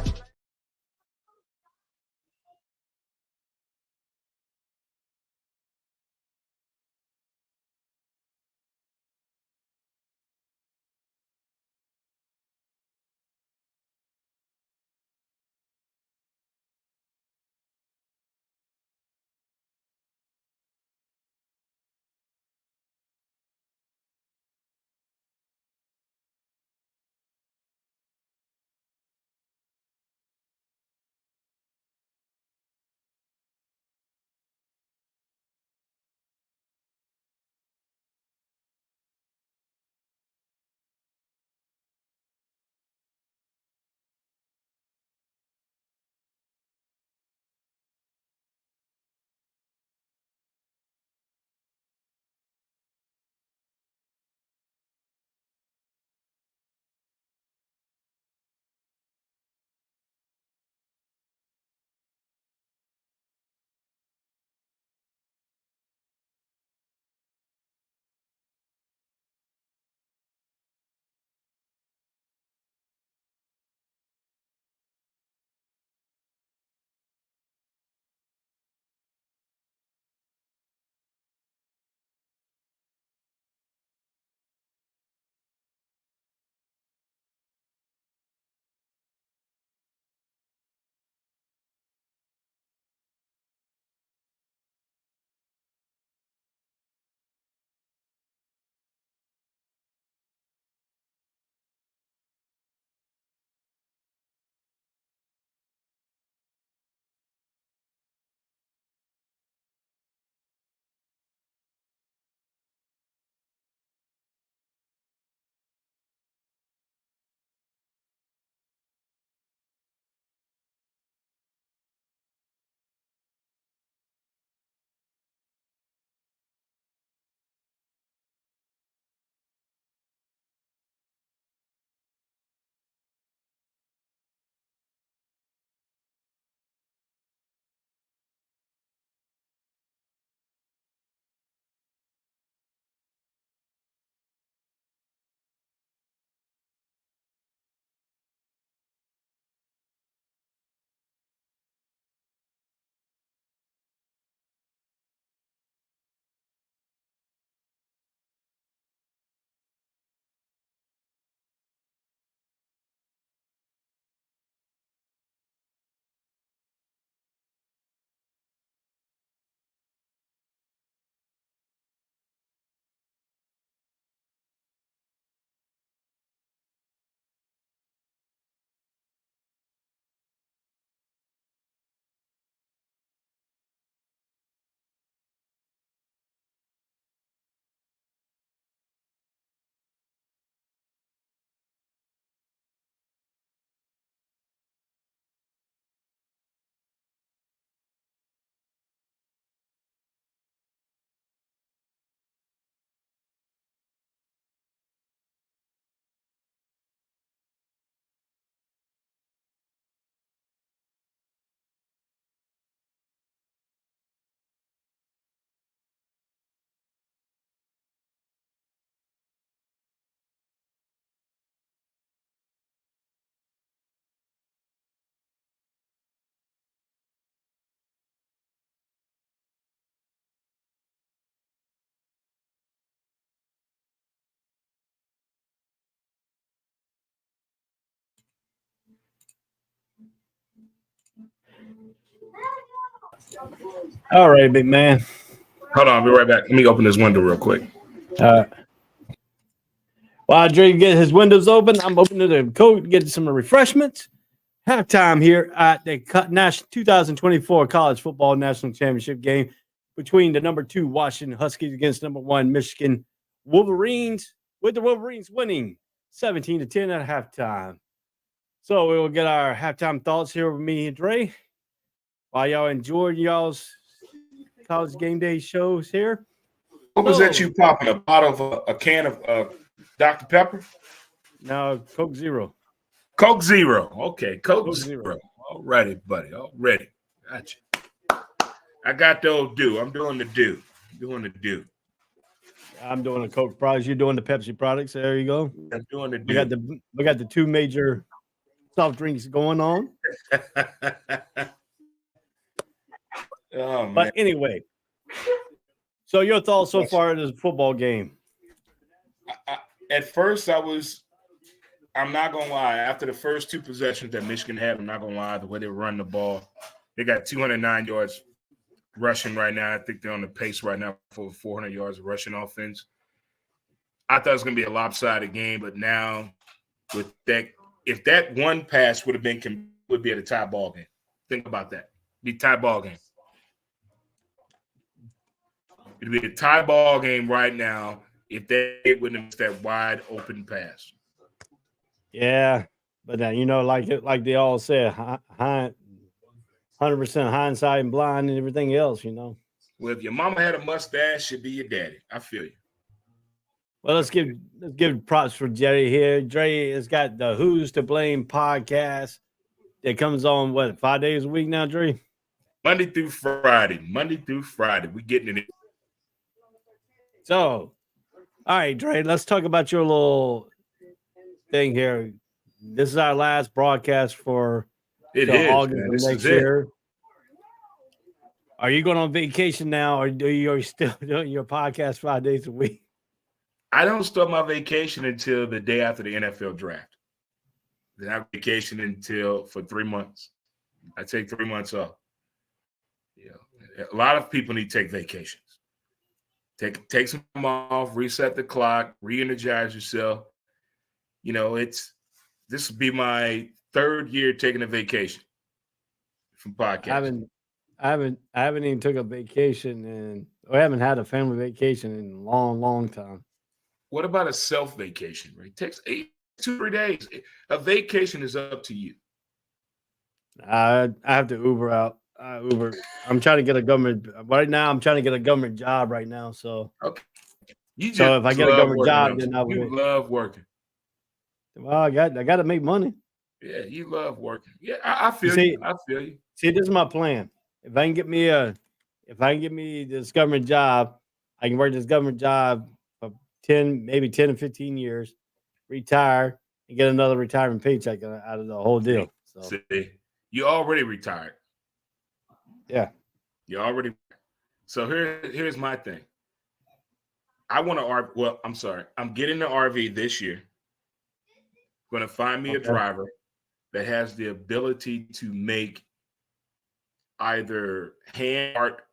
All right, big man. Hold on, I'll be right back. Let me open this window real quick. While Dre get his windows open, I'm opening the coat, get some refreshments. Halftime here at the 2024 College Football National Championship game between the number 2 Washington Huskies against number 1 Michigan Wolverines, with the Wolverines winning 17-10 at halftime. So we will get our halftime thoughts here with me and Dre while y'all enjoying y'all's college game day shows here. What was that you popping? A bottle of a can of Dr. Pepper? No, Coke Zero. Coke Zero. Okay, Coke Zero. All righty, buddy. All ready. Gotcha. I got the old do. I'm doing the do. I'm doing the Coke products. You're doing the Pepsi products. There you go. I'm doing the do. We got the 2 major soft drinks going on. Oh, man. But anyway, so your thoughts so far in this football game? At first, I'm not going to lie. After the first 2 possessions that Michigan had, I'm not going to lie, the way they run the ball, they got 209 yards rushing right now. I think they're on the pace right now for 400 yards of rushing offense. I thought it was going to be a lopsided game, but now with that, if that one pass would be at a tie ball game. Think about that. Be tie ball game. It'd be a tie ball game right now if they wouldn't have missed that wide open pass. Yeah, but like they all say, 100% hindsight and blind and everything else, Well, if your mama had a mustache, she'd be your daddy. I feel you. Well, let's give props for Jerry here. Dre has got the Who's to Blame podcast that comes on 5 days a week now, Dre? Monday through Friday. We getting it. So, all right, Dre, let's talk about your little thing here. This is our last broadcast for August of next year. Are you going on vacation now, or are you still doing your podcast 5 days a week? I don't start my vacation until the day after the NFL draft. Then I vacation for 3 months. I take 3 months off. A lot of people need to take vacations. Take some time off, reset the clock, re-energize yourself. This will be my 3rd year taking a vacation from podcasting. I haven't even took a vacation, and I haven't had a family vacation in a long, long time. What about a self vacation? Right, it takes 2-3 days. A vacation is up to you. I have to Uber out. Uber. I'm trying to get a government right now. I'm trying to get a government job right now. So okay. So if I get a government job, then I would. You love working. Well, I got to make money. Yeah, you love working. Yeah, I feel you. I feel you. See, this is my plan. If I can get me this government job, I can work this government job for 10 to 15 years, retire, and get another retirement paycheck out of the whole deal. So see, you already retired. Yeah. You already. So here's my thing. I want to RV. Well, I'm sorry. I'm getting the RV this year. Going to find me a driver that has the ability to make either hand art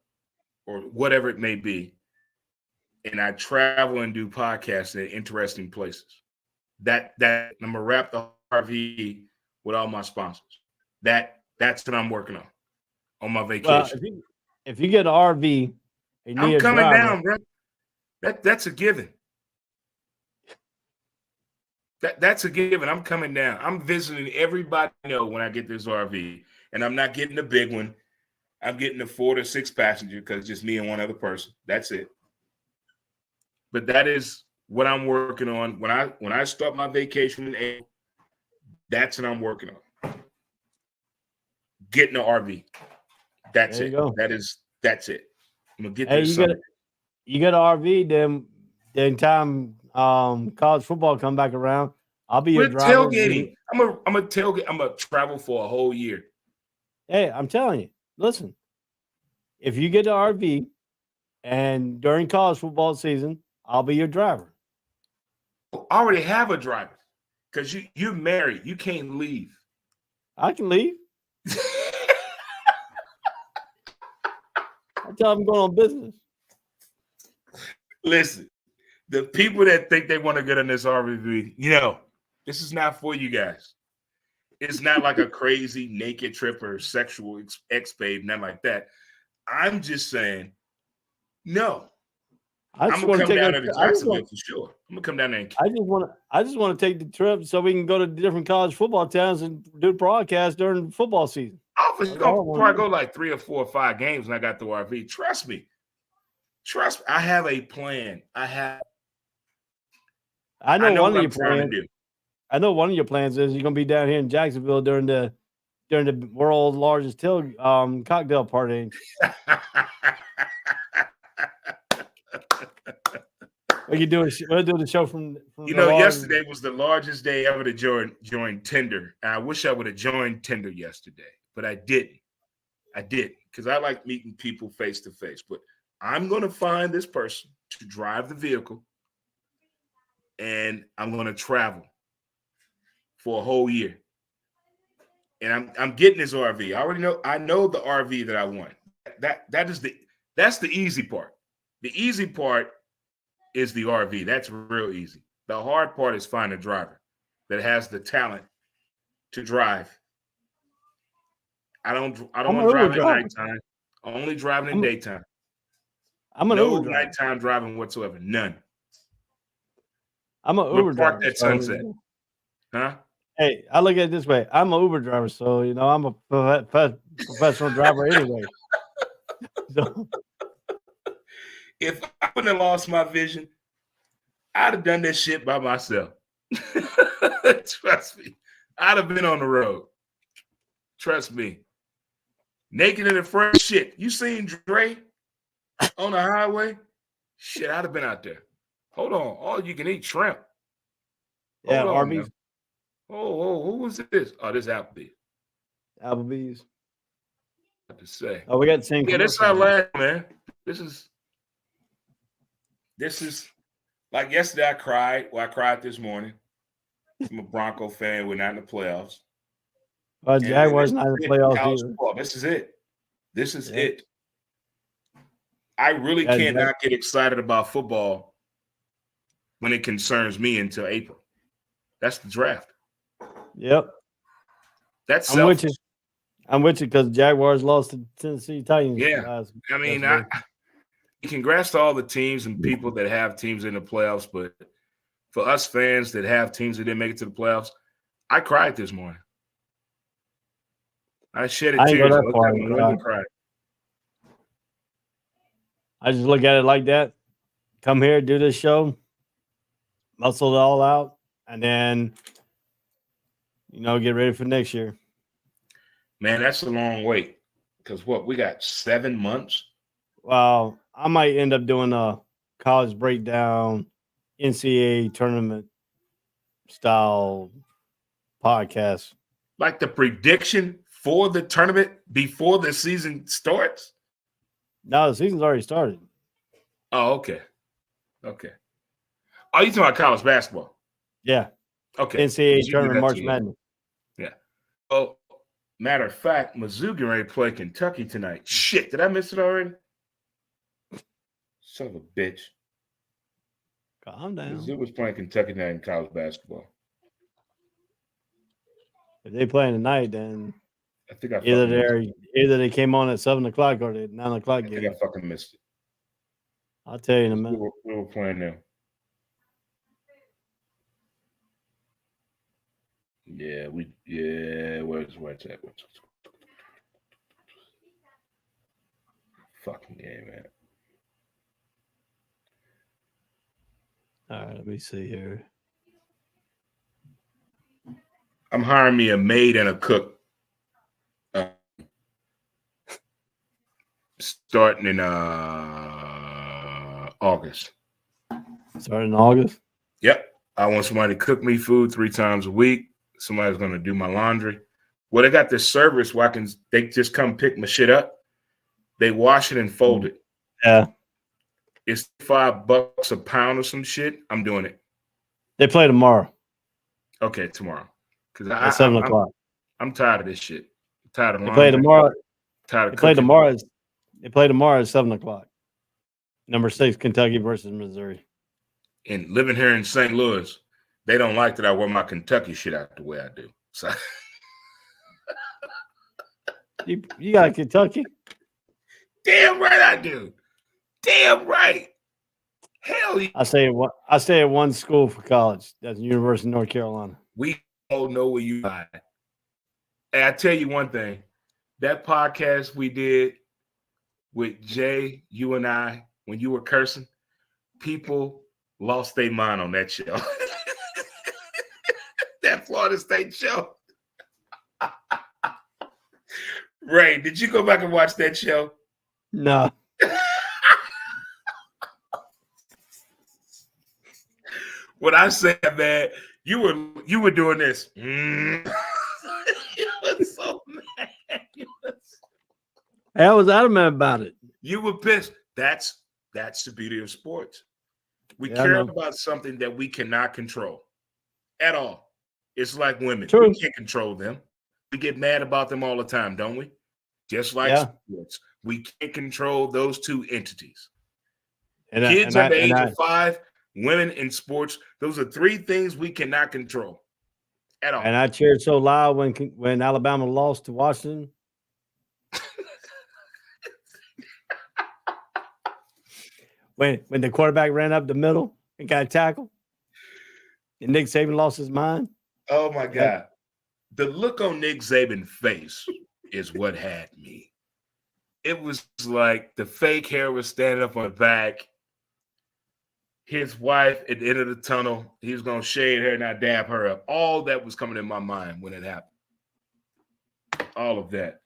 or whatever it may be. And I travel and do podcasts at interesting places. That I'm gonna wrap the RV with all my sponsors. That's what I'm working on my vacation. Well, if you get an RV, I'm coming down, bro. That's a given. That's a given. I'm coming down. I'm visiting everybody I know when I get this RV, and I'm not getting the big one. I'm getting the 4 to 6 passenger because it's just me and one other person. That's it. But that is what I'm working on. When I start my vacation in April, that's what I'm working on. Getting an RV. That's it. That's it. I'm gonna get this. You get an RV, then time college football come back around. I'll be your driver. Tailgating. I'm a tailgate. I'm gonna travel for a whole year. Hey, I'm telling you. Listen, if you get an RV and during college football season, I'll be your driver. I already have a driver because you're married. You can't leave. I can leave. Tell them going on business. Listen, the people that think they want to get on this RVV, this is not for you guys. It's not like a crazy naked trip or sexual ex-babe, nothing like that. I'm just saying, no. I'm gonna come down there to Jacksonville for sure. I'm gonna come down there. I just want to take the trip so we can go to different college football towns and do broadcasts during football season. I'll probably go like 3 or 4 or 5 games when I got the RV. Trust me. I have a plan. I know one of your plans. I know one of your plans is you're gonna be down here in Jacksonville during the world's largest cocktail party. We'll do the show from yesterday was the largest day ever to join Tinder. I wish I would have joined Tinder yesterday, but I didn't. Because I like meeting people face to face. But I'm going to find this person to drive the vehicle, and I'm going to travel for a whole year. And I'm getting this RV. I know the RV that I want. That's the easy part. The easy part is the RV. That's real easy. The hard part is finding a driver that has the talent to drive. I don't want to drive at nighttime. I only drive in the daytime. I'm an Uber driver. Nighttime driving whatsoever. None. I'm an Uber driver. Park at sunset. Huh? Hey, I look at it this way. I'm an Uber driver, so I'm a professional driver anyway. So. If I wouldn't have lost my vision, I'd have done this shit by myself. Trust me. I'd have been on the road. Trust me. Naked and afraid. Shit. You seen Dre on the highway? Shit, I'd have been out there. Hold on. All you can eat shrimp. Yeah, Arby's. Oh, who was this? Oh, this Applebee's. Applebee's. What to say? Oh, we got the same. Yeah, that's our last, man. This is like yesterday. I cried. Well, I cried this morning. I'm a Bronco fan. We're not in the playoffs. Jaguars not in the playoffs either. This is it. I really cannot get excited about football when it concerns me until April. That's the draft. Yep. That's selfish. I'm with you because Jaguars lost to Tennessee Titans. Yeah. Congrats to all the teams and people that have teams in the playoffs, but for us fans that have teams that didn't make it to the playoffs, I cried this morning. I shed a tear. I just look at it like that. Come here, do this show, muscle it all out, and then get ready for next year. Man, that's a long wait. Because we got 7 months? Well, I might end up doing a college breakdown, NCAA tournament style podcast. Like the prediction for the tournament before the season starts? No, the season's already started. Oh, okay. Oh, you talking about college basketball? Yeah. Okay. NCAA tournament, March Madness. Yeah. Oh, matter of fact, Mizzou getting ready to play Kentucky tonight. Shit, did I miss it already? Son of a bitch. Calm down. Mizzou was playing Kentucky tonight in college basketball. If they playing tonight, then I think I either they came on at 7 o'clock or the 9 o'clock game. I think I fucking missed it. I'll tell you in a minute. We were playing them. Yeah, where's that? Fucking game, man. All right, let me see here. I'm hiring me a maid and a cook. Starting in August. Starting in August? Yep. I want somebody to cook me food 3 times a week. Somebody's going to do my laundry. Well, they got this service where they just come pick my shit up. They wash it and fold it. Yeah. It's $5 a pound or some shit. I'm doing it. They play tomorrow. Okay, tomorrow. Because at 7 o'clock. I'm tired of this shit. I'm tired of laundry. They play tomorrow. They play tomorrow at 7:00. Number 6, Kentucky versus Missouri. And living here in St. Louis, they don't like that I wear my Kentucky shit out the way I do. So You got Kentucky? damn right I do. Damn right. Hell yeah. I stay at one school for college. That's the University of North Carolina. We all know where you are. And I tell you one thing, that podcast we did with Jay, you and I, when you were cursing, people lost their mind on that show. That Florida State show. Ray, did you go back and watch that show? No. When I said that, you were doing this. You were so mad. I was adamant about it. You were pissed. That's the beauty of sports. We Yeah, I care know. about something that we cannot control at all. It's like women. True. We can't control them. We get mad about them all the time, don't we? Just like Yeah. sports. We can't control those two entities. And Kids I, under the and age I, of 5, women in sports, those are 3 things we cannot control at all. and I cheered so loud when Alabama lost to Washington. when the quarterback ran up the middle and got a tackle, and Nick Saban lost his mind. Oh my God. The look on Nick Saban's face is what had me. It was like the fake hair was standing up on the back. His wife at the end of the tunnel, he was going to shade her and not dab her up. All that was coming in my mind when it happened. All of that.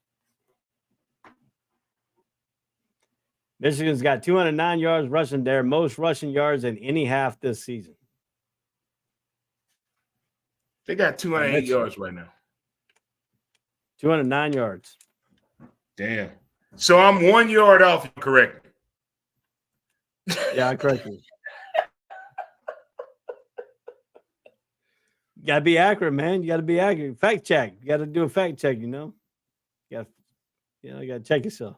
Michigan's got 209 yards rushing, their most rushing yards in any half this season. They got 208 Michigan. yards right now. 209 yards. Damn. So I'm 1 yard off, correct? Yeah, I correct you. You gotta be accurate, man. You gotta be accurate. Fact check. You gotta do a fact check, you know. You gotta check yourself.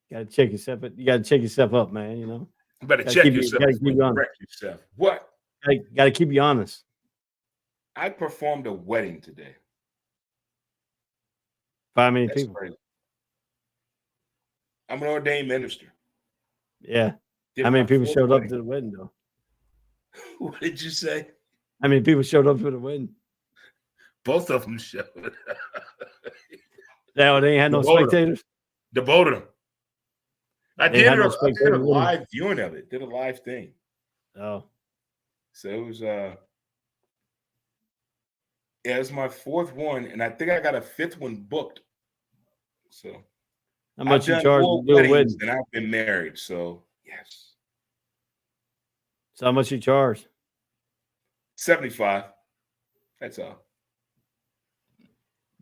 You gotta check yourself. You gotta check yourself up, man. You know. You better Gotta check keep you- yourself. gotta keep you honest. Correct yourself. What? Gotta keep you honest. I performed a wedding today. 5 million That's people. crazy. I'm an ordained minister. Yeah. Did How many my people fourth showed up wedding. to the wedding, though? What did you say? How many people showed up to the wedding? Both of them showed. Yeah, they ain't had no The voter. spectators. The both of them. I They did had no I did a spectators. live viewing of it. Did a live thing. Oh, So it was yeah, it's my 4th one, and I think I got a 5th one booked. So how much you done charge more to do a weddings wedding? than I've been married. So yes, So how much you charge? 75. That's all.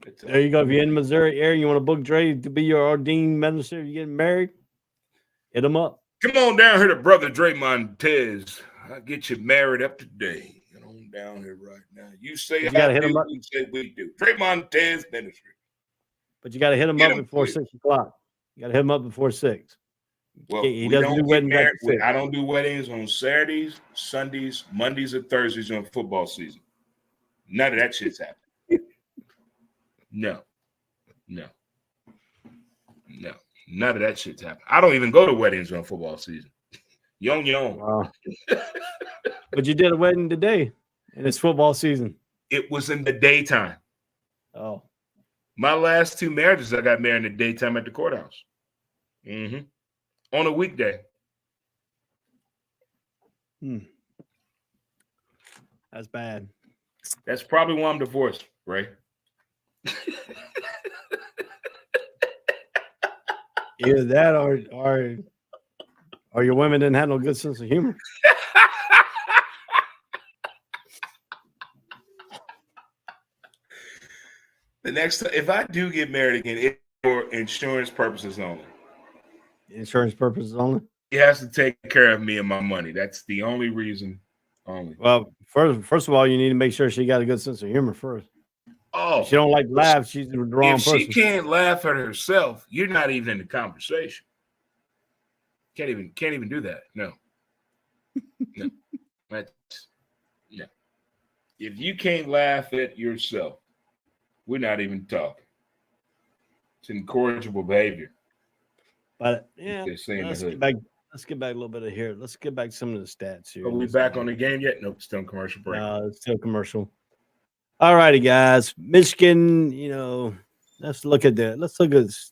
That's all. There you go. If you're in the Missouri area, you want to book Dre to be your ordained minister, you're getting married, hit him up. Come on down here to Brother Dre Montez. I'll get you married up today. Get on down here right now. You say You gotta I hit do, 'em up. we say we do. Dre Montez Ministry. But you got to hit him Get up 'em before quick. 6 o'clock. You got to hit him up before 6. Well, He we doesn't don't do get weddings married. after 6. I don't do weddings on Saturdays, Sundays, Mondays, or Thursdays during football season. None of that shit's happening. No. None of that shit's happening. I don't even go to weddings during football season. You on your own. Wow. But you did a wedding today, and it's football season. It was in the daytime. Oh, My last 2 marriages, I got married in the daytime at the courthouse. On a weekday. that's bad. That's probably why I'm divorced, Ray. Either that or your women didn't have no good sense of humor. The next time, if I do get married again, it's for insurance purposes only. Insurance purposes only. He has to take care of me and my money. That's the only reason only. Well, first of all, you need to make sure she got a good sense of humor first. Oh, If she don't like to laugh, she's the wrong if she person. can't laugh at herself, you're not even in the conversation. Can't even do that. No. No. That's no. If you can't laugh at yourself, we're not even talking. It's incorrigible behavior. But yeah, They say in the let's hood. get back. Let's get back a little bit of here. Let's get back to some of the stats here. Are we back on the game yet? Nope, still in commercial break. No, it's still commercial. All righty, guys. Michigan, let's look at the stats.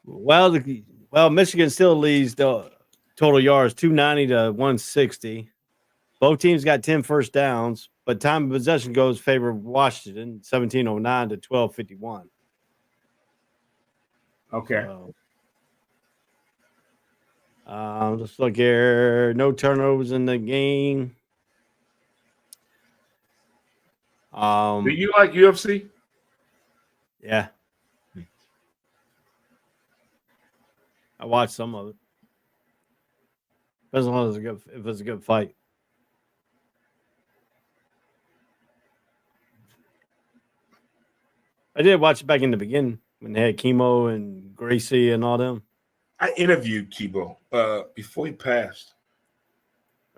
Well, Michigan still leads the total yards 290 to 160. Both teams got 10 first downs, but time of possession goes in favor of Washington, 1709 to 1251. Okay. Let's look here. No turnovers in the game. Do you like UFC? Yeah. I watched some of it. Depends on if it's a good fight. I did watch it back in the beginning when they had Chemo and Gracie and all them. I interviewed Kibo before he passed.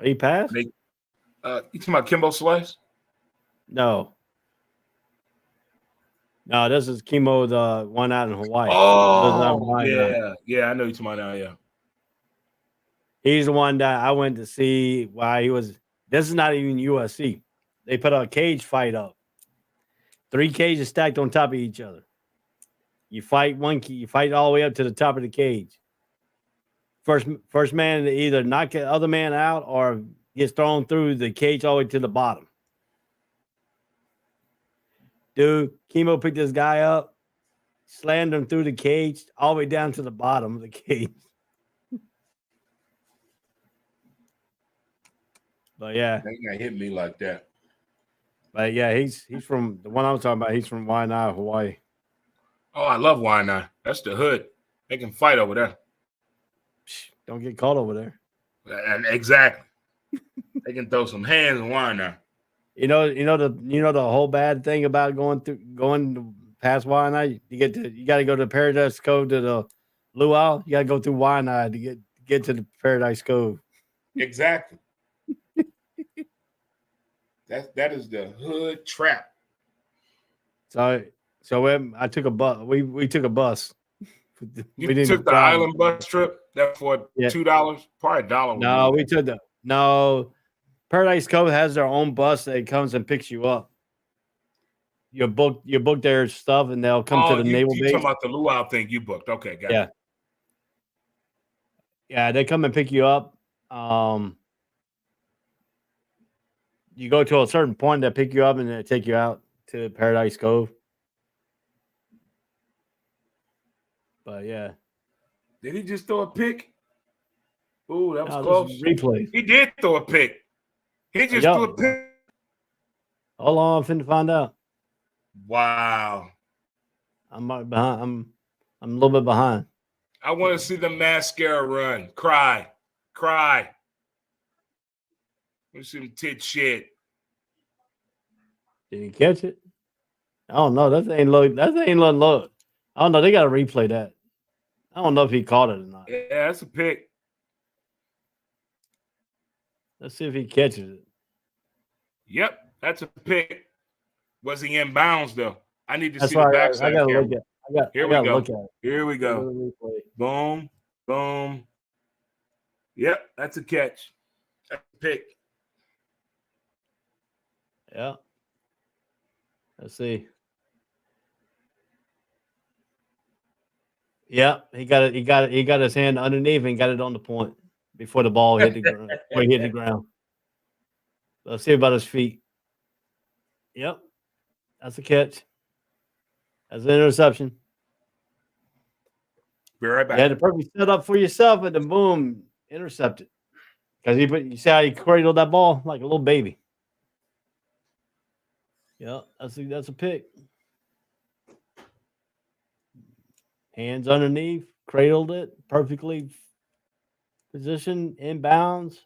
He passed? You talking about Kimbo Slice? No, this is Chemo, the one out in Hawaii. Oh, yeah. I know you're talking about now, yeah. He's the one that I went to see while he was. This is not even USC. They put a cage fight up. 3 cages stacked on top of each other. You fight you fight all the way up to the top of the cage. First man to either knock the other man out or gets thrown through the cage all the way to the bottom. Dude, Chemo picked this guy up, slammed him through the cage all the way down to the bottom of the cage. But yeah, They ain't hit me like that. But yeah, he's from the one I was talking about. He's from Waianae, Hawaii. Oh, I love Waianae. That's the hood. They can fight over there. Don't get caught over there. And exactly. They can throw some hands in Waianae. You know the whole bad thing about going past Waianae. You got to go to Paradise Cove to the luau. You got to go through Waianae to get to the Paradise Cove. Exactly. That is the hood trap. So I took a bus. We took a bus. You took the island bus trip. That for $2, probably $1. No, we took Paradise Cove has their own bus that comes and picks you up. You book their stuff and they'll come to the naval base. You talking about the luau thing you booked? Okay, got it. Yeah, they come and pick you up. You go to a certain point, they pick you up and they take you out to Paradise Cove. But yeah. Did he just throw a pick? Ooh, that was close. Replay. He did throw a pick. He just threw a pick. Hold on, I'm finna find out. Wow. I'm behind. I'm a little bit behind. I want to see the mascara run. Cry. Let me see him tit shit. Did he catch it? I don't know. That ain't look. I don't know. They got to replay that. I don't know if he caught it or not. Yeah, that's a pick. Let's see if he catches it. Yep, that's a pick. Was he in bounds though? I need to That's see the backside. I gotta look at. Here we go. Here we go. Boom, boom. Yep, that's a catch. That's a pick. Yeah. Let's see. Yeah, he got it. He got his hand underneath and got it on the point before the ball hit the ground. Before he hit the ground. Let's see about his feet. Yep, that's a catch. That's an interception. Be right back. You had the perfect setup for yourself, and then boom, intercepted. Because you see how he cradled that ball like a little baby. Yeah, that's a pick. Hands underneath, cradled it perfectly, positioned inbounds.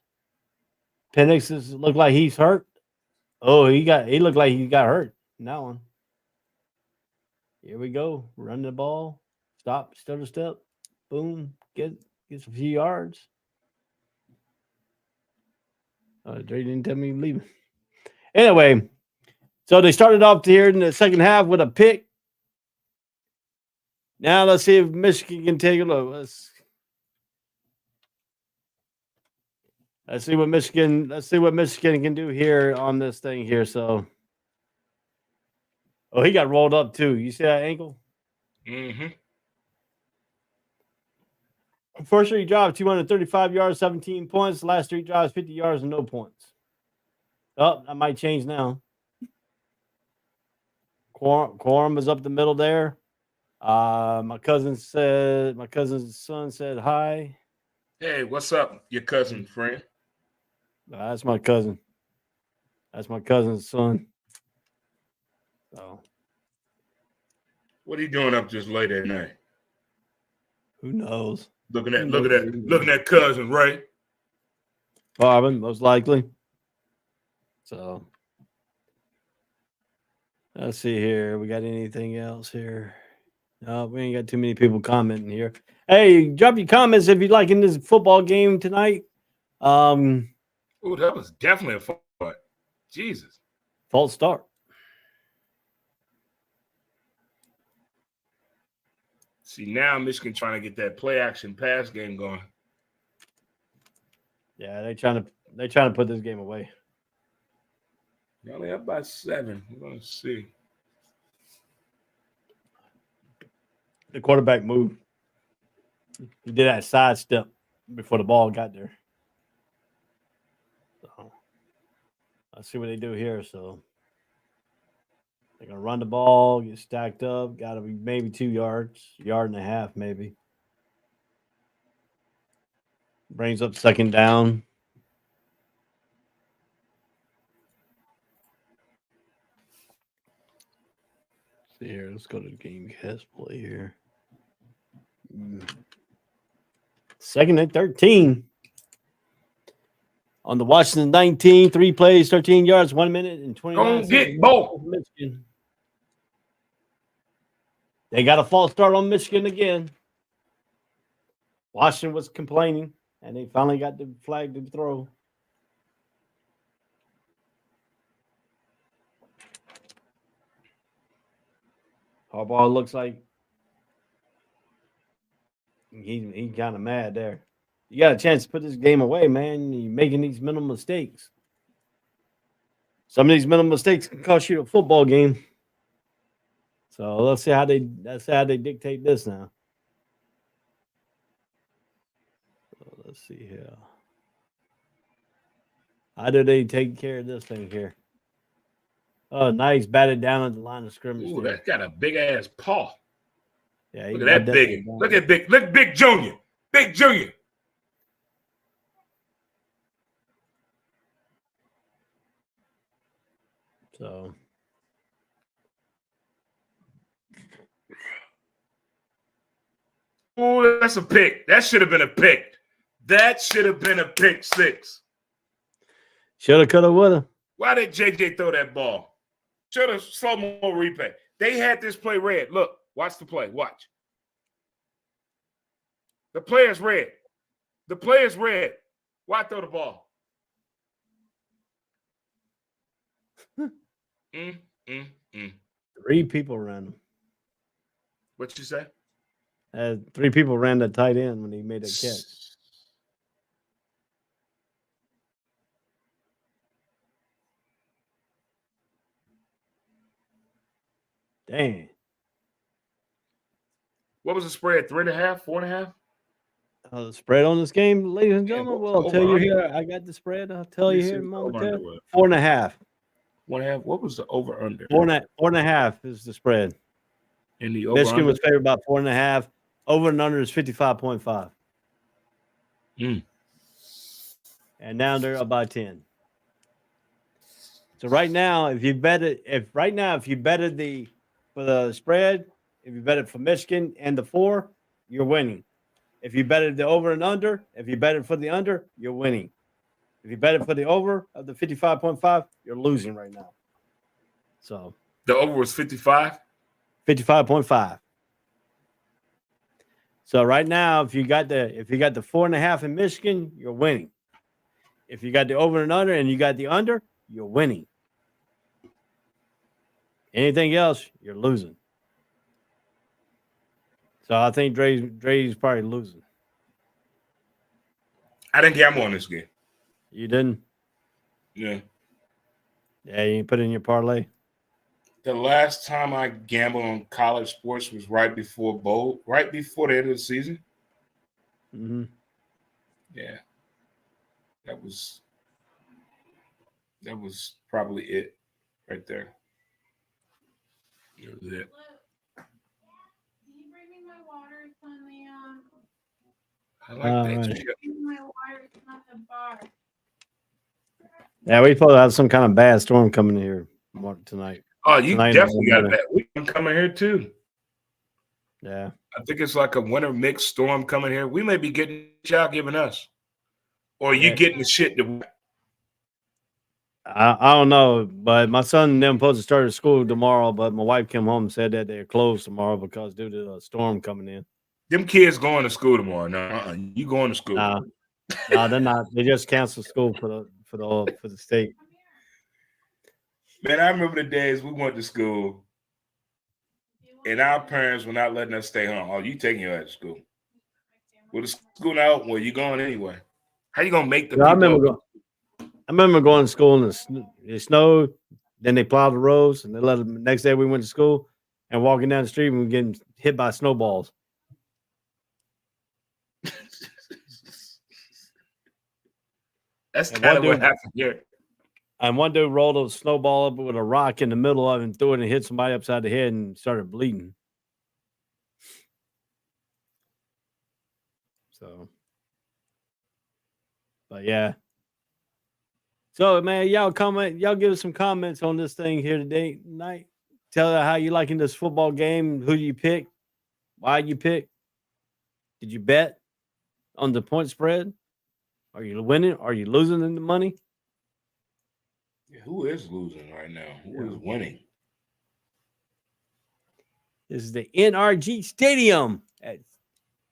Penix looked like he's hurt. Oh, he looked like he got hurt in that one. Here we go. Run the ball. Stop, stutter step. Boom. Gets a few yards. Dre didn't tell me he was leaving. Anyway, so they started off here in the second half with a pick. Now let's see if Michigan can take a look. Let's see what Michigan can do here on this thing here. So, he got rolled up too. You see that ankle? Mm-hmm. First three drives, 235 yards, 17 points. Last three drives, 50 yards and no points. Oh, that might change now. Quorum was up the middle there. My cousin's son said hi. Hey, what's up, your cousin friend? That's my cousin. That's my cousin's son. So, What are you doing up just late at night? who knows? Looking at cousin Ray. Marvin, most likely. So, let's see here. We got anything else here? No, we ain't got too many people commenting here. Hey, drop your comments if you like in this football game tonight. Oh, that was definitely a fault. Jesus. False start. See, now Michigan trying to get that play action pass game going. Yeah, they're trying to put this game away. They're only up by 7. We're gonna see. The quarterback moved. He did that side step before the ball got there. So let's see what they do here. So they're gonna run the ball, get stacked up, gotta be maybe 2 yards, yard and a half, maybe. Brings up second down. See here, let's go to the game cast play here. Second and 13 on the Washington 19, 3 plays, 13 yards, 1 minute and 29 Don't seconds. get both. Michigan. They got a false start on Michigan again. Washington was complaining, and they finally got the flag to throw. Harbaugh looks like he's kind of mad there. You got a chance to put this game away, man. You're making these minimal mistakes. Some of these minimal mistakes can cost you a football game. So let's see how they dictate this now. So let's see here. How do they take care of this thing here? Oh, nice. Batted down at the line of scrimmage. Ooh, that's got a big ass paw. Yeah, Look at that big. Look at Big Junior. Big Junior. So Oh, that's a pick. That should have been a pick. That should have been a pick 6. shoulda, coulda, woulda. Why did JJ throw that ball? Should have slow mo replay. They had this play red. Look, watch the play. Watch. The play is red. The play is red. Why throw the ball? 3 people ran them. What you say? 3 people ran the tight end when he made a catch. Dang. What was the spread? 3.5, 4.5? The spread on this game, ladies and Yeah, gentlemen. what's Well, the I'll tell you over-under? here. I got the spread. I'll tell you Let me here see in a what moment. over-under was. 4.5. 1.5. What was the over under? 4.5 is the spread. In the over Michigan was favored about 4.5. Over and under is 55.5. And now they're up by 10. So right now, if you betted for the spread, if you betted for Michigan and the 4, you're winning. If you betted the over and under, if you betted for the under, you're winning. If you bet it for the over of the 55.5, you're losing right now. So The over was 55. 55.5. So right now, if you got the 4.5 in Michigan, you're winning. If you got the over and under and you got the under, you're winning. Anything else, you're losing. So I think Dre's probably losing. I didn't gamble on this game. You didn't? Yeah. Yeah, you put in your parlay. The last time I gambled on college sports was right before the end of the season. Mm-hmm. Yeah. That was probably it right there. That was it. Can you bring me my water? It's on the I like that right. shit. bring me my water. It's not the bar. Yeah, we supposed to have some kind of bad storm coming here tonight. Oh, you Tonight definitely got and that. We can come in here too. Yeah. I think it's like a winter mix storm coming here. We may be getting y'all giving us, or you Yeah. getting the shit that. I don't know, but my son and them supposed to start at school tomorrow, but my wife came home and said that they're closed tomorrow because due to a storm coming in. Them kids going to school tomorrow. No, you going to school? No, they're not. They just canceled school for the state. Man, I remember the days we went to school and our parents were not letting us stay home. Oh, you taking your ass to school? Well, the school now open. Well, you going anyway. How you gonna make the Yeah, people? I remember going to school and it snowed. Then they plowed the roads, and they let them. Next day we went to school and walking down the street, we were getting hit by snowballs. That's And kind of one what dude- happened here. And one dude rolled a snowball up with a rock in the middle of it and threw it and hit somebody upside the head and started bleeding. So, but yeah. So, man, y'all give us some comments on this thing here tonight. Tell us how you liking this football game, who you pick, why you pick. Did you bet on the point spread? Are you winning? Are you losing in the money? Who is losing right now? Who is winning? This is the NRG Stadium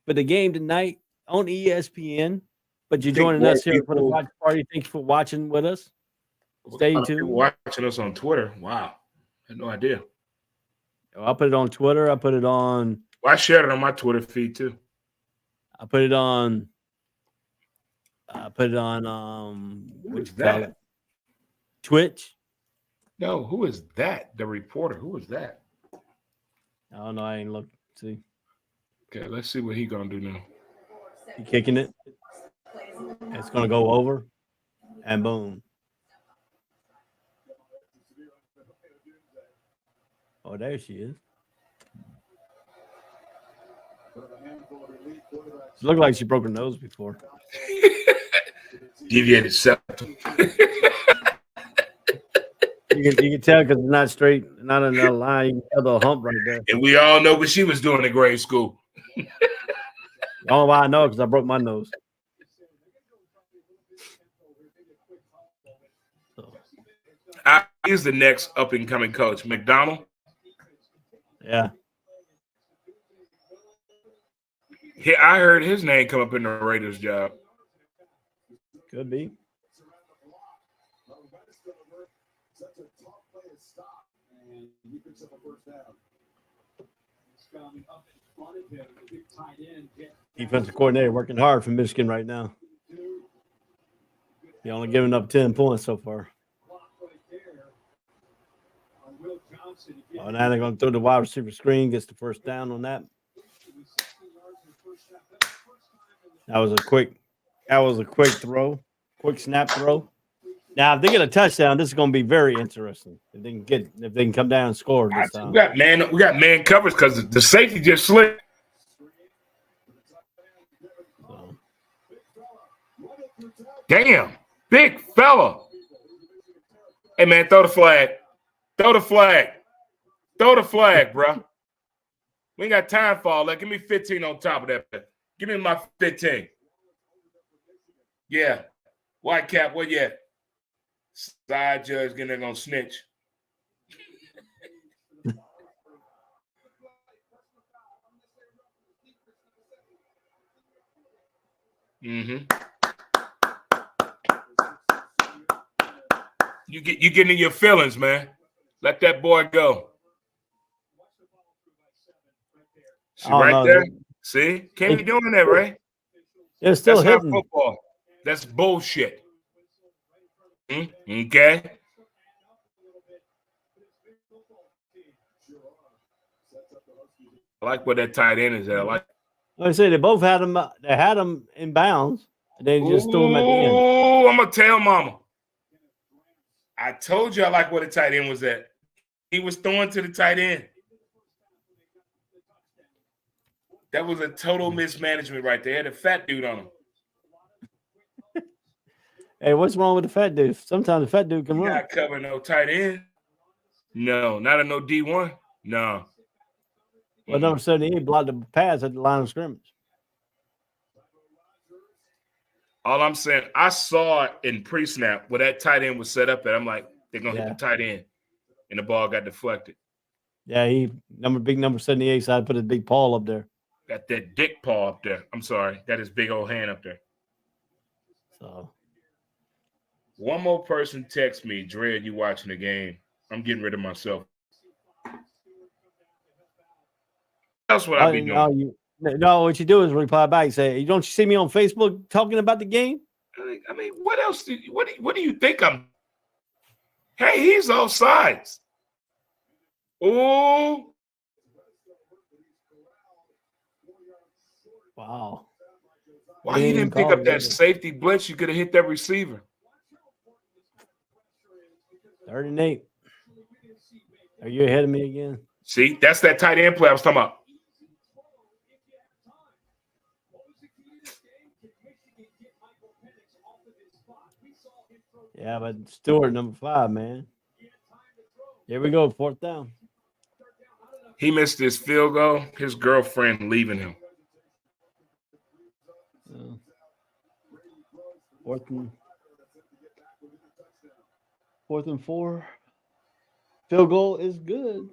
for the game tonight on ESPN. But you're Think joining more us here for the people- watch party. Thank you for watching with us. What Stay kind of people tuned. watching us on Twitter. Wow, I had no idea. I'll put it on Twitter. I put it on. Well, I shared it on my Twitter feed too. I put it on. Who is you call that? it? Twitch. No, who is that? The reporter. Who is that? I don't know. I ain't looked. See, Okay, let's see what he gonna do now. he kicking it. It's gonna go over, and boom. Oh, there she is. She looked like she broke her nose before. Deviated septum. You can tell because it's not straight, not in that line. You can tell the hump right there. And we all know what she was doing in grade school. I don't know why I know because I broke my nose. So, He's the next up and coming coach, McDonald. yeah. I heard his name come up in the Raiders job. Could be. Defensive coordinator working hard for Michigan right now. He only giving up 10 points so far. Oh, now they're going to throw the wide receiver screen, gets the first down on that. That was a quick throw, quick snap throw. Now, if they get a touchdown, this is going to be very interesting. If they can come down and score this time. We got man covers because the safety just slipped. So, Damn, big fella. Hey man, throw the flag. Throw the flag. Throw the flag, bro. We ain't got time for all that. Give me 15 on top of that. Give me my 15. Yeah. Whitecap, what yet? Side judge getting gonna snitch. Mm-hmm. You getting in your feelings, man. Let that boy go. See right there? See? Can't be doing that, Ray. They're still That's hitting. not football. That's bullshit. Okay. I like where that tight end is at. Like I say, they both had them. They had them in bounds. And they just threw them at the end. Oh, I'm gonna tell Mama. I told you I like where the tight end was at. He was throwing to the tight end. That was a total mismanagement right there. Had a fat dude on him. Hey, what's wrong with the fat dude? Sometimes the fat dude can run. Not covering no tight end. No, not a no D1. No. Well, number 78 blocked the pass at the line of scrimmage. All I'm saying, I saw it in pre-snap where that tight end was set up at. I'm like, they're gonna hit the tight end, and the ball got deflected. Yeah, big number 78 side put his big paw up there. Got that dick paw up there. I'm sorry, got his big old hand up there. So, one more person text me, Dre, you watching the game? I'm getting rid of myself. That's what I be doing. No, what you do is reply back and say, "Don't you see me on Facebook talking about the game?" I mean, what else? What do you think I'm? Hey, he's offsides. Oh, wow! Why you didn't pick up that safety blitz? You could have hit that receiver. 3rd and 8. Are you ahead of me again? See, that's that tight end play I was talking about. Yeah, but Stewart, number 5, man. Here we go, 4th down. He missed his field goal. His girlfriend leaving him. 4th and 4. Field goal is good.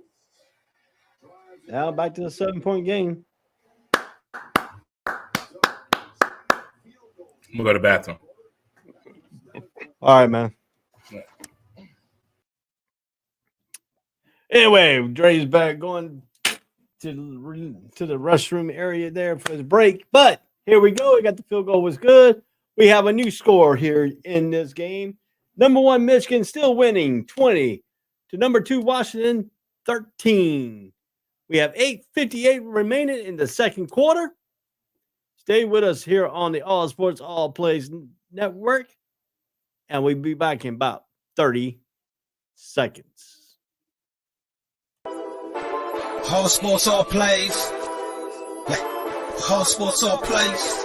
Now back to the 7-point game. I'm gonna go to the bathroom. All right, man. Anyway, Dre's back going to the restroom area there for his break. But here we go. We got the field goal was good. We have a new score here in this game. Number 1, Michigan still winning 20 to number 2, Washington 13. We have 8:58 remaining in the second quarter. Stay with us here on the All Sports All Plays Network. And we'll be back in about 30 seconds. All sports, all plays. All sports, all plays.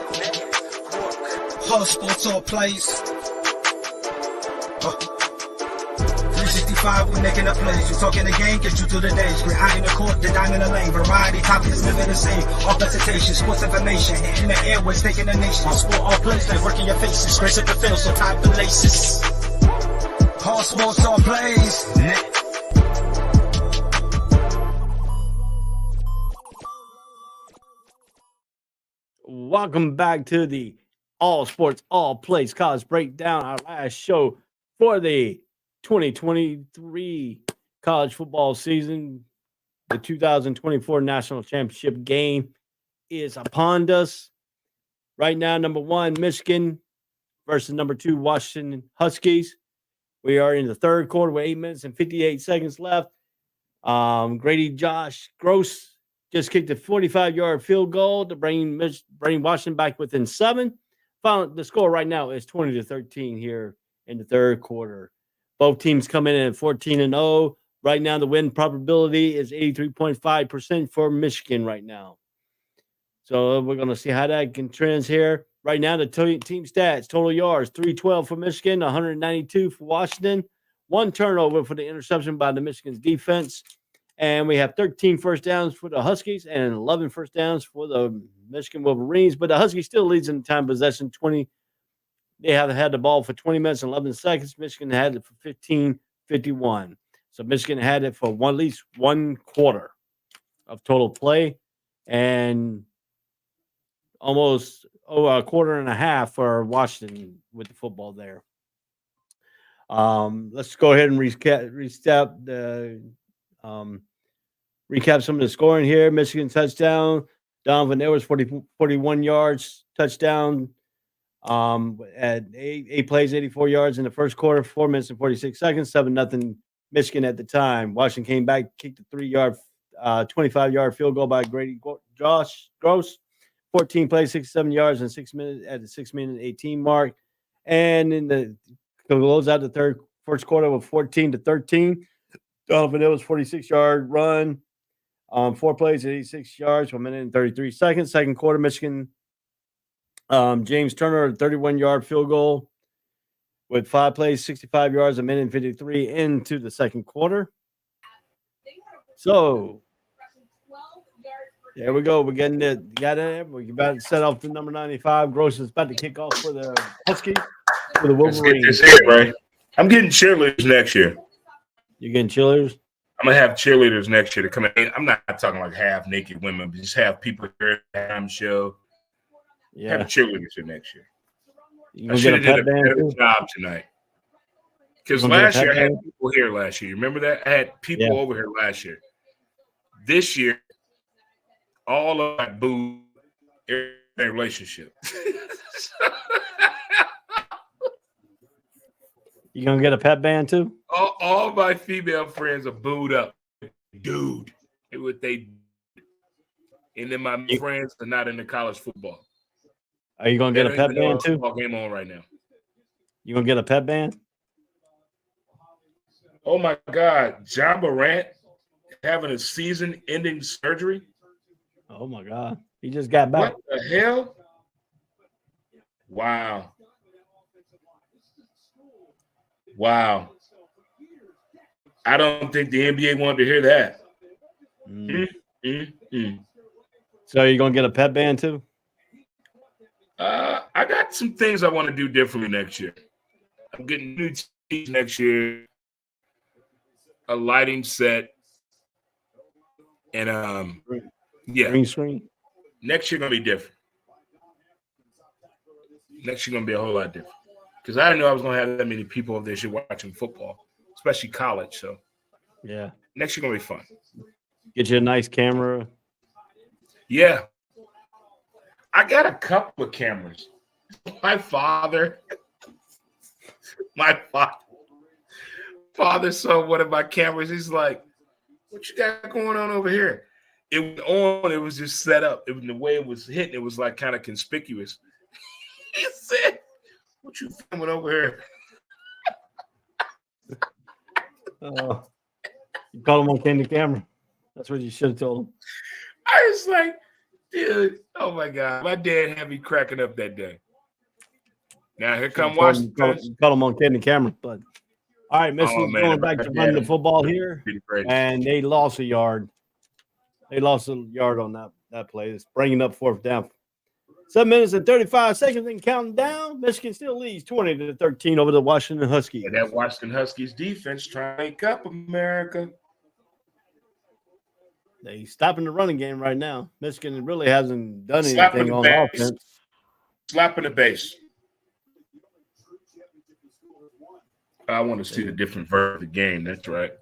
All sports, all plays. 365, we making a plays. You talking the game, get you through the days. We're high in the court, the dime in the lane. Variety, topics, living the same. All presentation, sports information. In the airways, taking the nation. All sport, all plays, like working your faces. Grace at the field, so tie the laces. All sports, all plays. Welcome back to the All Sports, All Plays College Breakdown, our last show for the 2023 college football season. The 2024 National Championship game is upon us. Right now, number 1, Michigan versus number 2, Washington Huskies. We are in the third quarter with 8 minutes and 58 seconds left. Grady Josh Gross just kicked a 45-yard field goal to bring Washington back within 7. The score right now is 20-13 here in the third quarter. Both teams come in at 14-0. Right now, the win probability is 83.5% for Michigan right now. So we're going to see how that can trends here. Right now, the team stats, total yards, 312 for Michigan, 192 for Washington. 1 turnover for the interception by the Michigan's defense. And we have 13 first downs for the Huskies and 11 first downs for the Michigan Wolverines. But the Huskies still leads in time possession, They have had the ball for 20 minutes and 11 seconds. Michigan had it for 15:51. So Michigan had it for at least one quarter of total play and almost a quarter and a half for Washington with the football there. Let's go ahead and recap some of the scoring here. Michigan touchdown. Donovan Edwards, 41 yards, touchdown. At eight plays, 84 yards in the first quarter, 4 minutes and 46 seconds, 7-0 Michigan at the time. Washington came back, kicked a 25-yard field goal by Grady Josh Gross. 14 plays, 67 yards in 6 minutes at the 6-minute 18 mark. And in the close out the first quarter with 14-13. Donovan Edwards, 46-yard run. 4 plays, 86 yards, 1 minute and 33 seconds. Second quarter, Michigan. James Turner, a 31-yard field goal with 5 plays, 65 yards, 1 minute and 53 into the second quarter. So there we go. We're getting it. Got it. We're about to set off to number 95. Gross is about to kick off for the Huskies. For the Wolverine. Let's get this here, right? I'm getting cheerleaders next year. You're getting cheerleaders? I'm gonna have cheerleaders next year to come in. I'm not talking like half naked women, but just have people here at the show. Yeah. Have cheerleaders here next year. You I should have did a better job tonight. Because last year I had people here last year. Remember that? I had people over here last year. This year, all of my boo in a relationship. You gonna get a pep band too? All my female friends are booed up. Dude. What they and then my friends are not into college football. Are you gonna get a pep band too? Football game on right now. You gonna get a pep band? Oh my God, John Morant having a season-ending surgery. Oh my God, he just got back. What the hell? Wow. Wow. I don't think the NBA wanted to hear that. So you're gonna get a pep band too? I got some things I want to do differently next year. I'm getting new teams next year, a lighting set, and green screen. Next year gonna be different. Next year gonna be a whole lot different. Because I didn't know I was gonna have that many people over there watching football, especially college. So yeah, next year gonna be fun. Get you a nice camera. Yeah, I got a couple of cameras. My father saw one of my cameras. He's like, "What you got going on over here?" It was on. It was just set up. It was the way it was hitting. It was like kind of conspicuous. He said, "What you filming over here?" You call him on candy camera. That's what you should have told him. I was like, dude, oh my God. My dad had me cracking up that day. Now here come Washington. You call him on candy camera, but all right, Michigan's going back to running the football here, and they lost a yard. They lost a yard on that play. It's bringing up fourth down. 7 minutes and 35 seconds and counting down. Michigan still leads 20-13 over the Washington Huskies. And that Washington Huskies defense trying to wake up, America. They stopping the running game right now. Michigan really hasn't done anything on offense. Slapping the base. I want to see the different version of the game. That's right.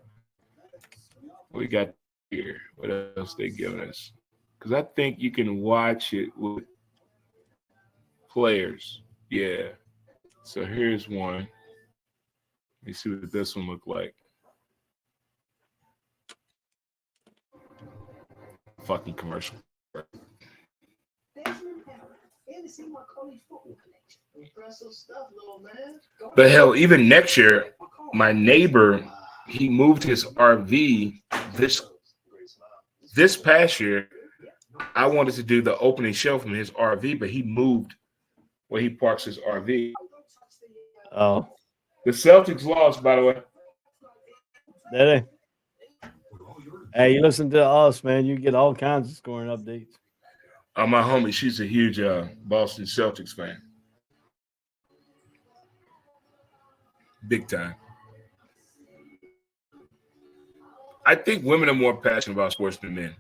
What we got here? What else they giving us? Because I think you can watch it with players. Yeah. So here's one. Let me see what this one look like. Fucking commercial. But hell, even next year, my neighbor, he moved his RV this past year. I wanted to do the opening show from his RV, but he moved where he parks his RV. Oh. The Celtics lost, by the way. Did they? Hey, you listen to us, man. You get all kinds of scoring updates. My homie, she's a huge Boston Celtics fan. big time. I think women are more passionate about sports than men.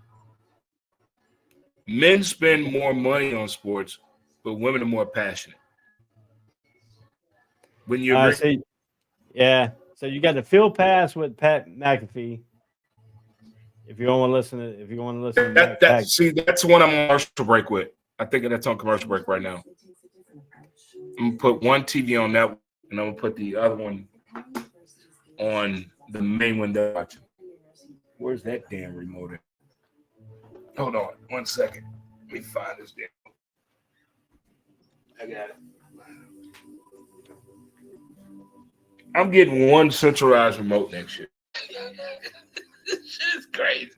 Men spend more money on sports, but women are more passionate. When you agree? See, yeah. So you got the field pass with Pat McAfee. If you want to listen to that's one I'm on commercial break with. I think that's on commercial break right now. I'm gonna put one TV on that, and I'm gonna put the other one on the main one that I'm watching. Where's that damn remote? Hold on, 1 second. Let me find this damn. I got it. I'm getting one centralized remote next year. This shit is crazy.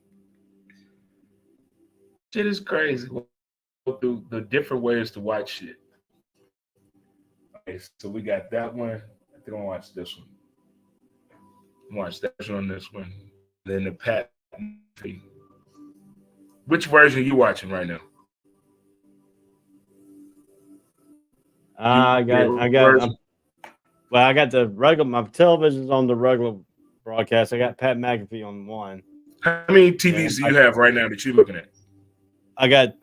Shit is crazy. We'll go through the different ways to watch shit. Okay, so we got that one. I think I'll watch this one. Watch that one, this one. Then the Pat. Which version are you watching right now? I got the regular. My television's on the regular broadcast. I got Pat McAfee on one. How many TVs do you have right now that you're looking at? I got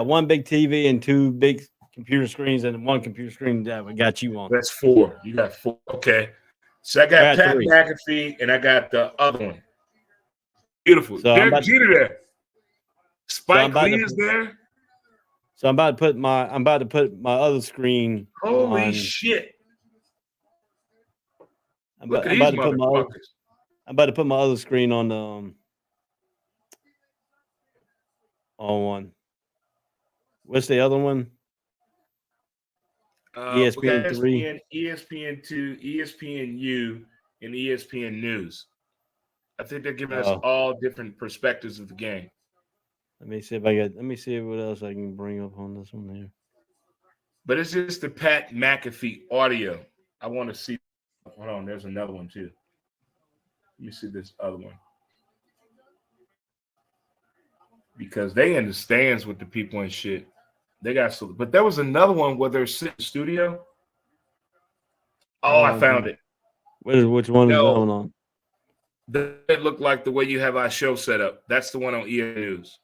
one big TV and two big computer screens and one computer screen that we got you on. That's 4. You got 4. Okay. So I got Pat McAfee and I got the other one. Beautiful. So Derek Jeter there. Spike Lee is there. So I'm about to put my other screen. Holy shit. I'm about to put my other screen on one. What's the other one? ESPN 3, ESPN 2, ESPNU, and ESPN News. I think they're giving us all different perspectives of the game. Let me see what else I can bring up on this one there. But it's just the Pat McAfee audio. I want to see. Hold on, there's another one too. Let me see this other one. Because they in the stands with the people and shit. They got so, but there was another one where they're sitting in the studio. Oh, I found it. Which one is that one on? It looked like the way you have our show set up. That's the one on EA News.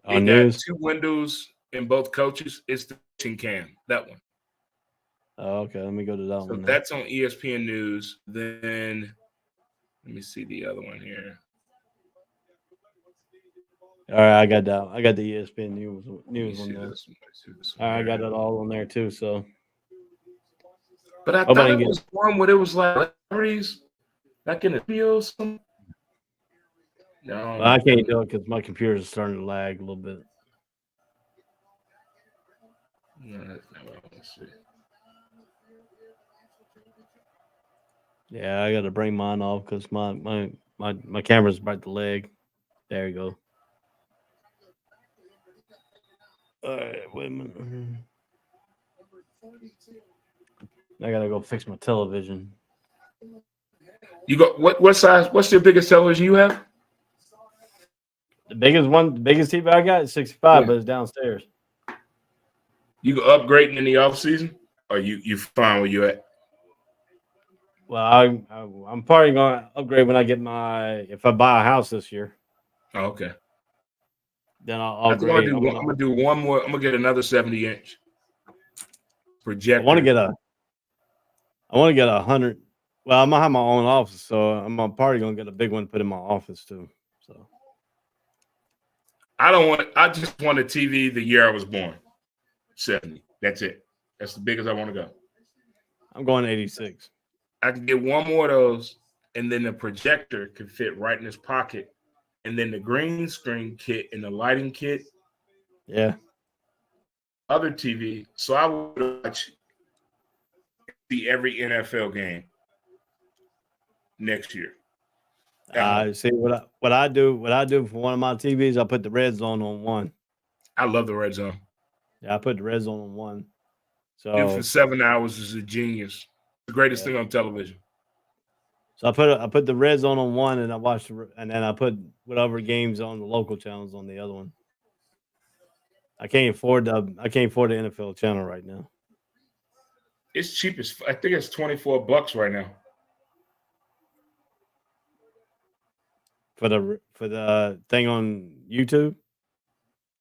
On It News? got 2 windows in both coaches. It's the pitching cam. That one. Oh, okay. Let me go to that one. So that's on ESPN News. Then let me see the other one here. All right, I got that. I got the ESPN News one there. All right, I got it all on there too. So, but I thought it was one where it was like celebrities, like in the videos. No, well, I can't do it because my computer is starting to lag a little bit. No, that's not what I want to see. Yeah, I got to bring mine off because my camera's about to lag. There you go. All right, wait a minute. I gotta go fix my television. You got what size? What's your biggest television you have? The biggest TV I got is 65, but it's downstairs. You go upgrading in the off season, or you fine where you at? Well, I'm probably gonna upgrade when I get if I buy a house this year. Oh, okay. Then I'll upgrade. I'm gonna do one more. I'm gonna get another 70-inch projector. I want to get a 100. Well, I'm gonna have my own office, so I'm probably gonna get a big one to put in my office too. So I just want a TV the year I was born. 70. That's it. That's the biggest I want to go. I'm going 86. I can get one more of those, and then the projector can fit right in his pocket. And then the green screen kit and the lighting kit. Yeah. Other TV. So I would see every NFL game next year. See what I do for one of my TVs, I put the red zone on one. I love the red zone. Yeah, I put the red zone on one. So and for 7 hours is a genius. The greatest thing on television. So I put the red zone on one, and and then I put whatever games on the local channels on the other one. I can't afford the NFL channel right now. It's cheap as I think it's $24 right now. For the thing on YouTube.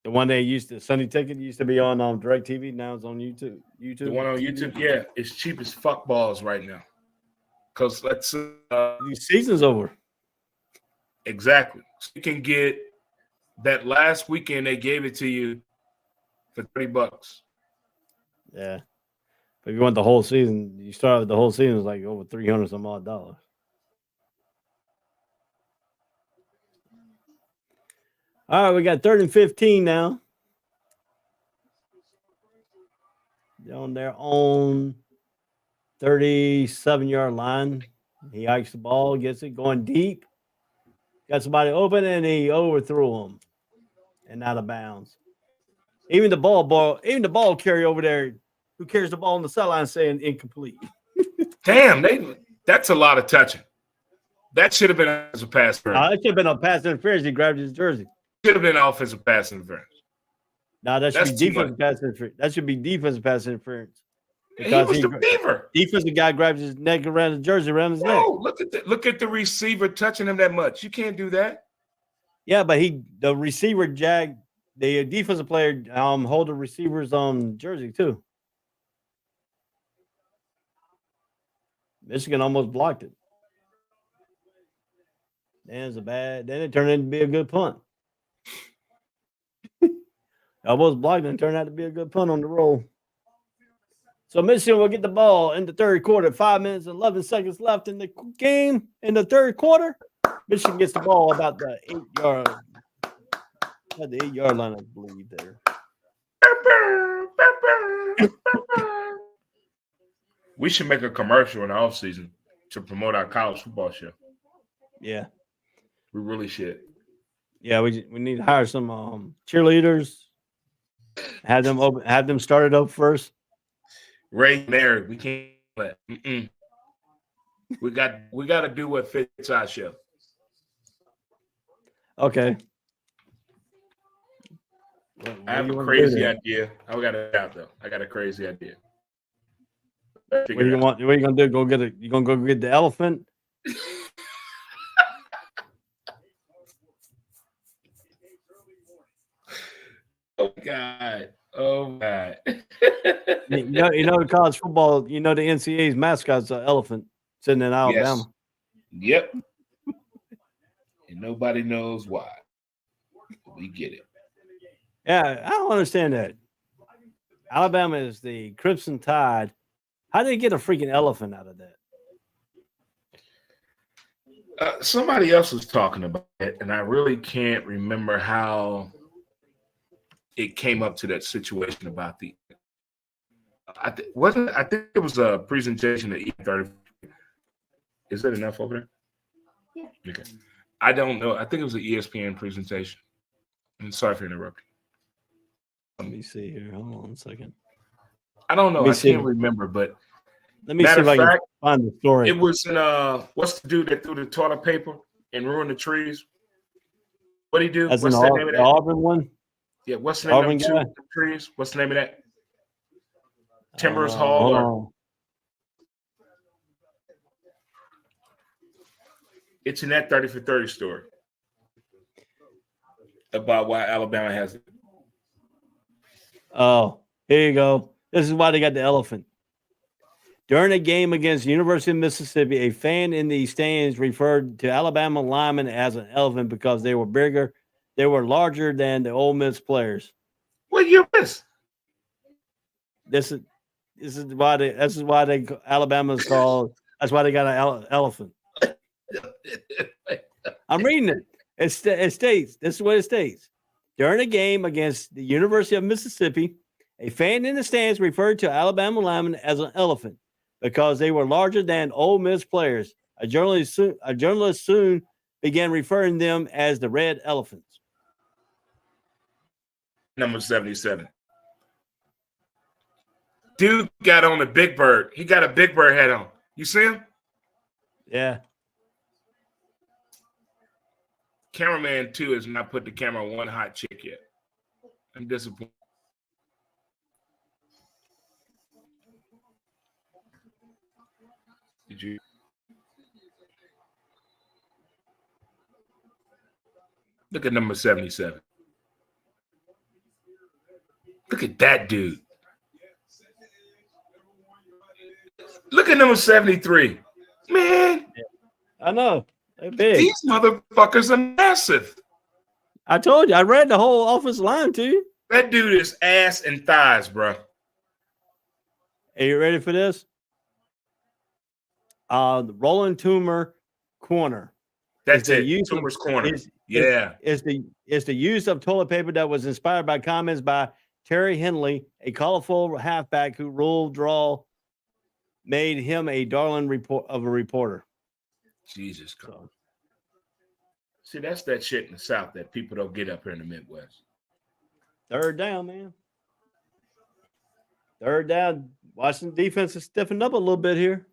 The one they used to Sunday Ticket used to be on DirecTV. Now it's on YouTube. The one on YouTube, yeah, it's cheap as fuck balls right now. Because the season's over. Exactly. So you can get that last weekend they gave it to you for $30. Yeah. But if you want the whole season, you start with the whole season, it's like over 300 some odd dollars. All right, we got 3rd and 15 now. They're on their own 37-yard line. He hikes the ball, gets it going deep. Got somebody open, and he overthrew him and out of bounds. Even the ball carrier over there who carries the ball on the sideline saying incomplete. Damn, that's a lot of touching. That should have been as a pass interference. That should have been a pass interference. He grabbed his jersey. Should have been offensive pass interference. No, that should be defensive pass interference. That should be defensive pass interference. Because he was the receiver. Defensive guy grabs his neck around his jersey around his neck. No, look at the receiver touching him that much. You can't do that. Yeah, but the receiver jagged the defensive player hold the receiver's jersey too. Michigan almost blocked it. Then it turned into be a good punt. Almost blocked and turned out to be a good punt on the roll. So Michigan will get the ball in the third quarter. 5 minutes and 11 seconds left in the game. In the third quarter, Michigan gets the ball about the 8-yard line, I believe there. We should make a commercial in the offseason to promote our college football show. Yeah. We really should. Yeah, we need to hire some cheerleaders. Have them started up first. Ray and Dre, we can't let. We got to do what fits our show. Okay. I have a crazy idea. I got it out though. I got a crazy idea. What are you gonna do? You gonna go get the elephant? Oh God. Oh God. you know the college football, the NCAA's mascot's an elephant sitting in Alabama. Yes. Yep. And nobody knows why. We get it. Yeah, I don't understand that. Alabama is the Crimson Tide. How did they get a freaking elephant out of that? Somebody else was talking about it, and I really can't remember how it came up to that situation about the. I think it was a presentation at E30. Is that enough over there? Yeah. Okay. I don't know. I think it was an ESPN presentation. I'm sorry for interrupting. Let me see here. Hold on a second. I don't know. I can't remember, but let me see if I can find the story. It was in what's the dude that threw the toilet paper and ruined the trees? What'd he do? That's what's the name of that? Auburn one? Yeah, what's the name of the trees? What's the name of that? Timbers Hall or it's in that 30 for 30 story about why Alabama has it. Oh, here you go. This is why they got the elephant. During a game against the University of Mississippi, a fan in the stands referred to Alabama linemen as an elephant because they were bigger. They were larger than the Ole Miss players. What year is this? This is why they Alabama's called. That's why they got an elephant. I'm reading it. It states. This is what it states. During a game against the University of Mississippi, a fan in the stands referred to Alabama linemen as an elephant because they were larger than Ole Miss players. A journalist soon began referring them as the Red Elephants. Number 77. Dude got on a Big Bird. He got a Big Bird hat on. You see him? Yeah. Cameraman 2 has not put the camera on one hot chick yet. I'm disappointed. Did you? Look at number 77. Look at that dude. Look at number 73. Man, I know. They're big. these motherfuckers are massive. I told you. I read the whole offensive line to you. That dude is ass and thighs, bro. Are you ready for this? The Roland Toomer corner. That's the it. use of- Toomer's corner. Is Yeah. the use of toilet paper that was inspired by comments by Terry Henley, a colorful halfback who ruled draw, made him a darling reporter. Jesus Christ. So, See, that's that shit in the South that people don't get up here in the Midwest. third down, man. Third down. Washington defense is stiffened up a little bit here.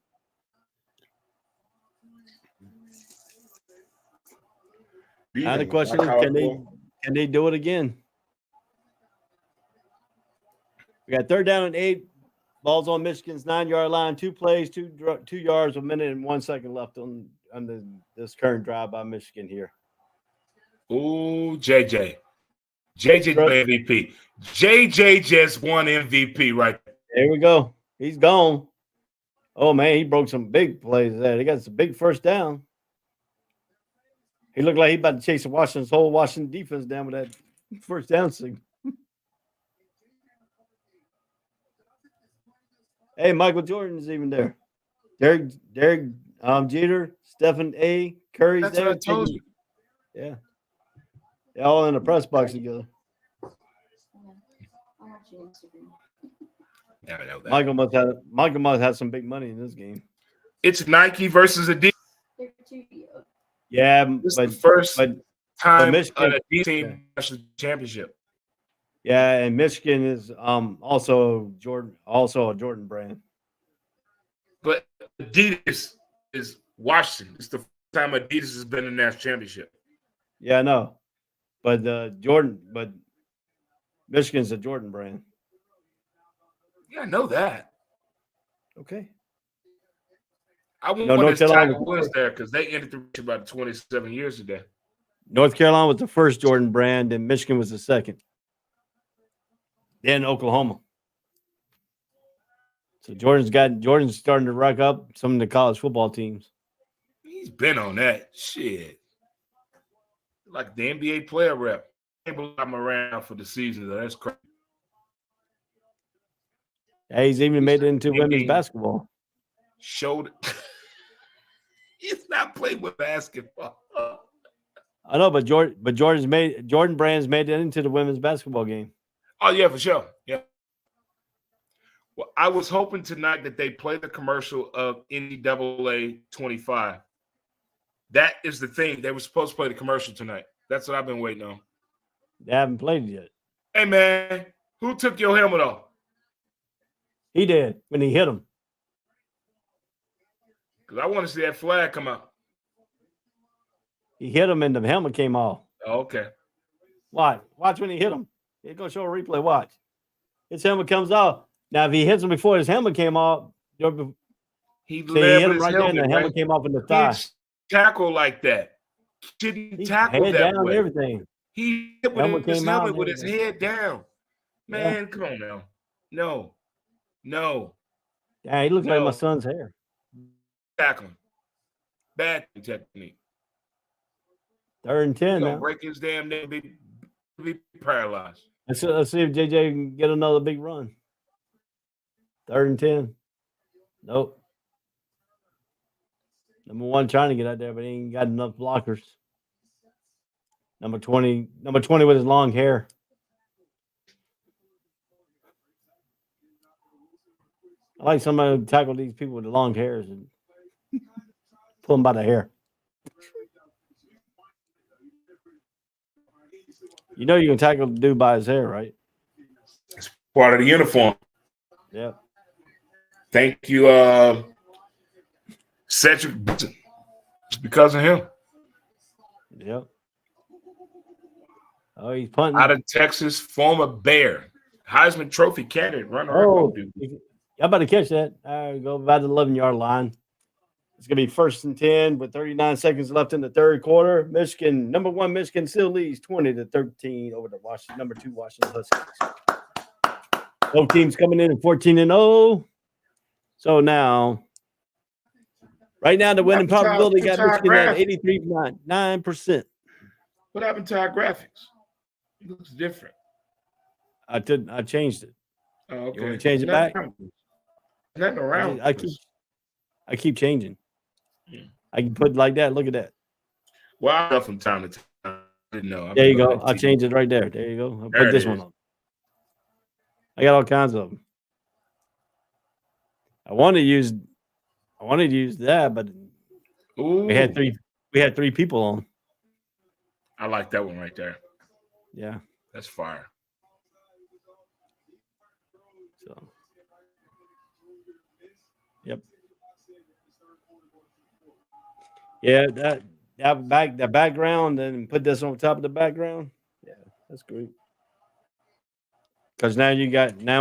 Now the question is, can they do it again? We got third down and 8. Ball's on Michigan's 9-yard line. 2 plays, 2 yards, 1 minute and 1 second left on this current drive by Michigan here. Ooh, JJ MVP. JJ just won MVP right there. There we go. He's gone. Oh man, he broke some big plays there. He got some big first down. He looked like he about to chase Washington's whole Washington defense down with that first down signal. Hey, Michael Jordan's even there. Derek Jeter, Stephen A. Curry's That's there. what I told you. Yeah. They're all in the press box together. Yeah, I know that. Michael must have some big money in this game. It's Nike versus Adidas. Yeah, This is the first time Michigan- an Adidas team national championship. yeah, and Michigan is also a Jordan brand. But Adidas is Washington. It's the first time Adidas has been in the national championship. Yeah, I know. But Michigan's a Jordan brand. Yeah, I know that. Okay. I want No, North this Carolina Tiger Woods there because they ended the race about 27 years ago. North Carolina was the first Jordan brand, and Michigan was the second. Then Oklahoma. So Jordan's starting to rack up some of the college football teams. He's been on that shit. Like the NBA player rep. I can't believe I'm around for the season, though. That's crazy. Yeah, he's even made it into women's Maybe- basketball. Showed he's not playing with basketball. I know, but Jordan Brands made it into the women's basketball game. Oh, yeah, for sure. Yeah. Well, I was hoping tonight that they play the commercial of NCAA 25. That is the thing. They were supposed to play the commercial tonight. That's what I've been waiting on. They haven't played it yet. Hey, man, who took your helmet off? He did when he hit him. Because I want to see that flag come out. He hit him and the helmet came off. Oh, okay. Watch when he hit him. He's gonna show a replay. Watch. His helmet comes off. Now, if he hits him before his helmet came off, He so he led hit with him his right there, and helmet, the helmet right? came off in the He thigh. didn't tackle like that. Shouldn't He tackle head that down and way. everything. He hit Helmet with his came out helmet and with his everything. head down. Man, come on now. No. Yeah, he looked like No. my son's hair. Tackle him. Bad technique. 3rd and 10 He's gonna now. break his damn neck, be paralyzed. Let's see if JJ can get another big run. 3rd and 10. Nope. Number 1 trying to get out there, but he ain't got enough blockers. Number 20 with his long hair. I like somebody to tackle these people with the long hairs and pull them by the hair. You know you can tackle the dude by his hair, right? Part of the uniform. Yeah. Thank you, Cedric Benson. It's because of him. Yep. Oh, he's punting. Out of Texas, former Bear, Heisman Trophy candidate, runner-up. Oh, y'all better catch that. Go about the 11-yard line. It's going to be 1st and 10 with 39 seconds left in the third quarter. Michigan, number 1 Michigan still leads 20-13 over the number 2 Washington Huskies. Both teams coming in at 14-0. So now, right now, the winning probability got Michigan at 83.9%. What happened to our graphics? It looks different. I changed it. Oh, okay. You want to change it back? Nothing around. I keep changing. I can put it like that. Look at that. Well, I know from time to time. I didn't know. There you go. I'll change it right there. There you go. I'll put this one on. I got all kinds of them. I wanted to use that, but we had three people on. I like that one right there. Yeah. That's fire. So, yep. Yeah, that background, and put this on top of the background. Yeah, that's great. Because now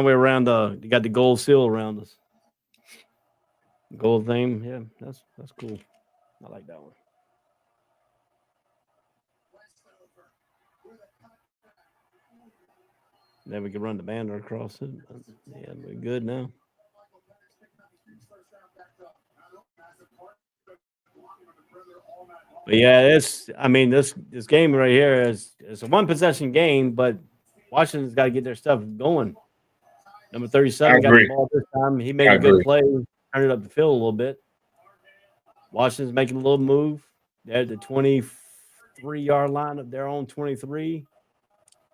we're around you got the gold seal around us. Gold theme, yeah, that's cool. I like that one. Then we can run the banner across it. Yeah, we're good now. But yeah, this game right here is a 1-possession game, but Washington's got to get their stuff going. Number 37 got the ball this time. He made a good play, turned it up the field a little bit. Washington's making a little move. They're at the 23-yard line of their own 23.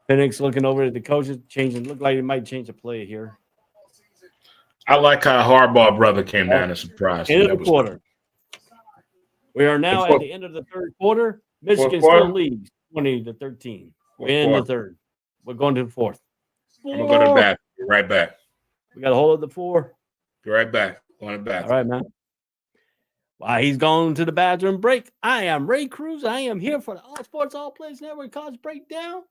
Penix looking over at the coaches, look like they might change the play here. I like how Harbaugh brother came down and surprised me. End of the quarter. We are now at the end of the third quarter. Michigan still leads 20-13. We're in the third. We're going to the fourth. I'm going to go to the back. Be right back. We got to hold up the 4. Be right back. Going to the back. All right, man. While he's going to the bathroom break, I am Ray Cruz. I am here for the All Sports All Plays Network College Breakdown.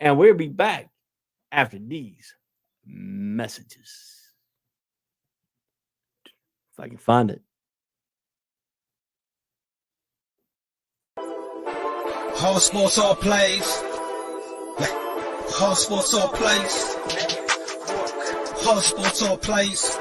And we'll be back after these messages. If I can find it. All sports, all plays. All sports, all plays. All sports, all plays.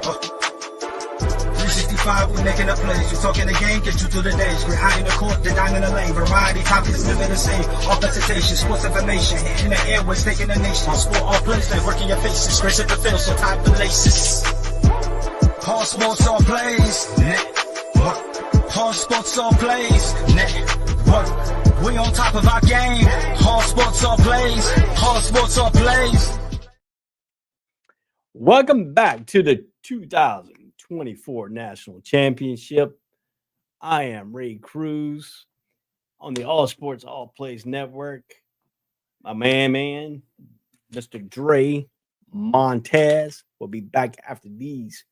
365, we're making a plays. You talking the game, get you through the days. We're high in the court, the dime in the lane. Variety, topics, living the same. All presentation, sports information. In the airways, taking the nation. Sport, all plays, they working your faces. Grace at the field, so type the laces. All sports, all plays. All sports, all plays. Network. We on top of our game. All sports, all plays. All sports, all plays. Welcome back to the 2024 National Championship. I am Ray Cruz on the All Sports All Plays Network. My man, Mr. Dre Montez will be back after these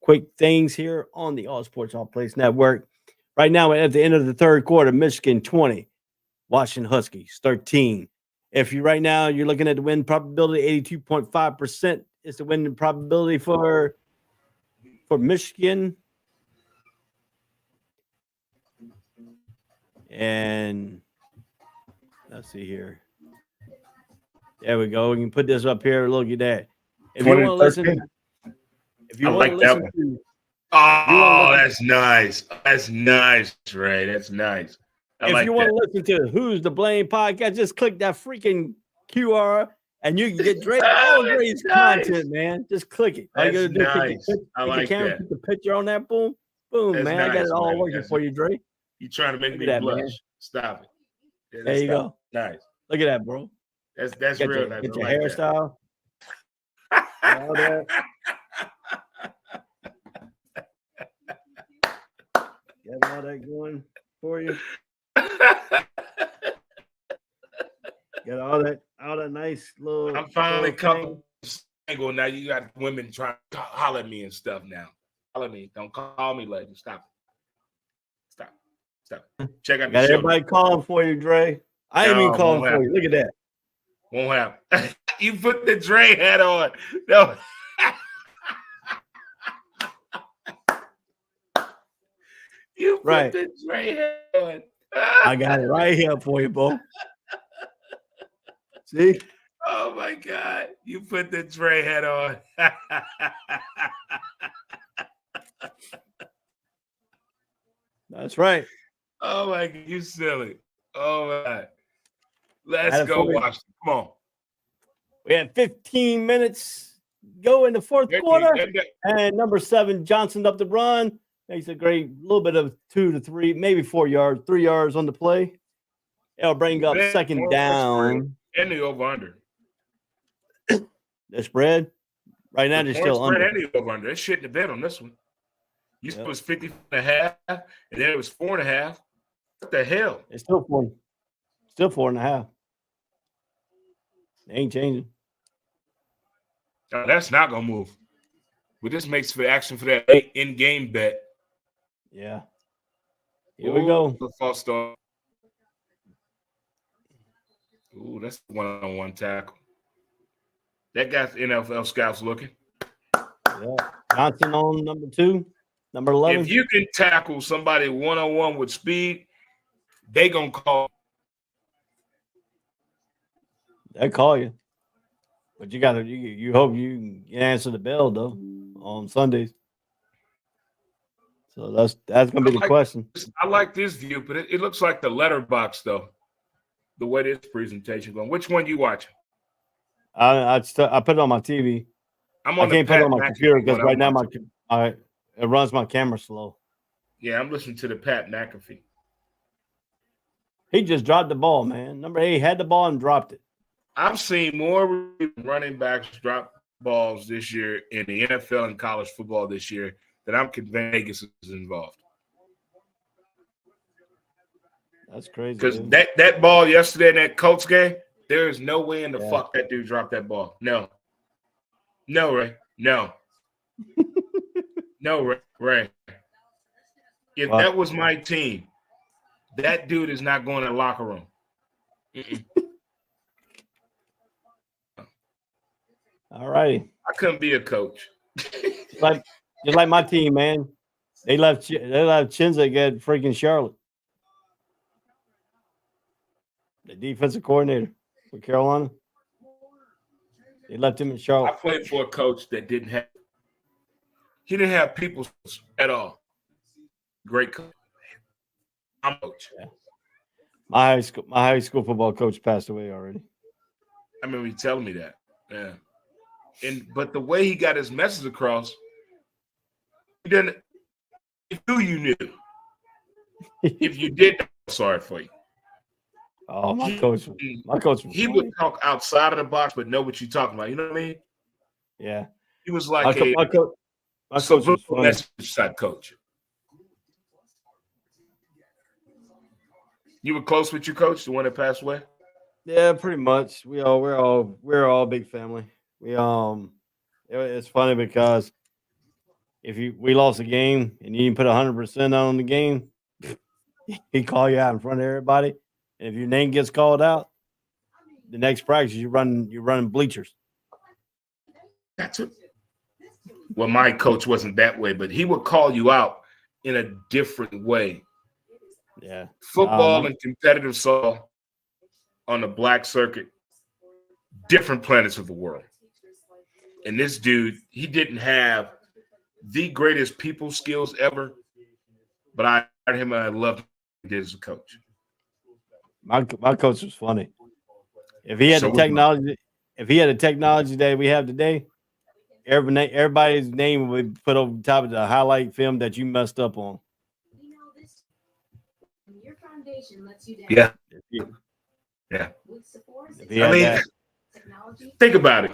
quick things here on the All Sports All Plays Network. Right now, at the end of the third quarter, Michigan 20, Washington Huskies 13. If you're looking at the win probability, 82.5% is the winning probability for Michigan. And let's see here. There we go. We can put this up here. Look at that. If you want to listen, that's nice. That's nice, Ray. That's nice. If you want to listen to Who's to Blame podcast, just click that freaking QR and you can get all Dre's content, man. Just click it. That's nice. I like that. Put the picture on that, boom, man. Nice, I got it all working for you, Dre. You trying to make me blush? Man. Stop it. Yeah, there you go. Nice. Look at that, bro. That's real nice. Get your hairstyle. All that. Got all that going for you. Got all that nice little. I'm finally coming single now. You got women trying to holler at me and stuff now. Holler at me. Don't call me later. Stop. Check out the got show. Everybody calling for you, Dre. I ain't even calling for you. Look at that. Won't happen. You put the Dre hat on. No. You put Right. the Dre hat on. I got it right here for you, Bo. See? Oh my God. You put the Dre hat on. That's right. Oh my God. You silly. Oh my God. Had Let's it go, for you. Washington. Come on. We had 15 minutes go in the fourth quarter. And number 7, Johnson up the run. Makes a great little bit of 2 to 3, maybe 4 yards, 3 yards on the play. It'll bring up second down. And the over under. The spread. Right now, they're still under. And the over under. It's shit in the bed on this one. You said it was 50.5, and then it was 4.5. What the hell? It's still 4. Still 4.5. They ain't changing. No, that's not gonna move. But this makes for action for that in-game bet. Yeah. Here we go. The false start. Ooh, that's a one-on-one tackle. That got NFL scouts looking. Yeah. Johnson on number 2, number 11. If you can tackle somebody one-on-one with speed, they gonna call. They call you. But you gotta you hope you can answer the bell though on Sundays. So that's gonna be the question. I like this view, but it looks like the letterbox though. The way this presentation going. Which one you watching? I put it on my TV. I can't put it on my computer because right now it runs my camera slow. Yeah, I'm listening to the Pat McAfee. He just dropped the ball, man. Number 8 had the ball and dropped it. I've seen more running backs drop balls this year in the NFL and college football this year that I'm convinced Vegas is involved. That's crazy. Because that ball yesterday in that Colts game, there is no way in the fuck that dude dropped that ball. No. No, Ray. No. No, Ray. If that was my team, that dude is not going to the locker room. All righty. I couldn't be a coach. just like my team, man. They left Chinza get freaking Charlotte. The defensive coordinator for Carolina. They left him in Charlotte. I played for a coach that didn't have people at all. Great coach. I'm a coach. Yeah. My high school football coach passed away already. I remember you telling me that. Yeah. But the way he got his message across, he didn't. If you knew. If you did, I'm sorry for you. Oh, my coach. He would talk outside of the box, but know what you're talking about. You know what I mean? Yeah. He was like my coach was funny. message type coach. You were close with your coach, the one that passed away? Yeah, pretty much. We're all big family. It's funny because if we lost a game and you didn't put 100% on the game, he call you out in front of everybody. And if your name gets called out, the next practice you're running bleachers. That's it. Well, my coach wasn't that way, but he would call you out in a different way. Yeah. Football and competitive softball on the black circuit, different planets of the world. And this dude, he didn't have the greatest people skills ever, but I heard him and I loved what he did as a coach. My coach was funny. If he had the technology that we have today, everybody's name would be put over the top of the highlight film that you messed up on. Yeah. Yeah. I mean, think about it.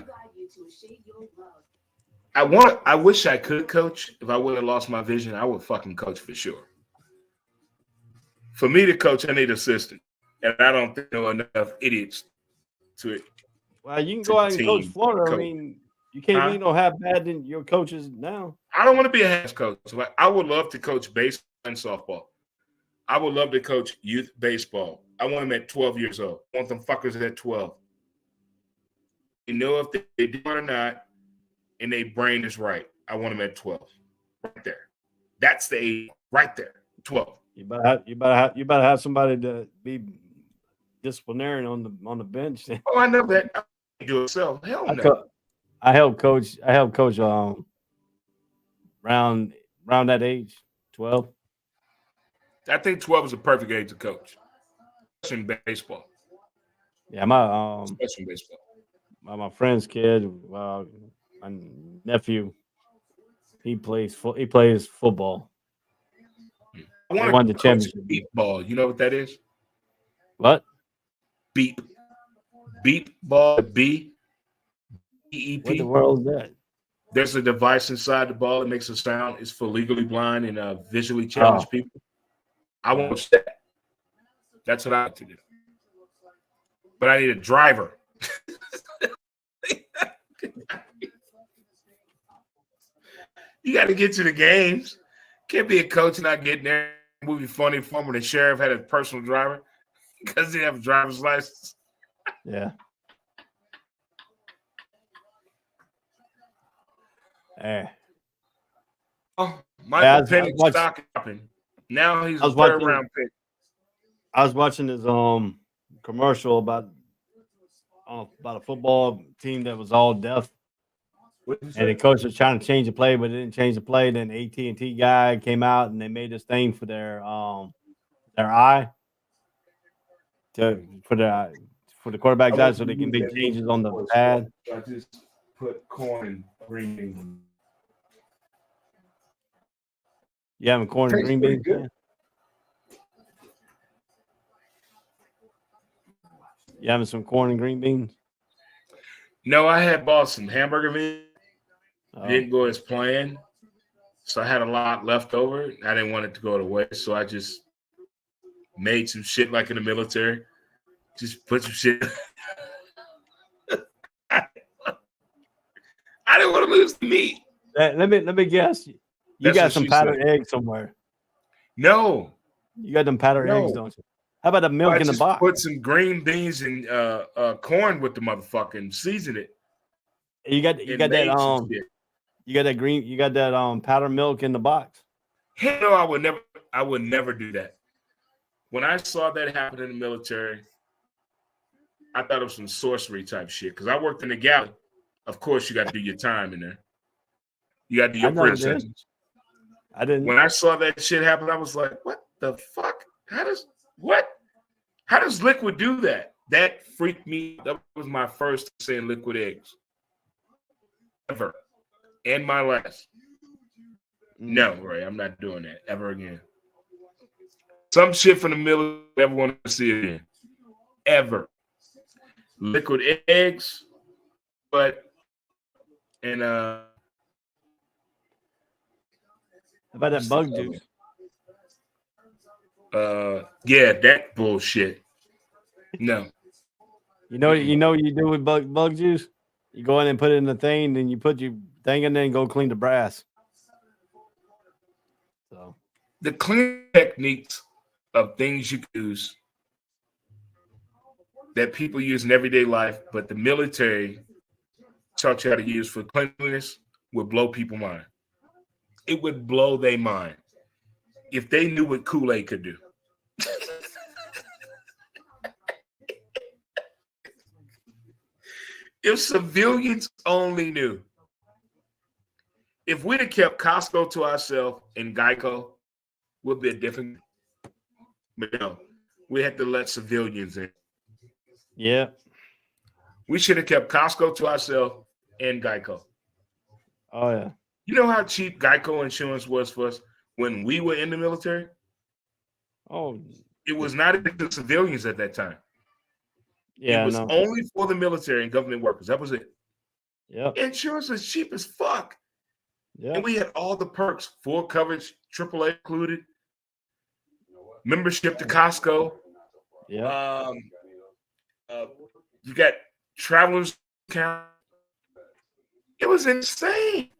I wish I could coach. If I would have lost my vision, I would fucking coach for sure. For me to coach, I need assistant. And I don't think there are enough idiots to it. Well, you can go out and coach Florida. I mean, you can't be no half bad than your coaches now. I don't want to be a half coach. Like, I would love to coach baseball and softball. I would love to coach youth baseball. I want them at 12 years old. I want them fuckers at 12. You know if they do it or not, and their brain is right. I want them at 12. Right there. That's the age right there. 12. You better have somebody to be disciplinarian on the bench. Oh, I know that. I can't do it myself. Hell no. I helped coach around that age, 12. I think 12 is a perfect age to coach, especially in baseball. Yeah, my Especially in baseball. my friend's kid, my nephew, he plays football. I They want won to the coach championship. beep ball. You know what that is? What? Beep ball. B E E What the P. world is that? There's a device inside the ball that makes a sound. It's for legally blind and visually Oh, challenged people. I want that. That's what I like to do. But I need a driver. You got to get to the games. Can't be a coach not getting there. It would be funny if the sheriff had a personal driver because he didn't have a driver's license. yeah. Hey. Oh, I Michael was Penix watching. stock dropping. Now he's I a was third watching. round pick. I was watching this commercial about a football team that was all deaf, and the coach was trying to change the play, but it didn't change the play. Then the AT&T guy came out and they made this thing for their eye for the quarterback's eye, so they can make changes on the pad. I just put corn and green beans. You having corn and green beans? Good. You having some corn and green beans? No, I had bought some hamburger meat. Oh. Didn't go as planned. So I had a lot left over. I didn't want it to go to waste. So I just made some shit like in the military. Just put some shit. I didn't want to lose the meat. Let me guess. You That's got what some she powdered said. eggs somewhere. No. You got them powdered eggs, don't you? How about the milk I in the just box? put some green beans and corn with the motherfucker and season it. You got that You got that powdered milk in the box. Hell no, I would never do that. When I saw that happen in the military, I thought it was some sorcery type shit. Because I worked in the galley. Of course, you got to do your time in there. You got to do your prison sentence. I didn't. When I saw that shit happen, I was like, what the fuck? How does liquid do that? That freaked me. That was my first saying liquid eggs. Ever. And my last. No, Ray, I'm not doing that ever again. Some shit from the middle, I never want to see it again. Ever. Liquid eggs, and How about that bug juice? Yeah, that bullshit. No. You know what you do with bug juice? You go in and put it in the thing, then you put your thing in there and go clean the brass. So The cleaning techniques of things you use that people use in everyday life, but the military taught you how to use for cleanliness would blow people's mind. It would blow their mind if they knew what Kool-Aid could do. If civilians only knew. If we'd have kept Costco to ourselves and Geico, would be a different. But no, we had to let civilians in. yeah. We should have kept Costco to ourselves and Geico. Oh yeah. You know how cheap Geico insurance was for us when we were in the military? Oh It was not even the civilians at that time. yeah. It was No. only for the military and government workers. That was it. Yep. Insurance was cheap as fuck. Yeah. And we had all the perks, full coverage, AAA included, membership to Costco. Yeah. You got travelers account. It was insane.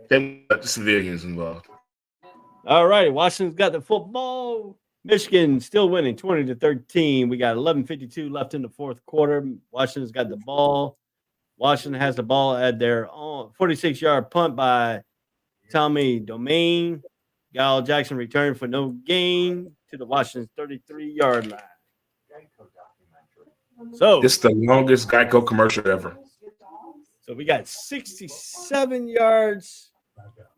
Then let the civilians involved. All right. Washington's got the football. Michigan still winning 20-13. We got 11:52 left in the fourth quarter. Washington's got the ball. Washington has the ball at their 46-yard punt by Tommy Domain. Gal Jackson returned for no gain to the Washington 33-yard line. So, This is the longest Geico commercial ever. so we got 67 yards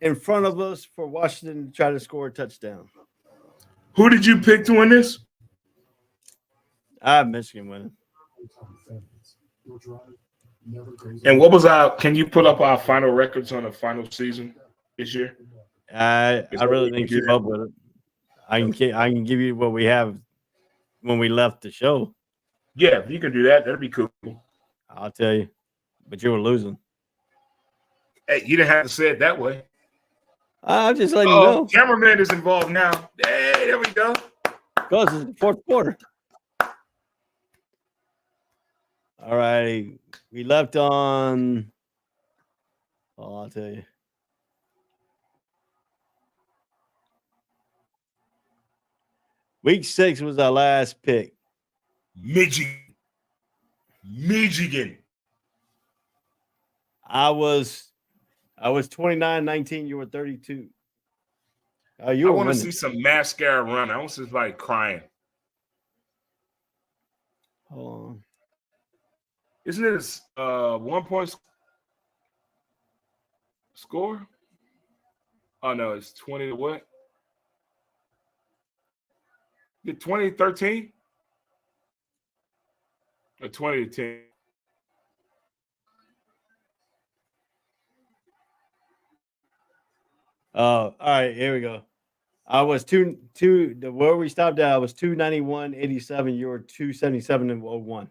in front of us for Washington to try to score a touchdown. Who did you pick to win this? I have Michigan winning. And what was our? Can you pull up our final records on the final season this year? I really didn't keep up with it. I can give you what we have when we left the show. Yeah, if you can do that, that'd be cool. I'll tell you, but you were losing. Hey, you didn't have to say it that way. I'm just letting you know. Cameraman is involved now. Hey, there we go. Because it's the fourth quarter. All right. We left on. Oh, I'll tell you. Week 6 was our last pick. Michigan. I was 29-19. You were 32. Oh, you I were want to winning. see some mascara run. I want to see somebody crying. Hold on. Isn't it a 1 point score? Oh, no, it's 20 to what? Is it 20-13? Or 20-10? All right, here we go. I was where we stopped at, I was 291.87. You were 277.01.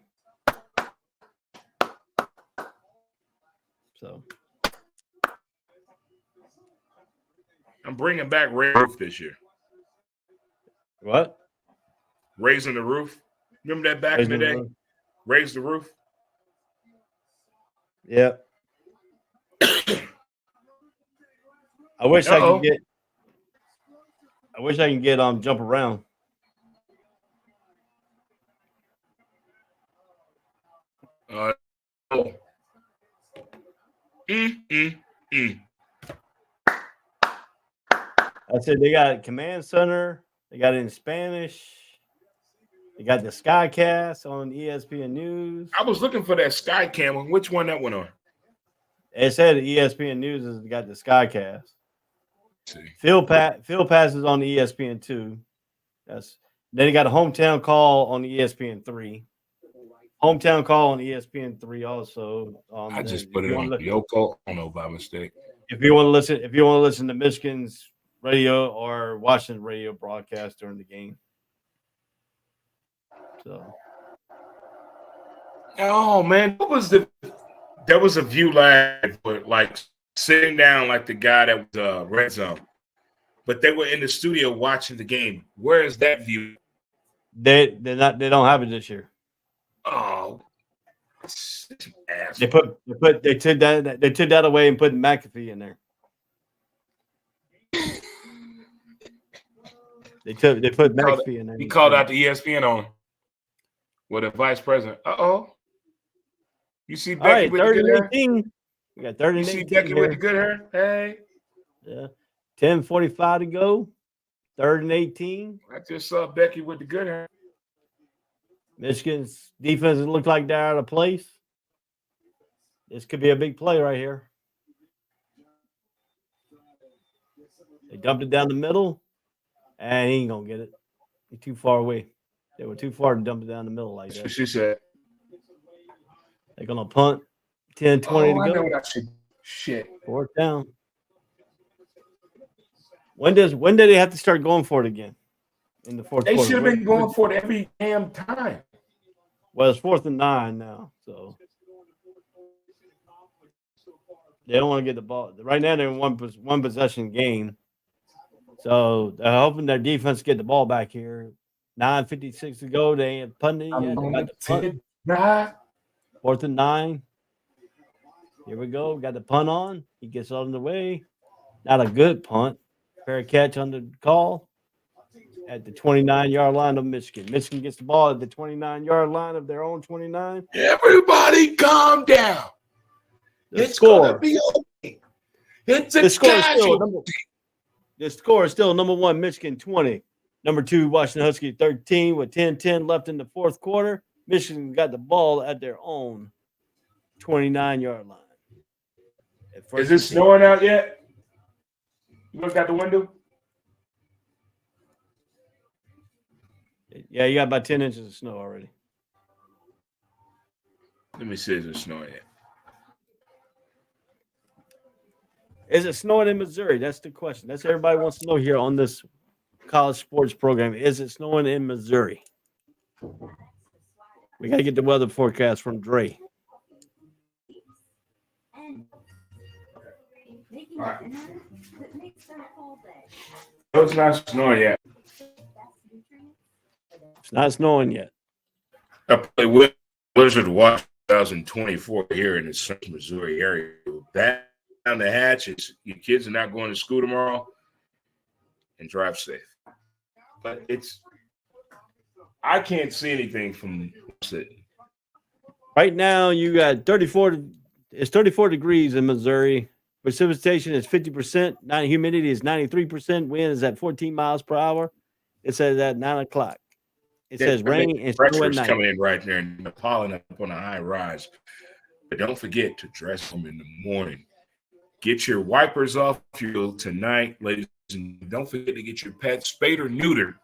So I'm bringing back Ray Roof this year. what? Raising the roof. Remember that back in the day? Raise the roof. Yeah. I wish I could get jump around. Oh. I said they got Command Center. They got it in Spanish. They got the Skycast on ESPN News. I was looking for that Sky Camera. Which one that went on? It said ESPN News has got the Skycast. See. Field Pass is on the ESPN 2. Then they got a hometown call on the ESPN 3. Hometown call on ESPN 3 also. I just put it on Yoko. I don't know by mistake. If you want to listen to Michigan's radio or Washington radio broadcast during the game. So. Oh man, there was a view live, but like sitting down like the guy that was red zone, but they were in the studio watching the game. Where is that view? They don't have it this year. Oh, they took that away and put McAfee in there. They put McAfee in there. He called out the ESPN on with a vice president. You see Becky with the good hair? We got 30 and 18. You see Becky with the good hair? Hey. Yeah. 10:45 to go. 3rd and 18. I just saw Becky with the good hair. Michigan's defense look like they're out of place. This could be a big play right here. They dumped it down the middle, and he ain't gonna get it. He's too far away. They were too far to dump it down the middle like that. That's what she said. They're gonna punt. 10-20 to go. I know what I should. Shit. 4th down. When did they have to start going for it again? In the 4th quarter. They should have been going for it every damn time. Well, it's 4th and 9 now, so they don't want to get the ball. Right now, they're in one possession game, so they're hoping their defense get the ball back here. 9:56 to go. They ain't punting yet. They got the punt. 4th and 9. Here we go. Got the punt on. He gets out of the way. Not a good punt. Fair catch on the call at the 29-yard line of Michigan. Michigan gets the ball at the 29-yard line of their own 29. Everybody calm down. The It's score. gonna be okay. It's a The score is casual. still number 1, Michigan 20. Number 2, Washington Huskies 13 with 10-10 left in the fourth quarter. Michigan got the ball at their own 29-yard line. Is it snowing out yet? You looked out the window? Yeah, you got about 10 inches of snow already. Let me see if it's snowing yet. Is it snowing in Missouri? That's the question. That's everybody wants to know here on this college sports program. Is it snowing in Missouri? We got to get the weather forecast from Dre. No, it's not snowing yet. It's not snowing yet. I play Blizzard Watch 2024 here in the Central Missouri area. Back down the hatches. Your kids are not going to school tomorrow, and drive safe. But I can't see anything from it. Right now, you got 34. It's 34 degrees in Missouri. Precipitation is 50%. Humidity is 93%. Wind is at 14 miles per hour. It says at 9 o'clock. It says rain and snow at Pressure's night. coming in right there and the pollen up on a high rise. But don't forget to dress them in the morning. Get your wipers off you tonight, ladies, and don't forget to get your pet spayed or neutered.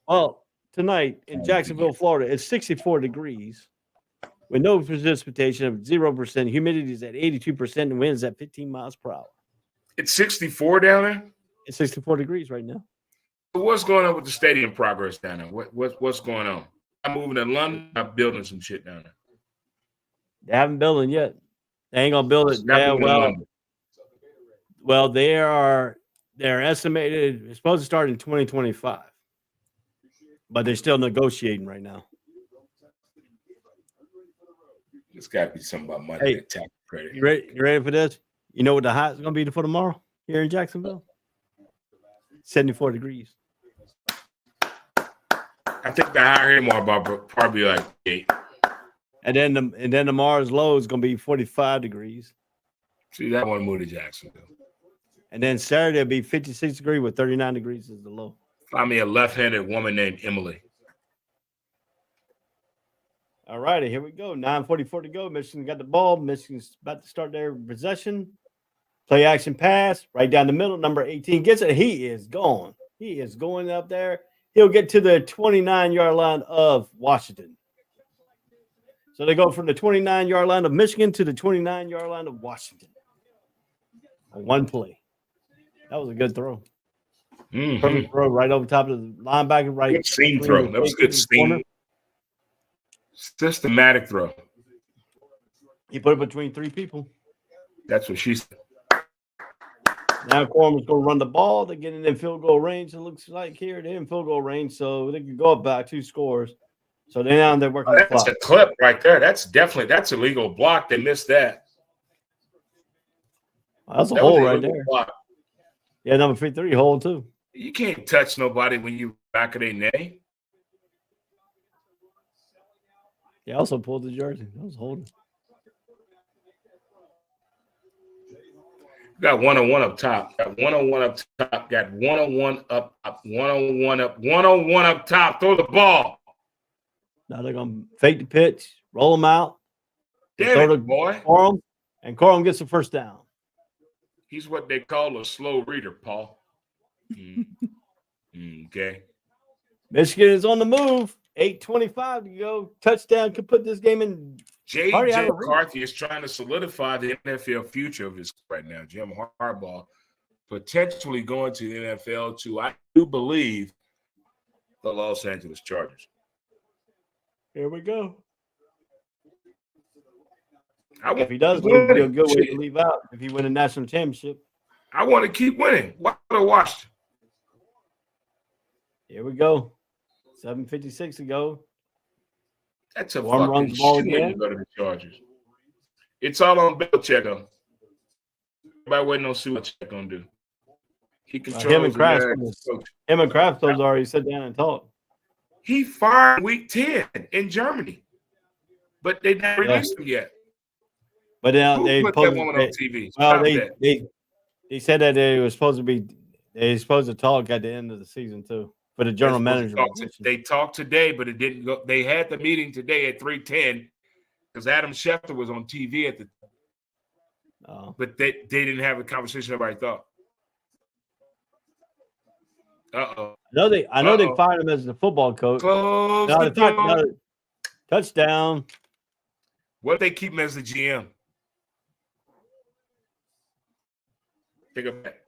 Well, tonight in Jacksonville, Florida, it's 64 degrees with no precipitation of 0%. Humidity is at 82% and wind is at 15 miles per hour. It's 64 down there? It's 64 degrees right now. What's going on with the stadium progress down there? What's going on? I'm moving to London. I'm building some shit down there. They haven't built it yet. They ain't gonna build it. Yeah, well, they're estimated. It's supposed to start in 2025, but they're still negotiating right now. It's got to be something about money. Hey, tax credit. You ready for this? You know what the high is gonna be for tomorrow here in Jacksonville? 74 degrees. I think the higher here more about probably like 8. And then tomorrow's low is gonna be 45 degrees. See, that one move to Jacksonville. And then Saturday will be 56 degrees with 39 degrees is the low. Find me a left-handed woman named Emily. All righty, here we go. 9:44 to go. Michigan got the ball. Michigan's about to start their possession. Play action pass right down the middle. Number 18 gets it. He is gone. He is going up there. He'll get to the 29-yard line of Washington. So they go from the 29-yard line of Michigan to the 29-yard line of Washington on one play. That was a good throw. Mm-hmm. Perfect throw right over top of the linebacker. Right. Good seam throw. That was good seam. Systematic throw. He put it between 3 people. That's what she said. Now Corman's going to run the ball. They're getting in field goal range. It looks like here they're in field goal range, so they can go up by 2 scores. So now they're working the clock. That's a clip right there. That's a legal block. They missed that. That's a hole right there. Block. Yeah, number 53 hole too. You can't touch nobody when you back of their name. He also pulled the jersey. That was holding. Got 101 up top. Got 101 up top. Got 101 up top. 101 up. 101 up top. Throw the ball. Now they're going to fake the pitch, roll them out. Damn it, boy. Corum, and Corum gets the first down. He's what they call a slow reader, Paul. Okay. Michigan is on the move. 8:25 to go. Touchdown could put this game in. J.J. McCarthy is trying to solidify the NFL future of his right now. Jim Harbaugh potentially going to the NFL to, I do believe, the Los Angeles Chargers. Here we go. If he does, it'll be a good way to leave out if he win a national championship. I want to keep winning. Why would I watch? Here we go. 7:56 to go. That's a One fucking shit when you go to the Chargers. It's all on Belichick. Everybody waiting on see what Belichick gonna do. He controls him and Kraft already sat down and talked. He fired week 10 in Germany, but they never released him yet. But now Who they put that woman on TV? well Stop that. they said that they were supposed to talk at the end of the season too for the general manager position. They talked today, but it didn't go. They had the meeting today at 3:10 because Adam Schefter was on TV at the but they didn't have a conversation everybody thought. Uh-oh. I know they fired him as the football coach. Close the door. Touchdown. What if they keep him as the GM? Think of that.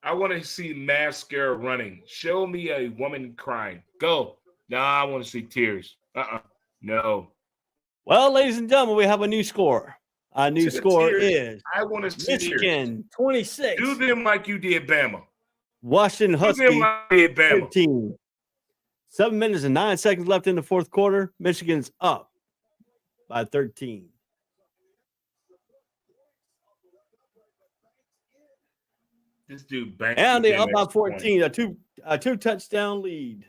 I want to see mascara running. Show me a woman crying. Go. No, I want to see tears. No. Well, ladies and gentlemen, we have a new score. Our new score is I want to see Michigan 26. Do them like you did Bama. Washington Huskies 13. 7 minutes and 9 seconds left in the fourth quarter. Michigan's up by 13. This dude banked. And they're up by 14. A two touchdown lead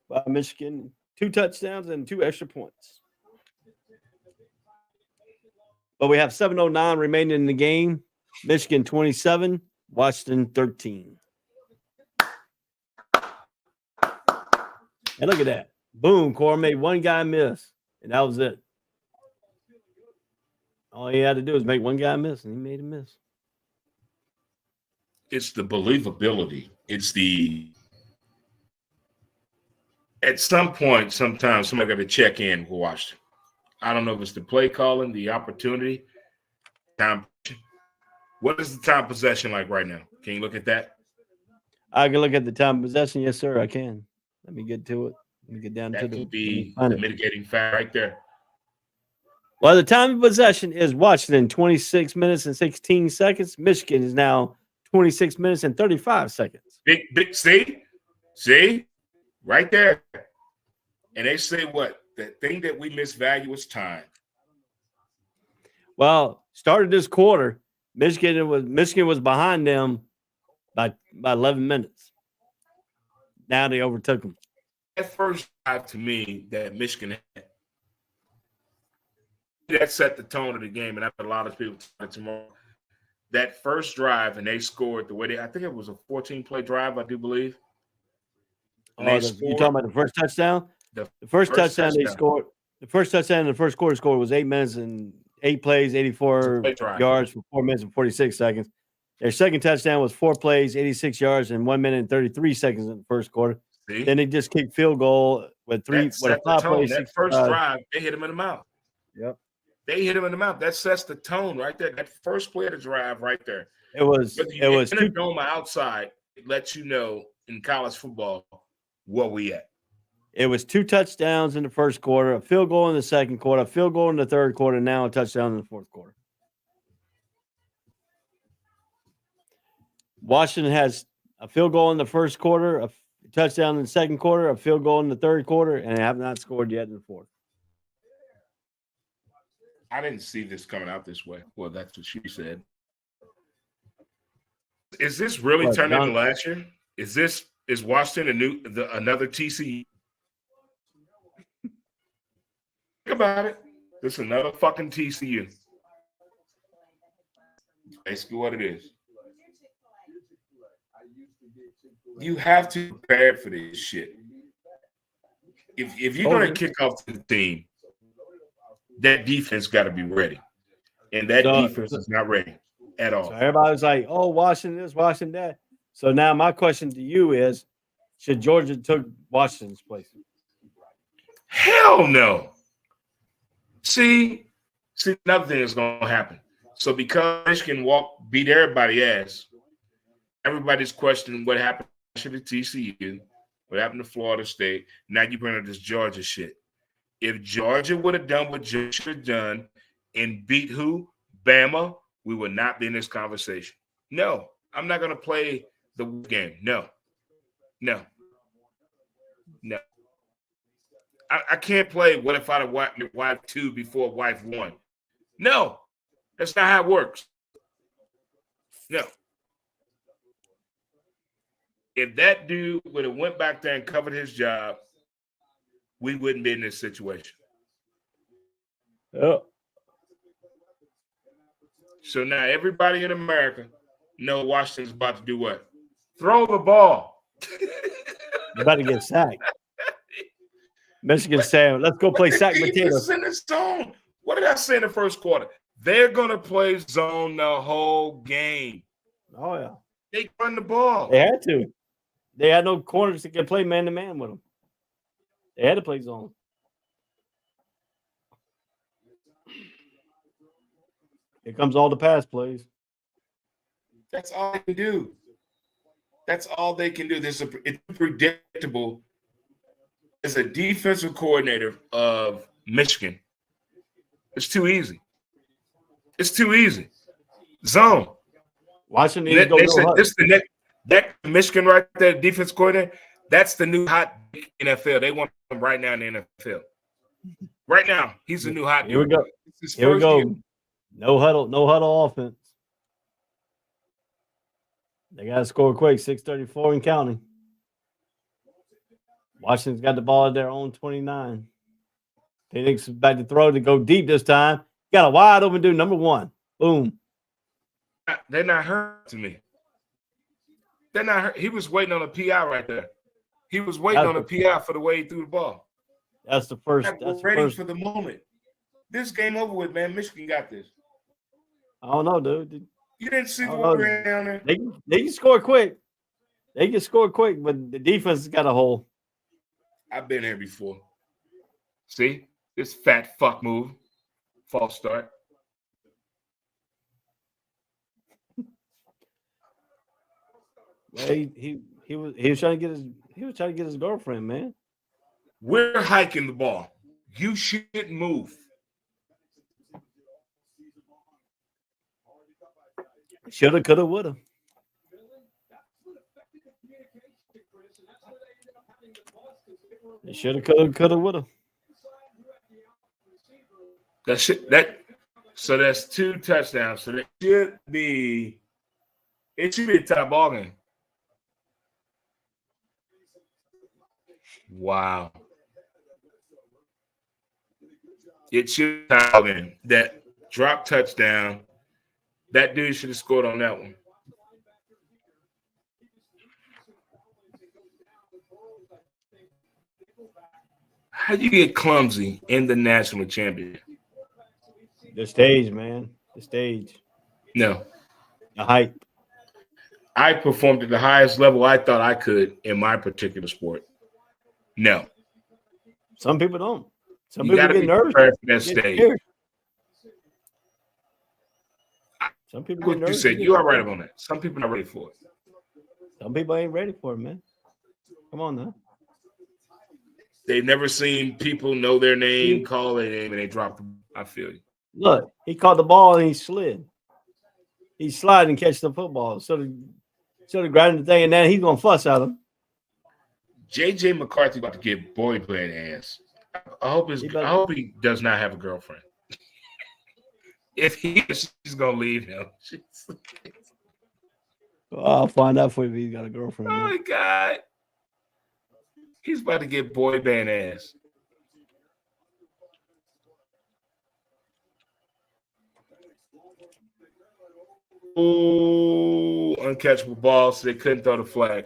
by Michigan. 2 touchdowns and 2 extra points. But we have 7:09 remaining in the game. Michigan 27, Washington 13. And look at that. Boom. Cora made one guy miss. And that was it. All he had to do was make one guy miss, and he made him miss. It's the believability. It's the at some point, sometimes somebody got to check in with Washington. I don't know if it's the play calling, the opportunity, time. What is the time possession like right now? Can you look at that? I can look at the time possession. Yes, sir, I can. Let me get to it. Let me get down That to could the be the mitigating factor right there. Well, the time of possession is Washington 26 minutes and 16 seconds. Michigan is now 26 minutes and 35 seconds. Big, see, right there. And they say what? The thing that we misvalue is time. Well, started this quarter, Michigan was behind them by 11 minutes. Now they overtook them. That first drive to me that Michigan had, that set the tone of the game, and I've had a lot of people talking tomorrow. That first drive, and they scored the way they. I think it was a 14-play drive, I do believe. You talking about the first touchdown? The first touchdown they scored. The first touchdown in the first quarter scored was 8 minutes and 8 plays, 84 yards for 4 minutes and 46 seconds. Their second touchdown was 4 plays, 86 yards, and 1 minute and 33 seconds in the first quarter. See? Then they just kicked field goal with 5 plays. That first drive, they hit him in the mouth. Yep. They hit him in the mouth. That sets the tone right there. That first play of the drive right there. It was in a dome outside. It lets you know in college football where we at. It was 2 touchdowns in the first quarter, a field goal in the second quarter, a field goal in the third quarter, now a touchdown in the fourth quarter. Washington has a field goal in the first quarter, a touchdown in the second quarter, a field goal in the third quarter, and they have not scored yet in the fourth. I didn't see this coming out this way. Well, that's what she said. Is this really turning into last year? Is Washington another TCU? Think about it. This is another fucking TCU. Basically what it is. You have to prepare for this shit. If you're going to kick off the team, that defense got to be ready. And that defense is not ready at all. So everybody's like, oh, Washington this, Washington that. So now my question to you is, should Georgia took Washington's place? Hell no. See, another thing is going to happen. So because Michigan beat everybody's ass, everybody's questioning what happened to the TCU, what happened to Florida State. Now you bring up this Georgia shit. If Georgia would have done what Georgia should have done and beat who? Bama, we would not be in this conversation. No, I'm not going to play the game. No. I can't play what if I'd have wife 2 before wife 1. No, that's not how it works. No. If that dude would have went back there and covered his job, we wouldn't be in this situation. Oh. So now everybody in America know Washington's about to do what? Throw the ball. They're about to get sacked. Michigan saying, let's go play sack potatoes. In the zone. What did I say in the first quarter? They're going to play zone the whole game. Oh, yeah. They run the ball. They had to. They had no corners that could play man-to-man with them. They had to play zone. Here comes all the pass plays. That's all they can do. That's all they can do. It's predictable. As a defensive coordinator of Michigan, it's too easy. It's too easy. Zone. Washington They said this the that Michigan right there, defense coordinator. That's the new hot NFL. They want him right now in the NFL. Right now, he's the new hot. Here we go. Here we go. No huddle offense. They got to score quick. 6:34 and counting. Washington's got the ball at their own 29. Phoenix is back to throw to go deep this time. Got a wide open dude, number 1. Boom. They're not hurt to me. They're not hurt. He was waiting on a PI right there. He was waiting on a PI for the way he threw the ball. That's the first. We're ready for the moment. This game over with, man. Michigan got this. I don't know, dude. You didn't see the Wolverine down there? They can score quick. They can score quick, but the defense has got a hole. I've been here before. See? This fat fuck move. False start. Well, he was trying to get his girlfriend, man. We're hiking the ball. You shouldn't move. Shoulda, coulda, woulda. Shoulda, coulda, woulda. So that's 2 touchdowns. So it should be a tie ball game. Wow. It should be a tie ball game. That drop touchdown. That dude should have scored on that one. How do you get clumsy in the national championship? The stage, man. The stage. No. The hype. I performed at the highest level I thought I could in my particular sport. No. Some people don't. Some you people get nervous. For that stage. Scared. Some people get nervous. You said you are right on that. Some people are not ready for it. Some people ain't ready for it, man. Come on now. They've never seen people know their name, call their name, and they drop them. I feel you. Look, he caught the ball and he slid. He slid and catch the football. So the grabbing the thing, and then he's gonna fuss at him. JJ McCarthy about to get boy band ass. I hope he does not have a girlfriend. If he is, she's gonna leave him. I'll find out for you if he's got a girlfriend. Oh man. my God. He's about to get boy band ass. Ooh, uncatchable ball, so they couldn't throw the flag.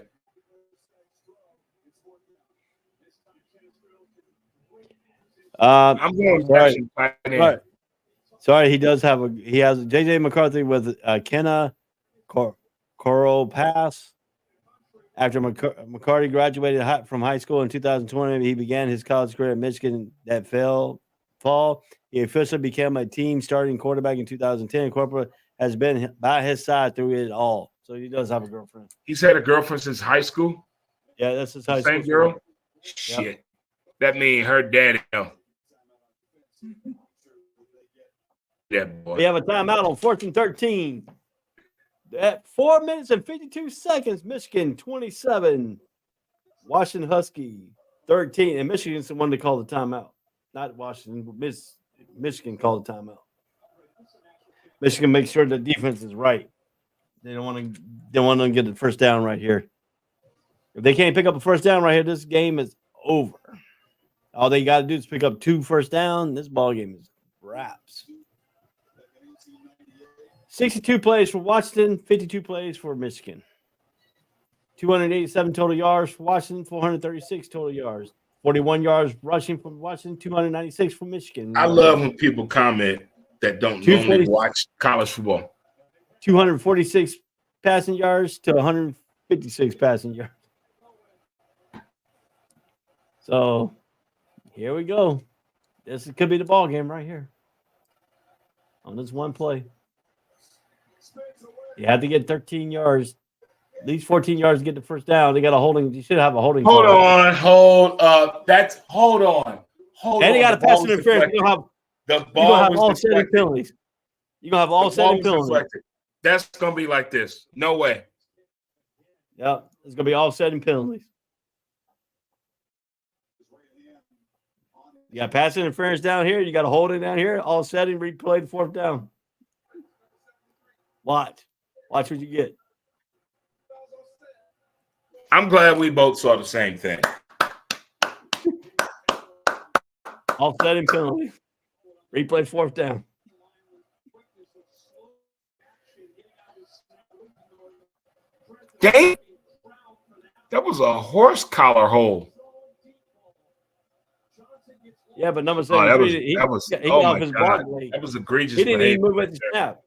I'm going sorry. Sorry, he has JJ McCarthy with Kenna Coral Pass. After McCarty graduated from high school in 2020, he began his college career at Michigan that fall. He officially became a team starting quarterback in 2010. Corporate has been by his side through it all. So he does have a girlfriend. He's had a girlfriend since high school? Yeah, that's his high school. Same girl? Yep. Shit. That means her daddy. Yeah, boy. We have a timeout on 4th and 13. At 4 minutes and 52 seconds, Michigan 27, Washington Husky 13. And Michigan's the one to call the timeout. Not Washington, but Michigan called the timeout. Michigan makes sure the defense is right. They don't want to get the first down right here. If they can't pick up a first down right here, this game is over. All they got to do is pick up 2 first down. This ball game is wraps. 62 plays for Washington, 52 plays for Michigan. 287 total yards for Washington, 436 total yards. 41 yards rushing from Washington, 296 from Michigan. I love when people comment that don't normally watch college football. 246 passing yards to 156 passing yards. So here we go. This could be the ball game right here. On this one play. You have to get 13 yards, at least 14 yards to get the first down. They got a holding. You should have a holding. Hold on. Hold on. And they got a pass interference. You're going to have all setting penalties. You're going to have all setting penalties. That's going to be like this. No way. Yep. It's going to be all setting penalties. You got pass interference down here. You got a holding down here. All setting, replay the fourth down. Watch what you get. I'm glad we both saw the same thing. All setting penalty. Replay fourth down. Dang. That was a horse collar hole. Yeah, but number 73, that was egregious. He didn't even move at the snap.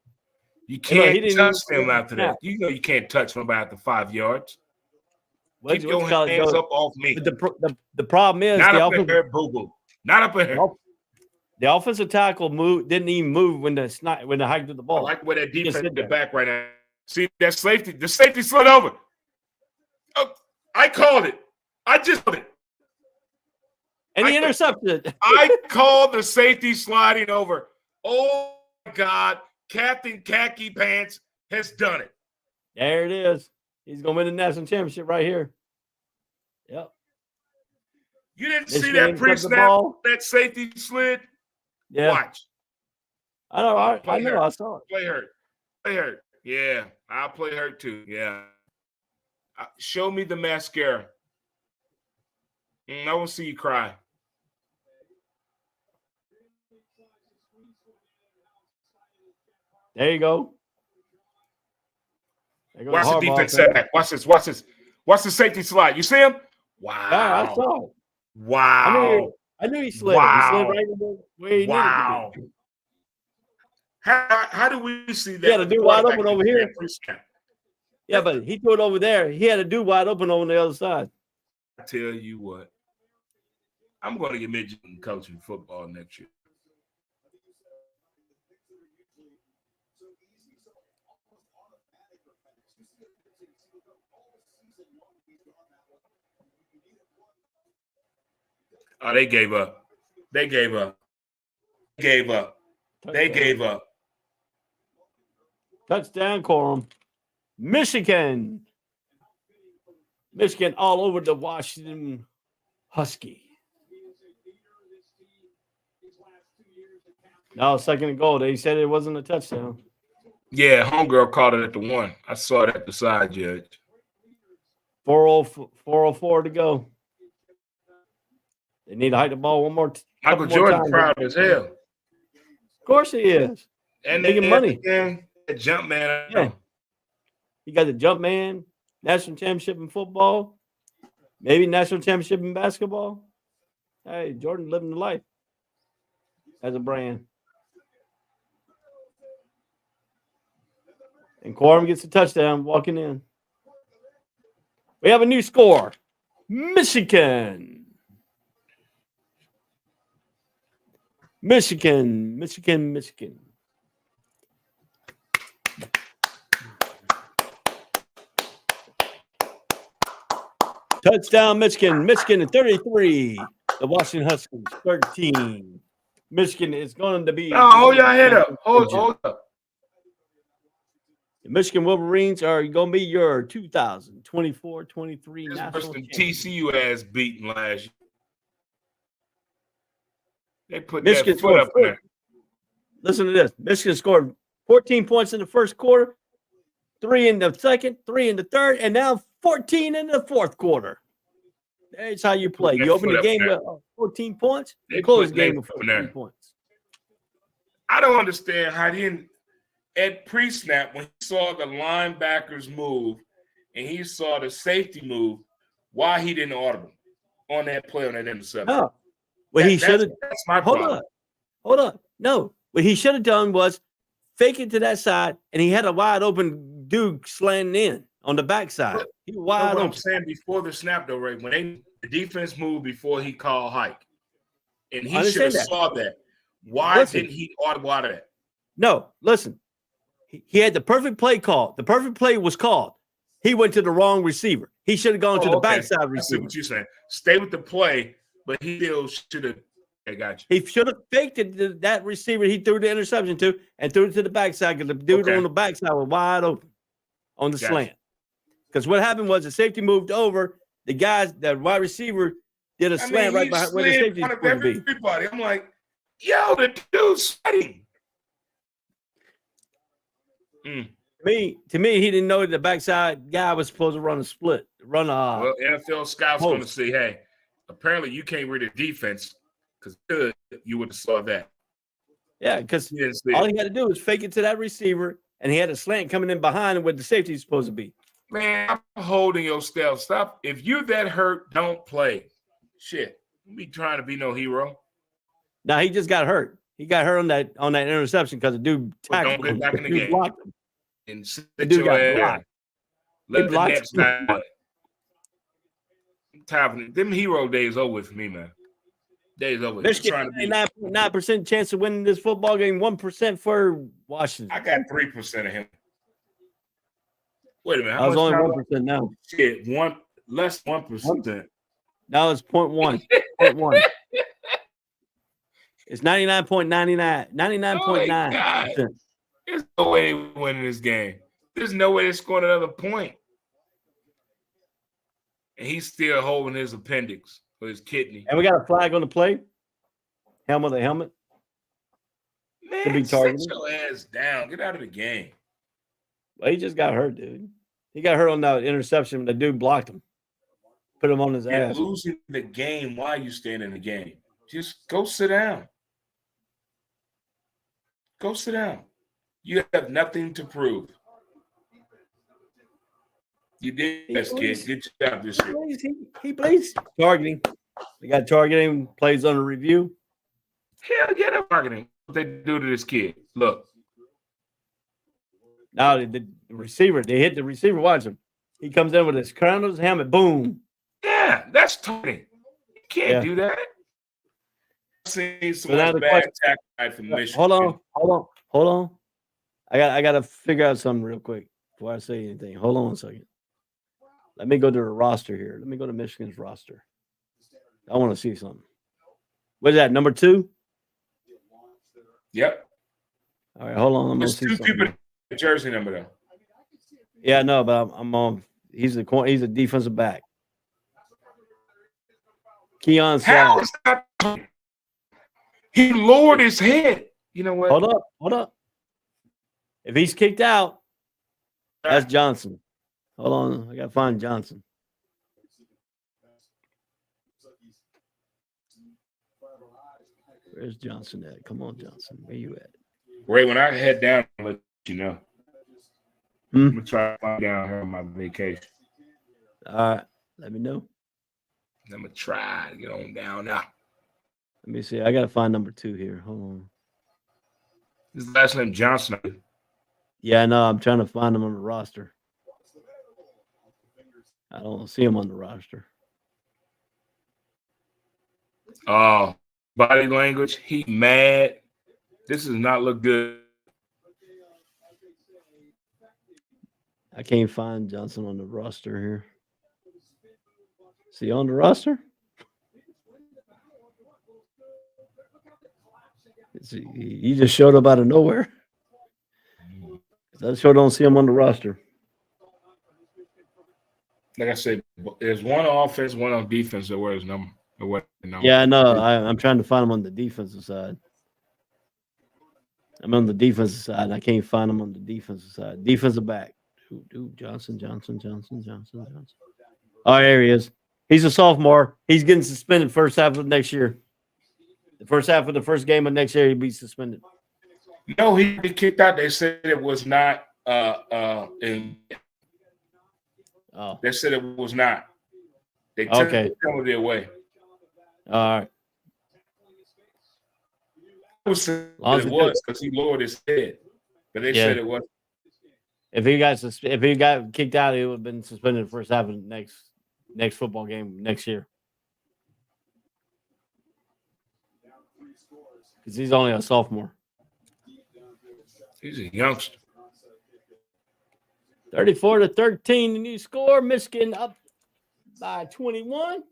You can't touch them after that. You know you can't touch nobody after 5 yards. Keep your hands up off me. The problem is not up in here, boo-boo. Not up in here. The offensive tackle didn't even move when the hike to the ball. I like where that defense in the back right now. See that safety? The safety slid over. Oh, I called it. I just called it. And he intercepted. I called the safety sliding over. Oh my God. Captain Khaki Pants has done it. There it is. He's going to win the national championship right here. Yep. You didn't see that pre-snap, that safety slid? Yeah. Watch. I know. I saw it. Play hurt. Yeah. I'll play hurt too. Yeah. Show me the mascara. I won't see you cry. There you go. Watch the defense setback. Watch this. Watch the safety slide. You see him? Wow. Yeah, I saw it. Wow. I knew he slid. Wow. He slid right where he needed to be. How do we see that? He had a dude wide open over here. Yeah, but he threw it over there. He had a dude wide open over on the other side. I tell you what. I'm going to get midget in coaching football next year. Oh, they gave up. They gave up. Touchdown, Corum. Michigan all over the Washington Husky. No, second and goal. They said it wasn't a touchdown. Yeah, homegirl called it at the 1. I saw it at the side, Judge. 4:04 to go. They need to hike the ball one more time. Michael Jordan proud as hell. Of course he is. And making money. The jump man. Yeah. You got the jump man, national championship in football, maybe national championship in basketball. Hey, Jordan living the life as a brand. And Corum gets a touchdown walking in. We have a new score. Michigan. Touchdown, Michigan. Michigan at 33. The Washington Huskies, 13. Michigan is going to be. Oh, hold your head up. Hold up. The Michigan Wolverines are going to be your 2024-23 national championship. TCU ass beaten last year. They put Michigan that foot up there. Listen to this. Michigan scored 14 points in the first quarter, 3 in the second, 3 in the third, and now 14 in the fourth quarter. That's how you play. You open the game with 14 points, you close the game with 14 points. I don't understand how at pre-snap when he saw the linebackers move and he saw the safety move, why he didn't audible on that play on that interception? No. What he should have. That's my Hold problem. on. Hold on. No. What he should have done was fake it to that side, and he had a wide open dude slanting in on the backside. He was wide What open. I'm saying before the snap, though, Ray, when the defense moved before he called hike, and he should have saw that. Why didn't he audible out of that? No, listen. He had the perfect play called. The perfect play was called. He went to the wrong receiver. He should have gone to the backside I see receiver. what you're saying. Stay with the play, but he still should have. I got you. He should have faked it to that receiver he threw the interception to and threw it to the backside because the dude on the backside was wide open on the slant. Because what happened was the safety moved over. The wide receiver did a slant right behind where the safety was supposed to be. Everybody. I'm like, yo, the dude's sweating. To me, he didn't know that the backside guy was supposed to run a split. Well, NFL scouts going to say, hey, apparently you can't read a defense because you would have saw that. Yeah, because all he had to do was fake it to that receiver, and he had a slant coming in behind him where the safety is supposed to be. Man, I'm holding your stealth. Stop. If you're that hurt, don't play. Shit. Don't be trying to be no hero. Now he just got hurt. He got hurt on that interception because the dude tackled him. Don't get back in the game. Blocked him. And sit The dude your got ass. blocked. Let the next guy. I'm tired of it. Them hero days over with me, man. Days over. Michigan, 9% chance of winning this football game, 1% for Washington. I got 3% of him. Wait a minute. I was only 1% now. Shit, less 1%. Now it's 0.1. 0.1. It's 99.99. 99.9%. There's no way they're winning this game. There's no way they're scoring another point. And he's still holding his appendix or his kidney. And we got a flag on the play. Helmet to helmet. Man, sit your ass down. Get out of the game. Well, he just got hurt, dude. He got hurt on that interception. The dude blocked him. Put him on his ass. You're losing the game. Why are you staying in the game? Just go sit down. Go sit down. You have nothing to prove. You did this, kid. Good job this year. He plays targeting. They got targeting, plays under review. Hell yeah, they're targeting. What they do to this kid. Look. Now the receiver, they hit the receiver. Watch him. He comes in with his crown on his helmet. Boom. Yeah, that's targeting. You can't do that. I've seen some bad tackle from Michigan. Hold on. I got to figure out something real quick before I say anything. Hold on a second. Let me go to the roster here. Let me go to Michigan's roster. I want to see something. What is that, number 2? Yep. All right, hold on. There's 2 people in the jersey number, though. Yeah, no, but I'm on. He's a defensive back. Keon How Sapp. is that? He lowered his head. You know what? Hold up. If he's kicked out, that's Johnson. Hold on. I got to find Johnson. Where's Johnson at? Come on, Johnson. Where you at? Ray, when I head down, I'll let you know. Hmm? I'm going to try to find down here on my vacation. All right. Let me know. I'm going to try to get on down now. Let me see. I got to find number 2 here. Hold on. His last name Johnson. Yeah, I know. I'm trying to find him on the roster. I don't see him on the roster. Oh, body language. He mad. This does not look good. I can't find Johnson on the roster here. Is he on the roster? He just showed up out of nowhere. I sure don't see him on the roster. Like I said, there's one on offense, one on defense that wears number. Yeah, I know. I'm trying to find him on the defensive side. I'm on the defensive side. I can't find him on the defensive side. Defensive back. Johnson. Oh, there he is. He's a sophomore. He's getting suspended first half of next year. The first half of the first game of next year, he'll be suspended. No, he kicked out. They said it was not. In, Oh, they said it was not. They took okay. the penalty away. All right. I was saying Long as it he was because he lowered his head, but they said it was. If he got kicked out, he would have been suspended the first half of the next football game next year. Because he's only a sophomore. He's a youngster. 34-13, the new score. Michigan up by 21.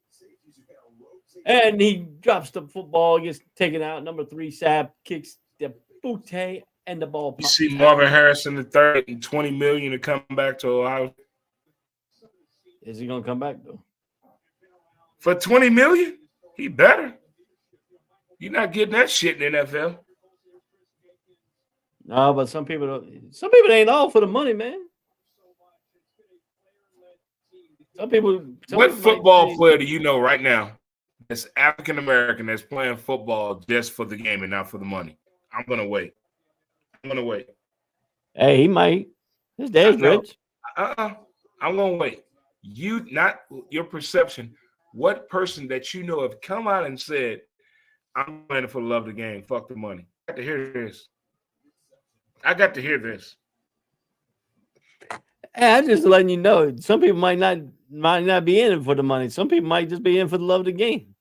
And he drops the football, gets taken out. Number 3, Sapp kicks the bootay, and the ball. You see Marvin Harrison the third and $20 million to come back to Ohio. Is he gonna come back though? For $20 million? He better. You're not getting that shit in the NFL. No, but some people don't. Some people ain't all for the money, man. Some people. What football player do you know right now that's African American that's playing football just for the game and not for the money? I'm gonna wait. Hey, he might. His dad's rich. I'm gonna wait. You not your perception. What person that you know have come out and said, "I'm playing for the love of the game. Fuck the money." I got to hear this. Hey, I'm just letting you know. Some people might not be in it for the money. Some people might just be in for the love of the game.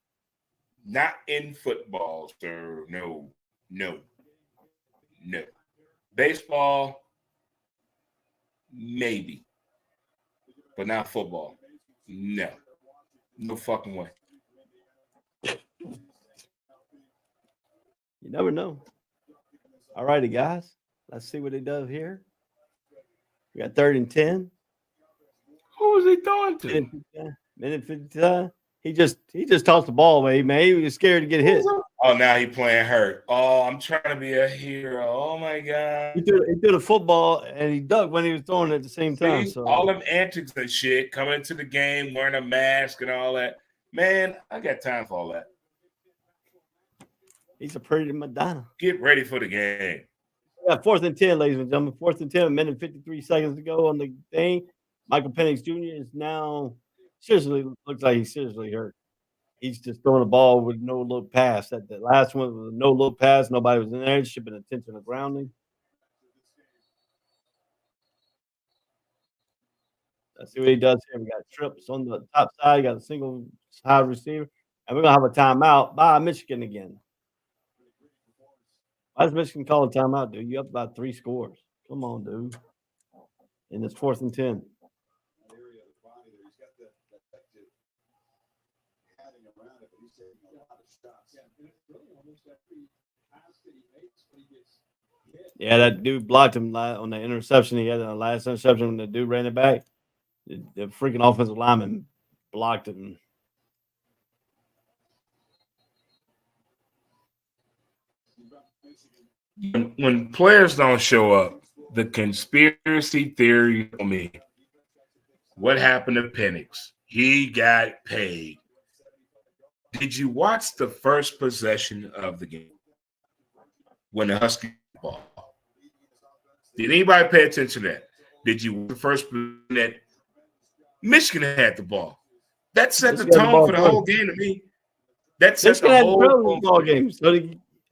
Not in football, sir. No. Baseball, maybe, but not football. No fucking way. You never know. All righty, guys. Let's see what he does here. We got 3rd and 10. Who was he throwing to? Minute 50. He just tossed the ball away, man. He was scared to get hit. Oh, now he playing hurt. Oh, I'm trying to be a hero. Oh my God. He threw the football and he ducked when he was throwing it at the same time. So all them antics and shit, coming into the game, wearing a mask and all that. Man, I got time for all that. He's a pretty Madonna. Get ready for the game. Yeah, 4th and 10, ladies and gentlemen. 4th and 10, a minute 53 seconds to go on the thing. Michael Penix Jr. is now looks like he's seriously hurt. He's just throwing the ball with no look pass. That the last one was a no look pass. Nobody was in there. It should have been intentional grounding. Let's see what he does here. We got trips on the top side. You got a single side receiver. And we're going to have a timeout by Michigan again. Why does Michigan call a timeout, dude? You up by 3 scores. Come on, dude. And it's 4th and 10. Yeah, that dude blocked him on the interception. He had the last interception when the dude ran it back. The freaking offensive lineman blocked him. When players don't show up, the conspiracy theory on me. What happened to Penix? He got paid. Did you watch the first possession of the game when the Huskies ball? Did anybody pay attention to that? Did you watch the first that Michigan had the ball? That set the tone for the whole game to me. That set the whole ball game. So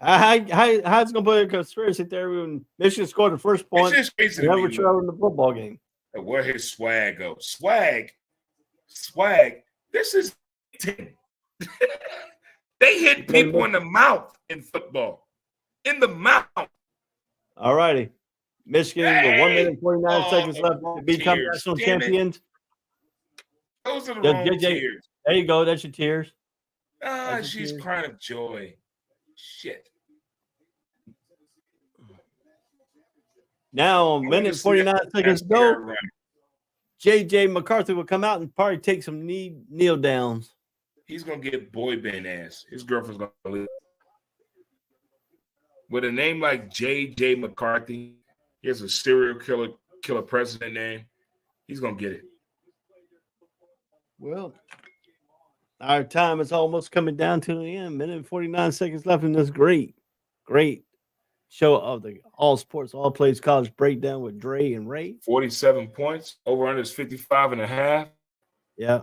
how's it gonna put a conspiracy theory when Michigan scored the first point? It's just crazy. Never trailed in the football game. Where his swag goes? Swag. This is 10. They hit people in the mouth in football. In the mouth. All righty. Michigan with 1 minute and 49 seconds left to become national champions. Those are the wrong tears. There you go. That's your tears. She's crying of joy. Shit. Now, a minute 49 seconds to go. J.J. McCarthy will come out and probably take some kneel downs. He's going to get boy band ass. His girlfriend's going to leave. With a name like J.J. McCarthy, he has a serial killer president name. He's going to get it. Well, our time is almost coming down to the end. Minute and 49 seconds left in this great show of the All Sports, All Plays College breakdown with Dre and Ray. 47 points. Over under is 55.5. Yeah.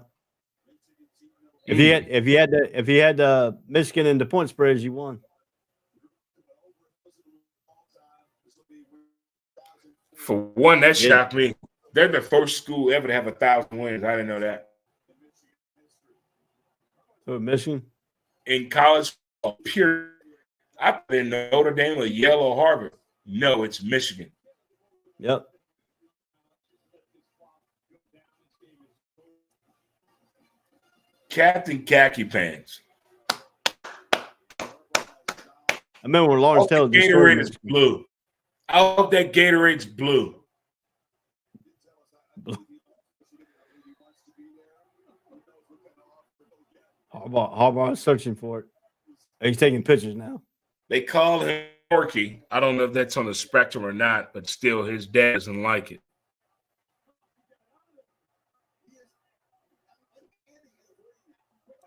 If he had Michigan in the point spreads, you won. For one, that shocked me. They're the first school ever to have 1,000 wins. I didn't know that. So Michigan in college, period. I put in Notre Dame or Yale or Harvard. No, it's Michigan. Yep. Captain Khaki Pants. I remember when Lawrence Taylor Gatorade is blue. I hope that Gatorade's blue. Harbaugh is searching for it. He's taking pictures now. They call him Porky. I don't know if that's on the spectrum or not, but still, his dad doesn't like it.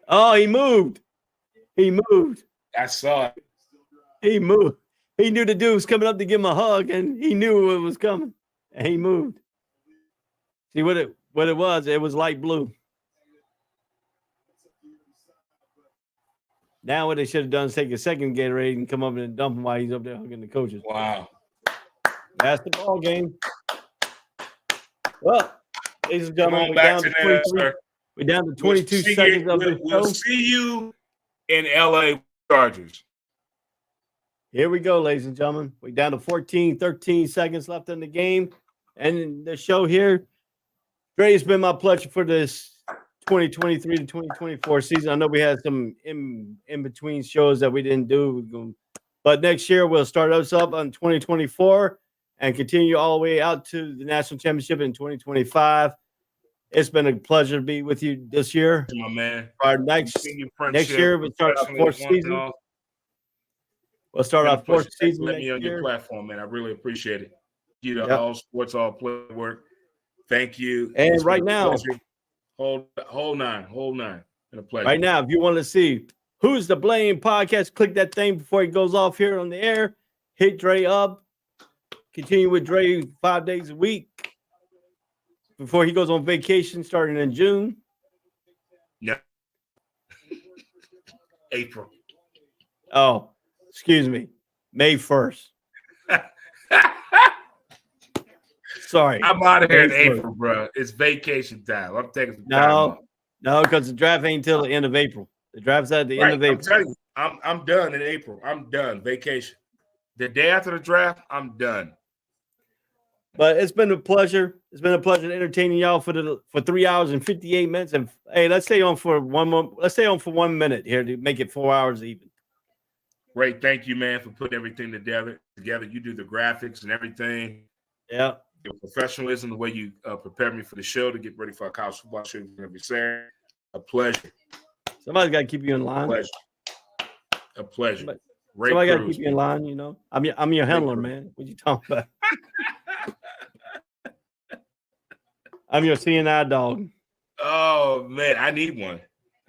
Oh, he moved. He moved. I saw it. He moved. He knew the dude was coming up to give him a hug, and he knew it was coming, and he moved. See what it was? It was light blue. Now what they should have done is take a second Gatorade and come up and dump him while he's up there hugging the coaches. Wow. That's the ball game. Well, ladies and gentlemen, we're down to 22 seconds of the show. We'll see you in LA Chargers. Here we go, ladies and gentlemen. We're down to 13 seconds left in the game. And the show here, Dre, it's been my pleasure for this 2023 to 2024 season. I know we had some in between shows that we didn't do, but next year we'll start us up on 2024 and continue all the way out to the national championship in 2025. It's been a pleasure to be with you this year. My man. Our next year we'll start our fourth season. We'll start our fourth season. Let me on your platform, man. I really appreciate it. You know, all sports, all play work. Thank you. And it's right now, hold nine. Been a pleasure. Right now, if you want to see Who's to Blame podcast, click that thing before he goes off here on the air. Hit Dre up. Continue with Dre 5 days a week before he goes on vacation starting in June. Yeah. April. Oh, excuse me. May 1st. Sorry. I'm out of here in April, bro. It's vacation time. I'm taking some time off. No, because the draft ain't until the end of April. The draft's at the end of April. I'm telling you, I'm done in April. I'm done. Vacation. The day after the draft, I'm done. But it's been a pleasure. It's been a pleasure entertaining y'all for 3 hours and 58 minutes. And hey, let's stay on for 1 more. Let's stay on for 1 minute here to make it 4 hours even. Ray, thank you, man, for putting everything together. You do the graphics and everything. Yeah. Your professionalism, the way you prepared me for the show to get ready for our college football show every Saturday. A pleasure. Somebody's got to keep you in line. A pleasure. Somebody got to keep you in line, you know. I'm your handler, man. What you talking about? I'm your CNI dog. Oh, man, I need one.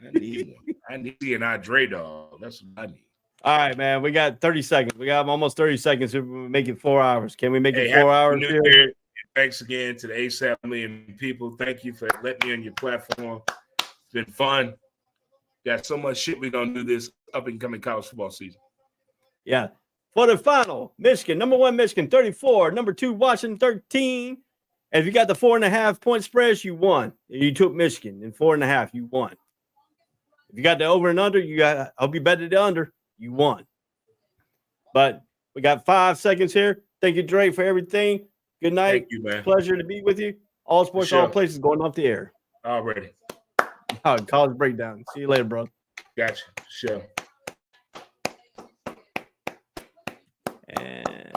I need a CNI Dre dog. That's what I need. All right, man. We got 30 seconds. We got almost 30 seconds to make it 4 hours. Can we make it 4 hours here? Thanks again to the ASAP million people. Thank you for letting me on your platform. It's been fun. Got so much shit we're going to do this up-and-coming college football season. Yeah. For the final, Michigan, number 1, Michigan, 34. Number 2, Washington, 13. And if you got the 4.5 point spreads, you won. You took Michigan in 4.5, you won. If you got the over and under, I hope you betted the under, you won. But we got 5 seconds here. Thank you, Dre, for everything. Good night. Thank you, man. Pleasure to be with you. All sports, all places going off the air. Already. College breakdown. See you later, bro. Gotcha. Sure. And